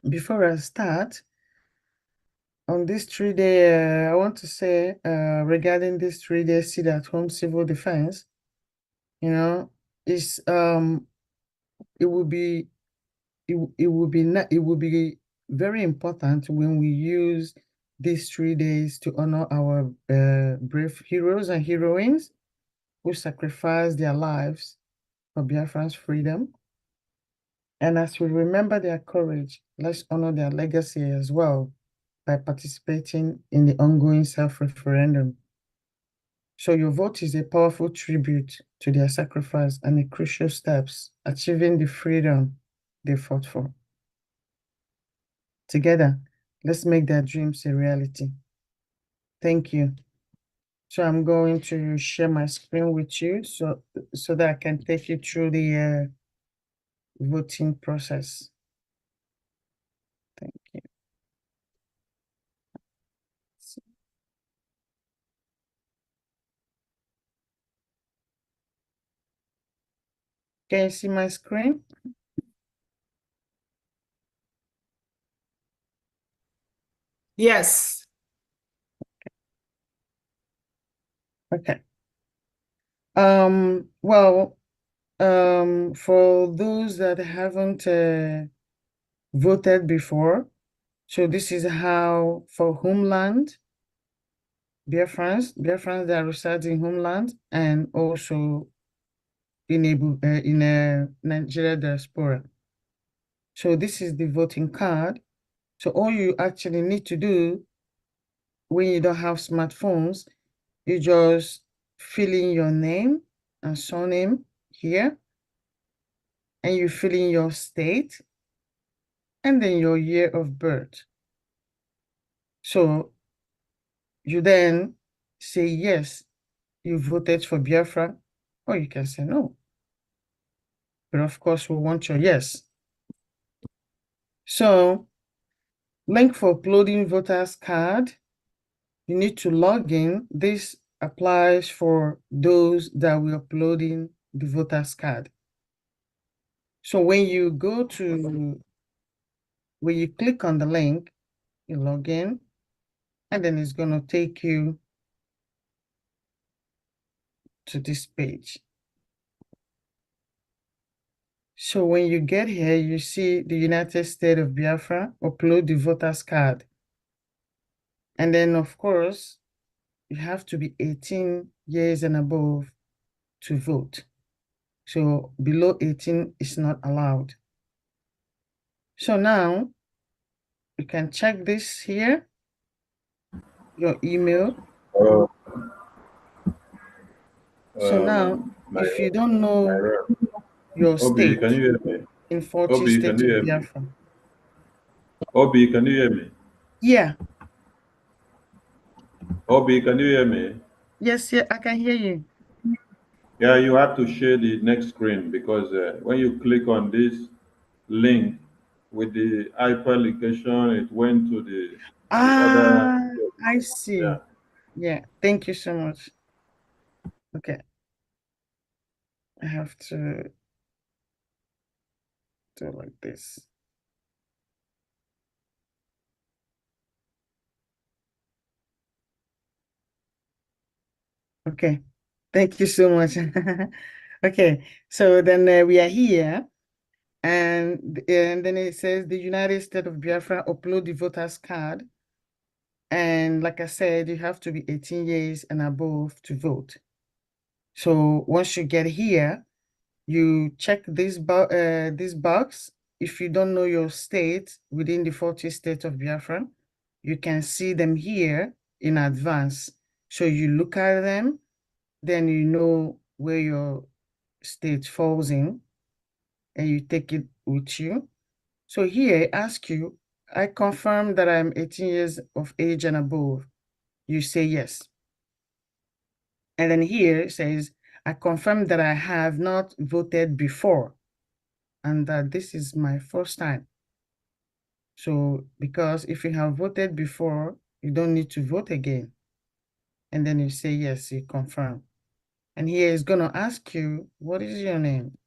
Before I start, on this 3-day, I want to say regarding this 3-day sit-at-home civil defense, you know, it's it will be very important when we use these 3 days to honor our brave heroes and heroines who sacrificed their lives for Biafran's freedom. And as we remember their courage, let's honor their legacy as well by participating in the ongoing self-referendum. So your vote is a powerful tribute to their sacrifice and a crucial steps achieving the freedom they fought for. Together, let's make their dreams a reality. Thank you. So I'm going to share my screen with you so that I can take you through the voting process. Thank you. Can you see my screen? Yes. Okay. Well, for those that haven't voted before, so this is how for homeland, Biafrans that reside in homeland, and also in a Nigeria diaspora. So this is the voting card. So all you actually need to do when you don't have smartphones, you just fill in your name and surname here, and you fill in your state, and then your year of birth. So you then say yes, you voted for Biafra, or you can say no. But of course, we want your yes. So, link for uploading voters card, you need to log in. This applies for those that will uploading the voters card. So when you go to, when you click on the link, you log in, and then it's going to take you to this page. So when you get here, you see the United States of Biafra, upload the voters card. And then, of course, you have to be 18 years and above to vote. So below 18 is not allowed. So now you can check this here, your email. So now, if you don't know your Obi, state can you hear me? in 40 Obi, can states you of hear me? Biafra. Obi, can you hear me? Yeah. Obi, can you hear me? Yes, yeah, I can hear you. Yeah, you have to share the next screen because when you click on this link with the hyperlocation, it went to the other. I see. Yeah. Yeah, thank you so much. Okay. I have to do like this. Okay, thank you so much. Okay, so then we are here, and then it says the United States of Biafra upload the voters card. And like I said, you have to be 18 years and above to vote. So once you get here, you check this box. If you don't know your state within the 40 states of Biafra, you can see them here in advance. So you look at them, then you know where your state falls in, and you take it with you. So here I ask you, I confirm that I'm 18 years of age and above. You say yes. And then here it says, I confirm that I have not voted before and that this is my first time. So because if you have voted before, you don't need to vote again. And then you say yes, you confirm. And here it's going to ask you, what is your name?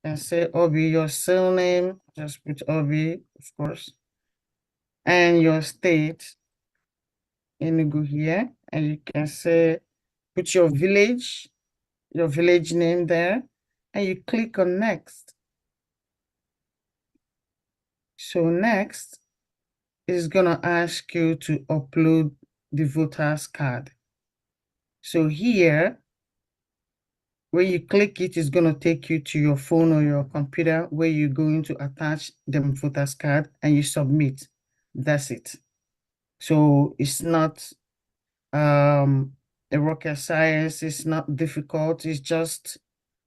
And say Obi, your surname, just put Obi, of course. And your state, and you go here, and you can say, put your village name there, and you click on next. So next is gonna ask you to upload the voter's card. So here, when you click it, it's gonna take you to your phone or your computer where you're going to attach the voter's card and you submit. That's it. So it's not a rocket science, it's not difficult, it's just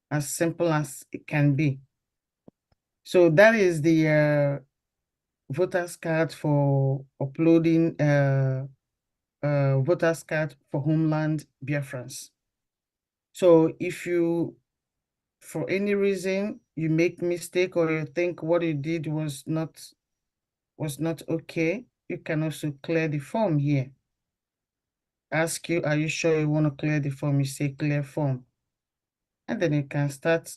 as simple as it can be. So that is the voter's card for uploading voter's card for homeland Biafrans. So if you, for any reason, you make mistake or you think what you did was not okay, you can also clear the form here. Ask you, are you sure you want to clear the form? You say clear form. And then you can start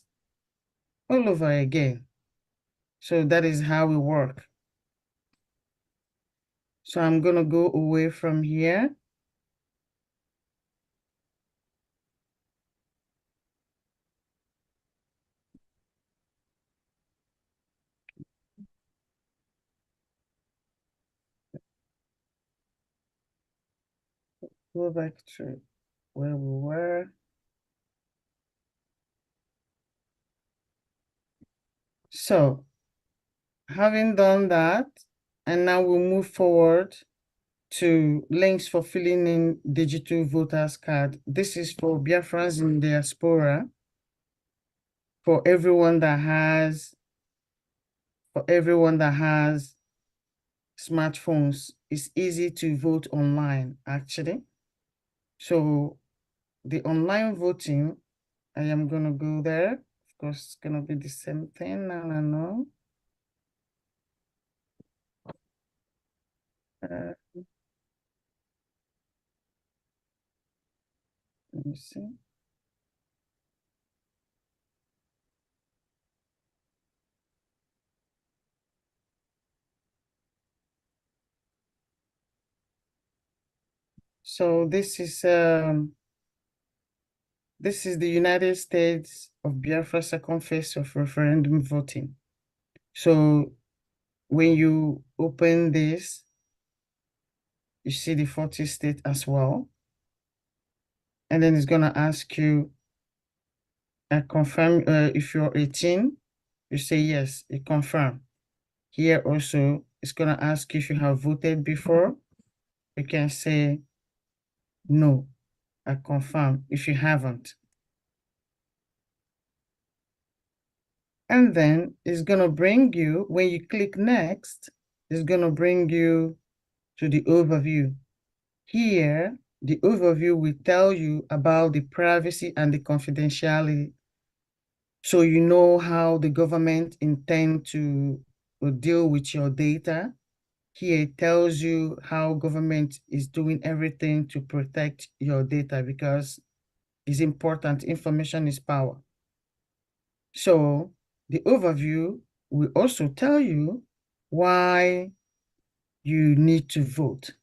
all over again. So that is how we work. So I'm going to go away from here. Go back to where we were. So having done that, and now we'll move forward to links for filling in digital voters card. This is for Biafrans in diaspora, for everyone that has for everyone that has smartphones. It's easy to vote online, actually. So the online voting, I am going to go there. Of course, it's going to be the same thing. No. Let me see. So this is the United States of Biafra second phase of referendum voting. So when you open this, you see the 40 state as well. And then it's gonna ask you confirm if you're 18, you say yes, it confirm. Here also, it's gonna ask if you have voted before. You can say no, I confirm if you haven't. And then it's gonna bring you, when you click next, it's gonna bring you to the overview. Here, the overview will tell you about the privacy and the confidentiality. So you know how the government intend to deal with your data. Here it tells you how government is doing everything to protect your data because it's important. Information is power. So the overview will also tell you why you need to vote.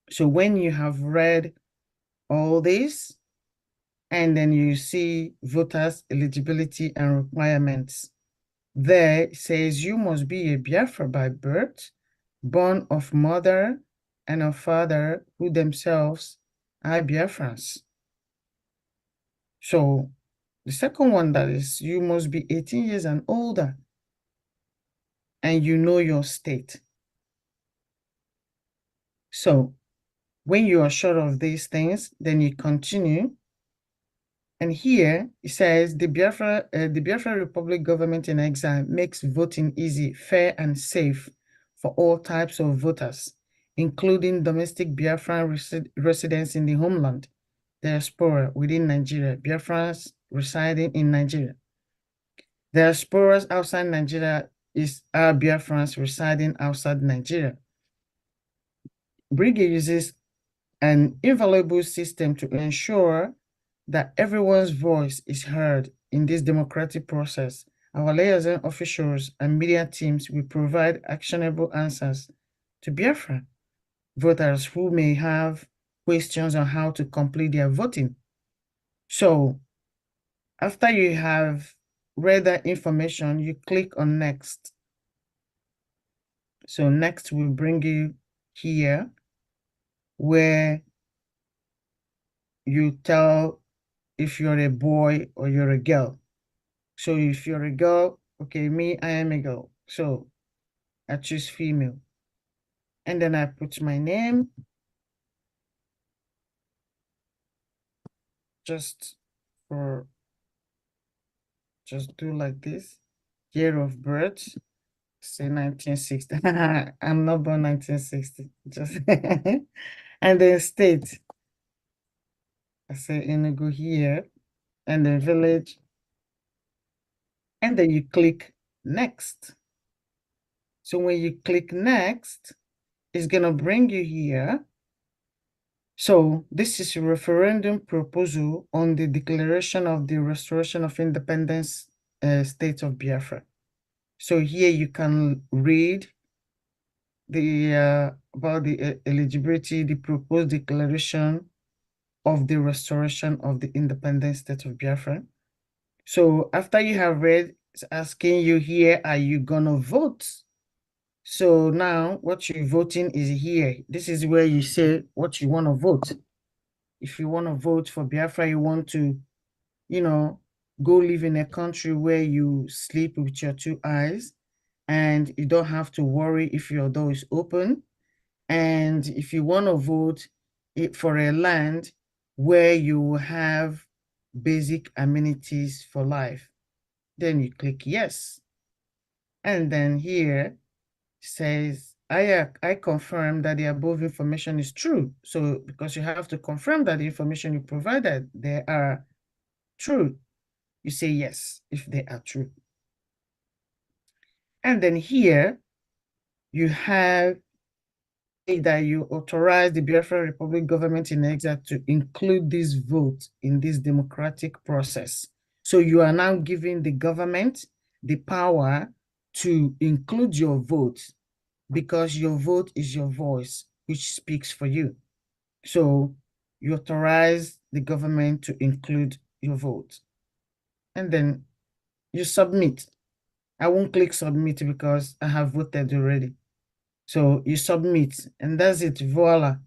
So when you have read all this, and then you see voters' eligibility and requirements, there it says you must be a Biafra by birth, born of mother and of father who themselves are Biafrans. So the second one, that is, you must be 18 years and older, and you know your state. So when you are sure of these things, then you continue. And here it says the Biafra Republic government in exile makes voting easy, fair, and safe for all types of voters, including domestic Biafran residents in the homeland, diaspora within Nigeria, Biafrans residing in Nigeria. Diasporas outside Nigeria are Biafrans residing outside Nigeria. Brigade uses an invaluable system to ensure that everyone's voice is heard in this democratic process. Our liaison officials and media teams will provide actionable answers to Biafra voters who may have questions on how to complete their voting. So after you have read that information, you click on next. So next will bring you here where you tell if you're a boy or you're a girl. So if you're a girl, okay, me, I am a girl. So I choose female. And then I put my name. Just do like this. Year of birth, say 1960. I'm not born 1960. Just and then state. I say Enugu here, and then village. And then you click next. So when you click next, it's gonna bring you here. So this is a referendum proposal on the declaration of the restoration of independence state of Biafra. So here you can read the about the eligibility, the proposed declaration of the restoration of the independent state of Biafra. So after you have read, it's asking you here, are you gonna vote? So now what you're voting is here. This is where you say what you want to vote. If you want to vote for Biafra, you want to, go live in a country where you sleep with your two eyes and you don't have to worry if your door is open. And if you want to vote for a land where you have basic amenities for life, then you click yes. And then here says, I confirm that the above information is true. So because you have to confirm that the information you provided, they are true. You say yes, if they are true. And then here you have that you authorize the Biafra Republic government in exile to include this vote in this democratic process. So you are now giving the government the power to include your vote because your vote is your voice, which speaks for you. So you authorize the government to include your vote. And then you submit. I won't click submit because I have voted already. So you submit, and that's it, voila.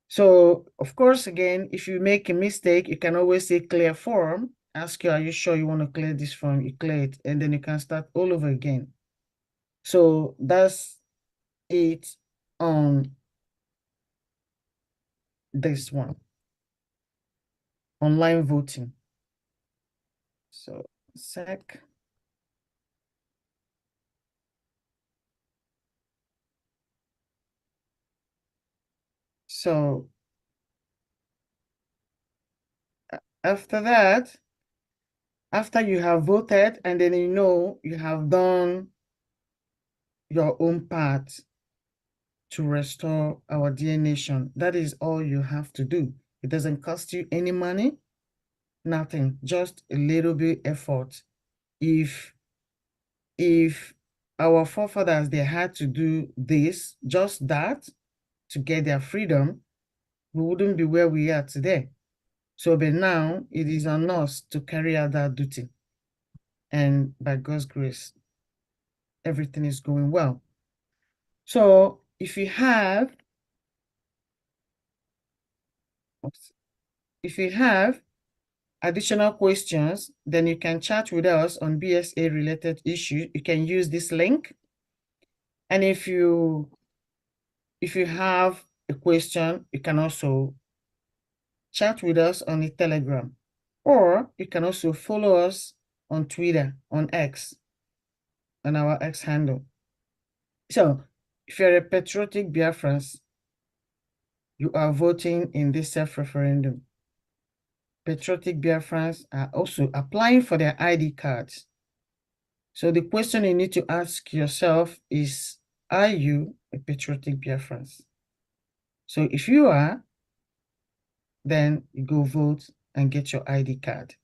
So, of course, again, if you make a mistake, you can always say clear form. Ask you, are you sure you want to clear this form? You clear it, and then you can start all over again. So that's it on this one, online voting. So, sec. So, after that, after you have voted and then you know you have done your own part to restore our dear nation, that is all you have to do. It doesn't cost you any money, nothing, just a little bit effort. If our forefathers, they had to do this, just that, to get their freedom, we wouldn't be where we are today. So, but now it is on us to carry out that duty. And by God's grace, everything is going well. So if you have additional questions, then you can chat with us on BSA related issues. You can use this link. And if you have a question, you can also chat with us on the Telegram, or you can also follow us on Twitter, on X, on our X handle. So if you're a patriotic Biafrans, you are voting in this self-referendum. Patriotic Biafrans are also applying for their ID cards. So the question you need to ask yourself is, are you a patriotic Biafrans? So if you are, then you go vote and get your ID card.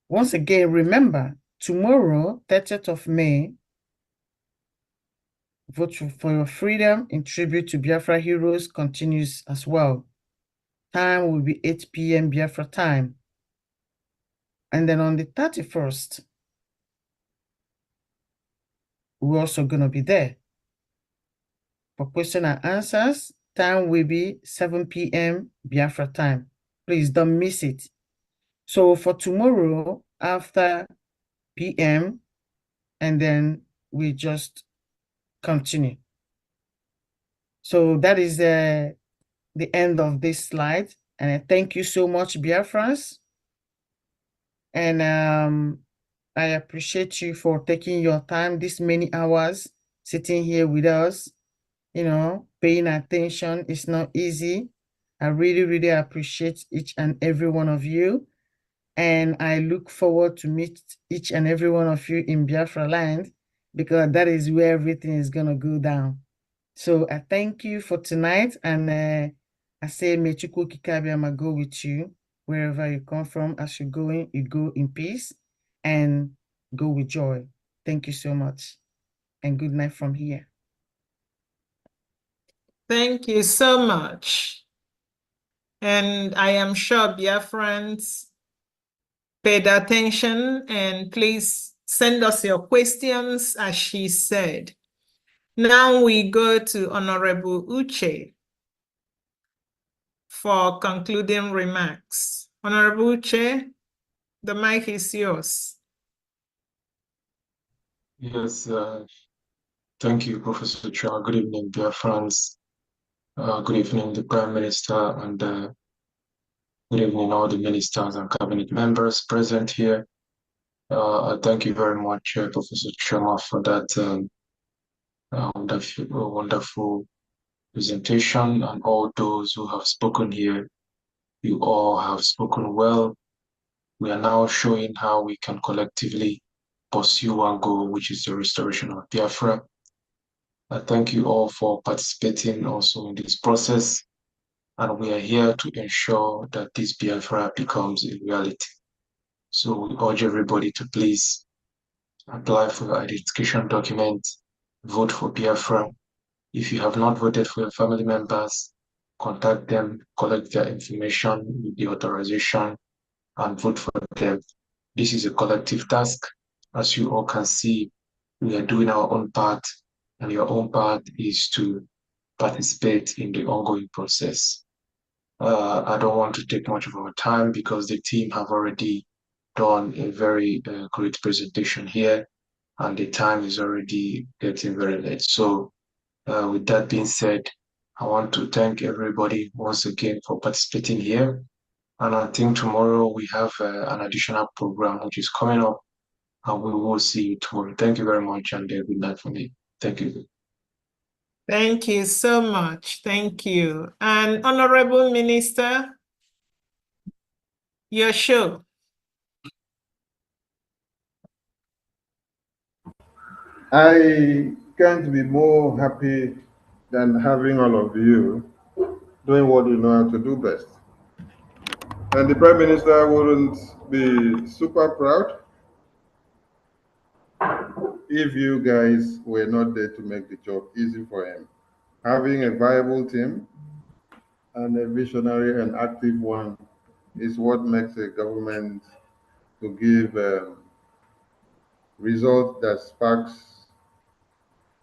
Once again, remember, tomorrow, 30th of May, Vote for Your Freedom in tribute to Biafra heroes continues as well. Time will be 8 p.m. Biafra time. And then on the 31st, we're also going to be there. For question and answers, time will be 7 p.m. Biafra time. Please don't miss it. So for tomorrow, after p.m., and then we just continue. So that is the end of this slide. And I thank you so much, Biafrans. And I appreciate you for taking your time, this many hours, sitting here with us, paying attention. It's not easy. I really, really appreciate each and every one of you. And I look forward to meet each and every one of you in Biafra land, because that is where everything is going to go down. So I thank you for tonight. And I say, may Chukwu Kikabiama go with you wherever you come from. As you're going, you go in peace and go with joy. Thank you so much. And good night from here. Thank you so much. And I am sure Biafrans paid attention, and please send us your questions, as she said. Now we go to Honorable Uche for concluding remarks. Honorable Uche, the mic is yours. Yes, thank you, Professor Cha. Good evening, dear friends. Good evening, the Prime Minister, and good evening, all the ministers and cabinet members present here. Thank you very much, Professor Choma, for that wonderful presentation, and all those who have spoken here. You all have spoken well. We are now showing how we can collectively pursue one goal, which is the restoration of Biafra. I thank you all for participating also in this process, and we are here to ensure that this Biafra becomes a reality. So we urge everybody to please apply for your identification document, vote for Biafra. If you have not voted for your family members, contact them, collect their information with the authorization, and vote for them. This is a collective task. As you all can see, we are doing our own part, and your own part is to participate in the ongoing process. I don't want to take much of our time because the team have already done a very great presentation here, and the time is already getting very late. So with that being said, I want to thank everybody once again for participating here. And I think tomorrow we have an additional program which is coming up, and we will see you tomorrow. Thank you very much, and good night for me. Thank you. Thank you so much. Thank you. And Honorable Minister, your show. I can't be more happy than having all of you doing what you know how to do best. And the Prime Minister wouldn't be super proud if you guys were not there to make the job easy for him. Having a viable team and a visionary and active one is what makes a government to give results that sparks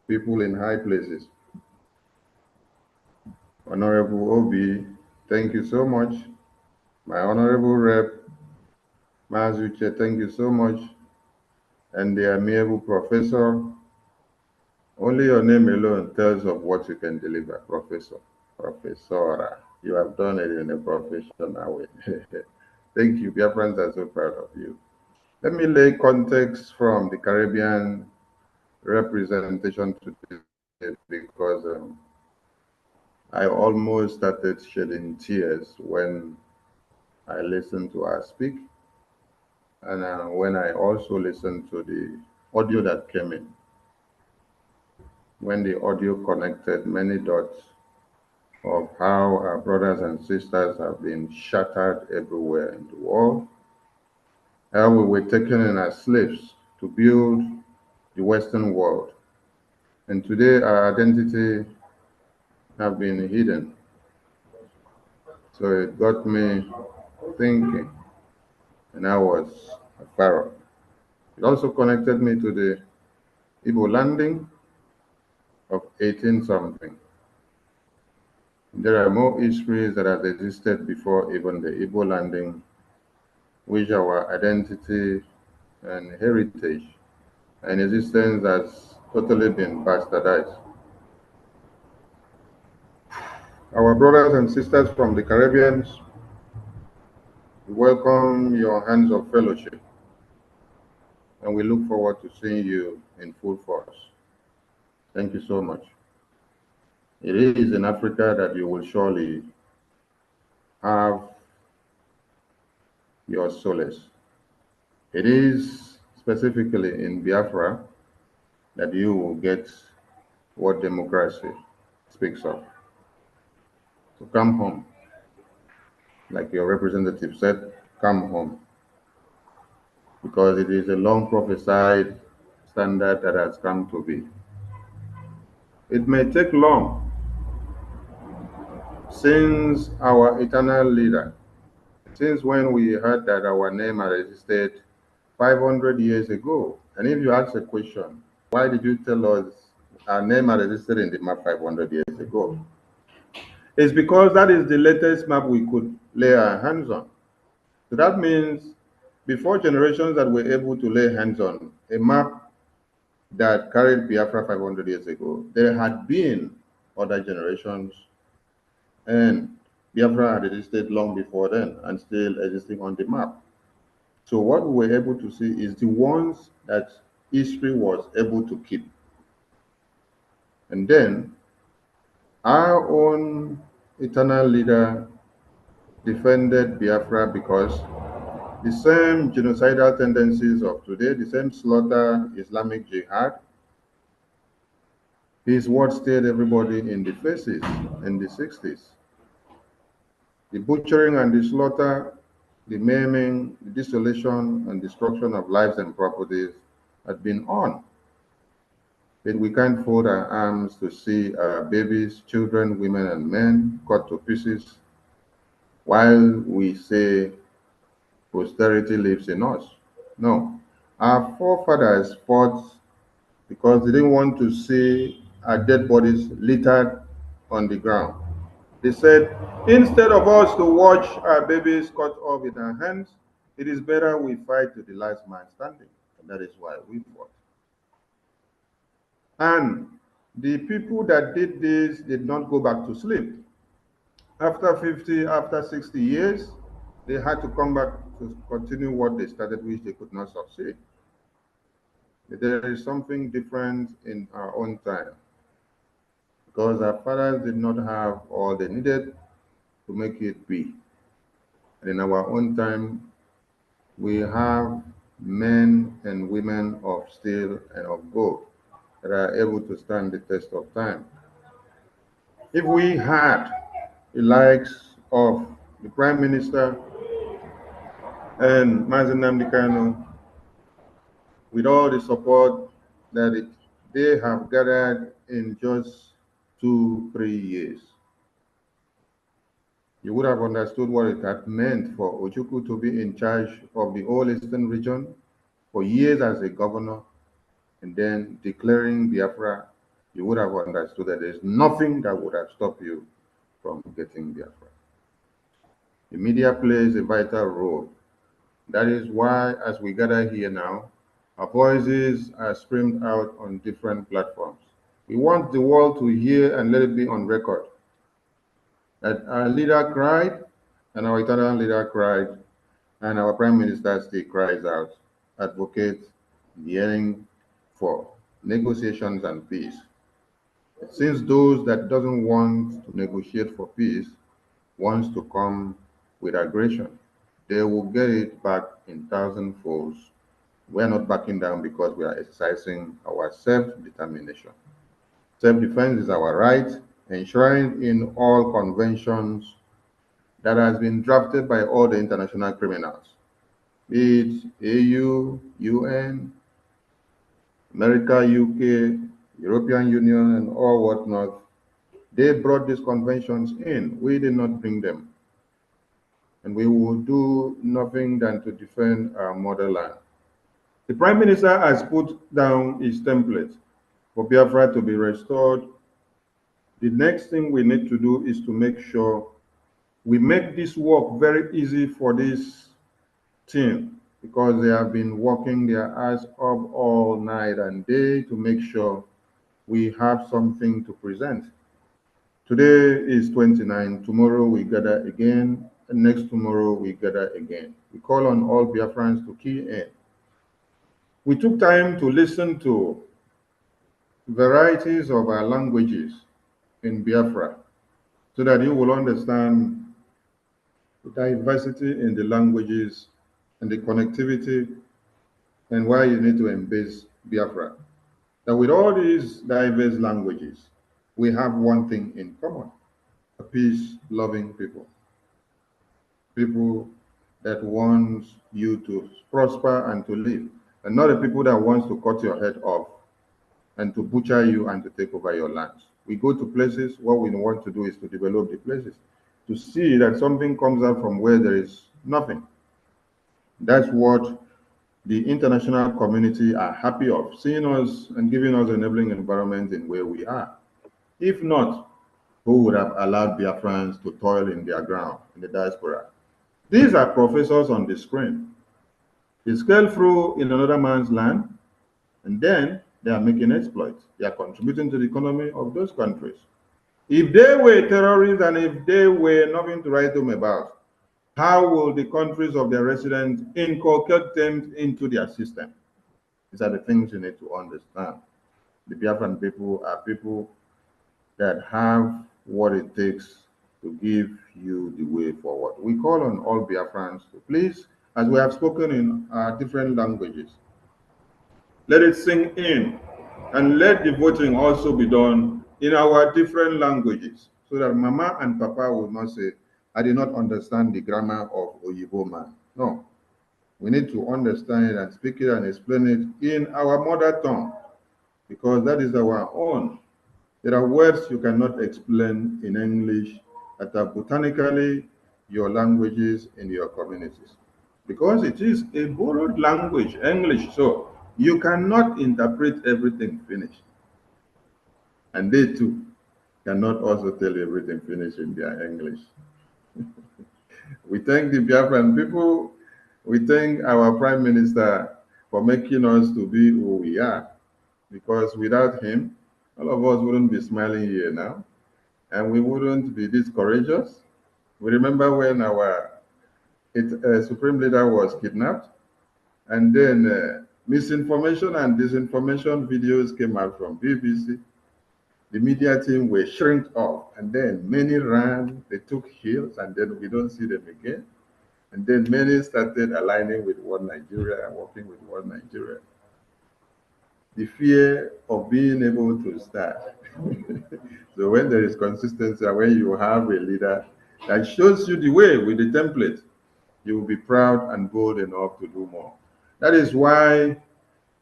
people in high places. Honorable Obi, thank you so much. My Honorable Rep, Mazuche, thank you so much. And the amiable Professor, only your name alone tells of what you can deliver, Professor. Professora, you have done it in a professional way. Thank you. Biafrans are so proud of you. Let me lay context from the Caribbean representation today because I almost started shedding tears when I listened to her speak, and when I also listened to the audio that came in. When the audio connected many dots of how our brothers and sisters have been shattered everywhere in the world, how we were taken in as slaves to build the Western world. And today our identity have been hidden. So it got me thinking, and I was a pharaoh. It also connected me to the Igbo landing of 18-something. There are more histories that have existed before even the Igbo landing, which our identity and heritage and existence has totally been bastardized. Our brothers and sisters from the Caribbean, we welcome your hands of fellowship, and we look forward to seeing you in full force. Thank you so much. It is in Africa that you will surely have your solace. It is specifically in Biafra that you will get what democracy speaks of. So come home. Like your representative said, come home. Because it is a long prophesied standard that has come to be. It may take long since our eternal leader, since when we heard that our name had existed 500 years ago. And if you ask a question, why did you tell us our name had existed in the map 500 years ago? It's because that is the latest map we could lay our hands on. So that means before generations that were able to lay hands on a map that carried Biafra 500 years ago, there had been other generations, and Biafra had existed long before then and still existing on the map. So what we were able to see is the ones that history was able to keep. And then our own eternal leader defended Biafra because the same genocidal tendencies of today, the same slaughter, Islamic jihad, is what stared everybody in the faces in the 60s. The butchering and the slaughter, the maiming, the desolation and destruction of lives and properties had been on. But we can't fold our arms to see our babies, children, women, and men cut to pieces while we say posterity lives in us. No. Our forefathers fought because they didn't want to see our dead bodies littered on the ground. They said, instead of us to watch our babies cut off with our hands, it is better we fight to the last man standing. And that is why we fought. And the people that did this did not go back to sleep. After 50, after 60 years, they had to come back to continue what they started, which they could not succeed. There is something different in our own time, because our fathers did not have all they needed to make it be. And in our own time, we have men and women of steel and of gold that are able to stand the test of time. If we had the likes of the Prime Minister and Mazi Nnamdi Kanu, with all the support that they have gathered in just 2-3 years, you would have understood what it had meant for Ojukwu to be in charge of the whole Eastern region for years as a governor, and then declaring Biafra. You would have understood that there's nothing that would have stopped you from getting Biafra. The media plays a vital role. That is why, as we gather here now, our voices are screamed out on different platforms. We want the world to hear and let it be on record that our leader cried, and our eternal leader cried, and our Prime Minister still cries out, advocate, yearning for negotiations and peace. Since those that doesn't want to negotiate for peace wants to come with aggression, they will get it back in thousand folds. We are not backing down because we are exercising our self-determination. Self-defense is our right, enshrined in all conventions that has been drafted by all the international criminals, be it AU, UN, America, UK, European Union, and all whatnot. They brought these conventions in. We did not bring them. And we will do nothing than to defend our motherland. The Prime Minister has put down his template for Biafra to be restored. The next thing we need to do is to make sure we make this work very easy for this team, because they have been working their ass off all night and day to make sure we have something to present. Today is 29, tomorrow we gather again, and next tomorrow we gather again. We call on all Biafrans to key in. We took time to listen to varieties of our languages in Biafra so that you will understand the diversity in the languages and the connectivity and why you need to embrace Biafra. That with all these diverse languages, we have one thing in common: a peace-loving people. People that want you to prosper and to live, and not the people that wants to cut your head off and to butcher you and to take over your lands. We go to places, what we want to do is to develop the places, to see that something comes out from where there is nothing. That's what the international community are happy of, seeing us and giving us an enabling environment in where we are. If not, who would have allowed Biafrans to toil in their ground, in the diaspora? These are professors on the screen. They scale through in another man's land, and then they are making exploits. They are contributing to the economy of those countries. If they were terrorists and if they were nothing to write home about, How will the countries of their residents inculcate them into their system? These are the things you need to understand. The Biafran people are people that have what it takes to give you the way forward. We call on all Biafrans to please, as we have spoken in different languages, let it sink in, and let the voting also be done in our different languages, so that Mama and Papa will not say, I did not understand the grammar of Oyibo man. No, we need to understand it and speak it and explain it in our mother tongue, because that is our own. There are words you cannot explain in English that are botanically your languages in your communities, because it is a borrowed language, English. So you cannot interpret everything finished. And they too cannot also tell you everything finished in their English. We thank the Biafran people. We thank our Prime Minister for making us to be who we are, because without him, all of us wouldn't be smiling here now, and we wouldn't be this courageous. We remember when our Supreme Leader was kidnapped, and then misinformation and disinformation videos came out from BBC. The media team were shrinked off, and then many ran, they took hills, and then we don't see them again. And then many started aligning with One Nigeria and working with One Nigeria. The fear of being able to start. So when there is consistency, and when you have a leader that shows you the way with the template, you will be proud and bold enough to do more. That is why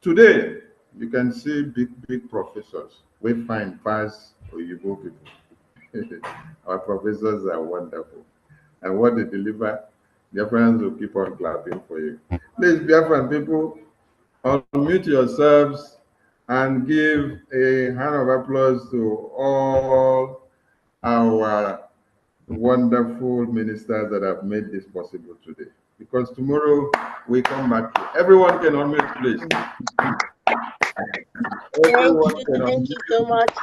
today you can see big professors. We find past Oyibo people. Our professors are wonderful. And what they deliver, Biafrans will keep on clapping for you. Please, Biafran people, unmute yourselves and give a hand of applause to all our wonderful ministers that have made this possible today. Because tomorrow we come back here. Everyone can unmute, please. Thank you so much.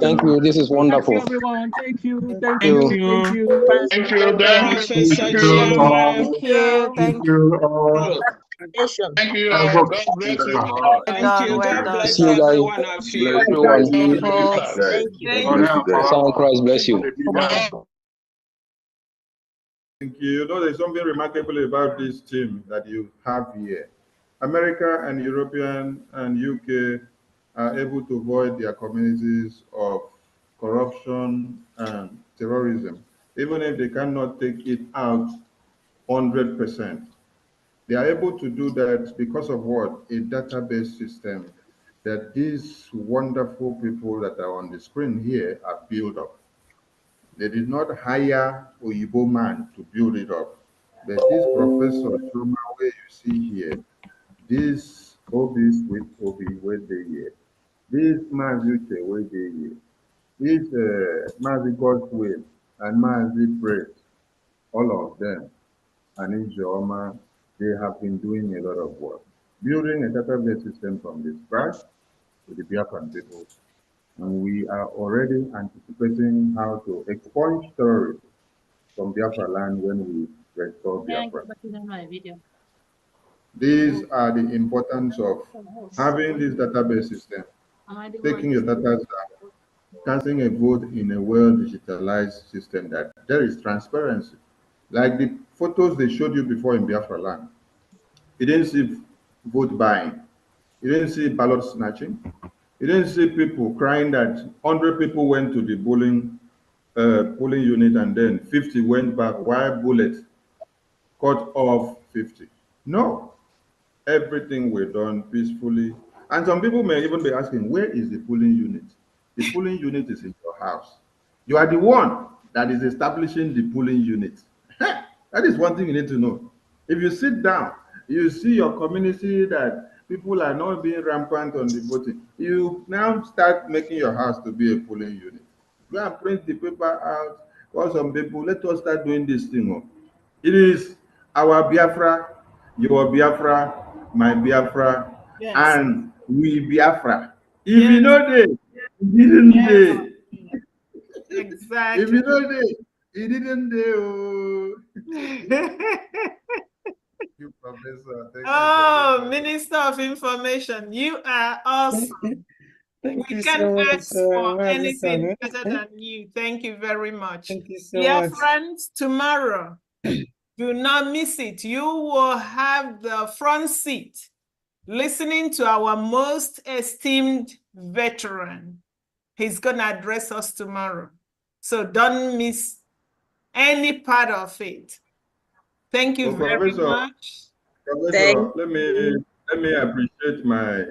Thank you. This is wonderful. Thank you, everyone. Thank you. Thank you. Thank you. Thank you. Professor Chairman. Thank you. Thank you. Thank you. God bless you. Thank you. God bless See you guys. every one of you. Everyone. Thank you. Sound Christ bless you. Thank you. You know, there's something remarkable about this team that you have here. America and European and UK are able to void their communities of corruption and terrorism, even if they cannot take it out 100%. They are able to do that because of what? A database system that these wonderful people that are on the screen here are built up. They did not hire Oyibo man to build it up. But this professor, Shuma, where you see here, this Obis with Obi, where they here, this Mazuche, where they here, this Mazi God's will, and Mazi Praise, all of them, and Ijoma, they have been doing a lot of work. Building a database system from the scratch with the Biafran people. And we are already anticipating how to expunge terrorism from Biafra land when we restore Biafra. These are the importance of having this database system, taking your data down, casting a vote in a well-digitalized system that there is transparency. Like the photos they showed you before in Biafra land. You didn't see vote buying. You didn't see ballot snatching. You didn't see people crying that 100 people went to the polling unit and then 50 went back. Why bullet cut off 50? No. Everything were done peacefully. And some people may even be asking, where is the polling unit? The polling unit is in your house. You are the one that is establishing the polling unit. That is one thing you need to know. If you sit down, you see your community that people are not being rampant on the voting. You now start making your house to be a polling unit. Go and print the paper out. Call some people, let us start doing this thing. It is our Biafra, your Biafra, my Biafra, Yes. and we Biafra. If you know this, didn't they? Exactly. If you don't do, he didn't do. Thank you, Professor. Thank you, Oh, Professor. Minister of Information, you are awesome. Thank We you can so much, ask for Mazi anything Saleh. better than you. Thank you very much. Thank you so Dear much. friends, tomorrow, do not miss it. You will have the front seat listening to our most esteemed veteran. He's going to address us tomorrow. So don't miss any part of it. Thank you very Professor, much. Professor, let me appreciate my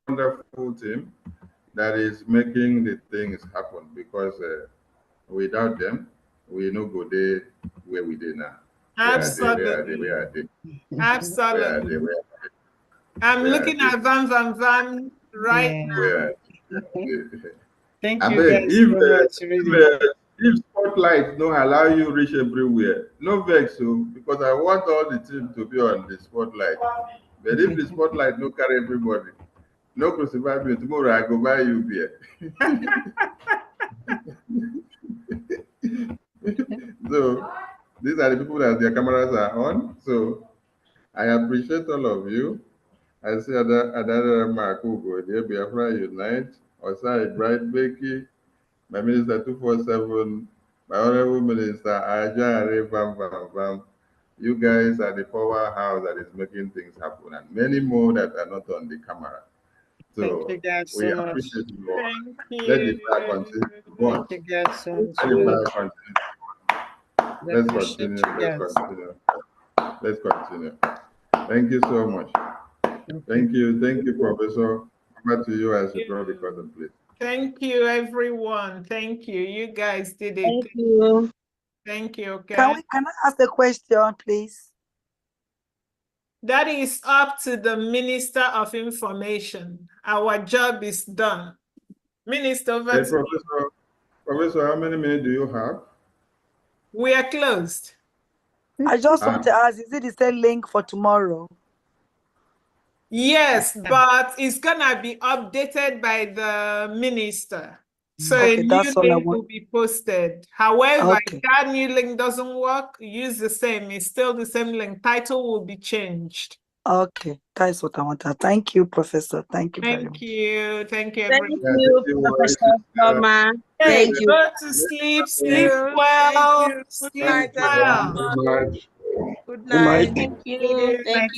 wonderful team that is making the things happen, because without them, we no go there where we did now. Absolutely. Absolutely. I'm looking at Van Van Van right now. Thank I you beg, guys so much, really. if spotlight don't allow you reach everywhere, no vex, so because I want all the team to be on the spotlight. But if the spotlight no carry everybody, no crucify me tomorrow, I go buy you beer. So these are the people that their cameras are on. So I appreciate all of you. I see other Makugo, the Biafra Unite, Osai Bright Becky, my Minister 247, my Honorable Minister Ajare Bam Bam Bam. You guys are the powerhouse that is making things happen, and many more that are not on the camera. So Thank you guys we so much. appreciate you all. Thank Let the you. fire continue to burn. Thank you guys so much. Let the fire continue. Let's Appreciate continue. you Let's guys. continue. Let's continue. Thank you so much. Thank you. Thank you, Professor. Over to you as you draw the curtain, please. Thank you, everyone. Thank you. You guys did it. Thank you. Thank you. Okay. Can I ask a question, please? That is up to the Minister of Information. Our job is done. Minister, over Hey, to you. Professor, how many minutes do you have? We are closed. I just want to ask, is it the same link for tomorrow? Yes, but it's gonna be updated by the minister. So Okay, a new that's all I link want. will be posted. However, Okay. if that new link doesn't work, use the same. It's still the same link. Title will be changed. Okay, that's what I wanted. Thank you, Professor. Thank you very much. Thank you. Thank you, Thank everyone. you, Professor Norma. Hey, Thank you. go to sleep. Sleep Thank well. you. Good Sleep night, well. everyone. Good Good night. night. Thank you. Thank you.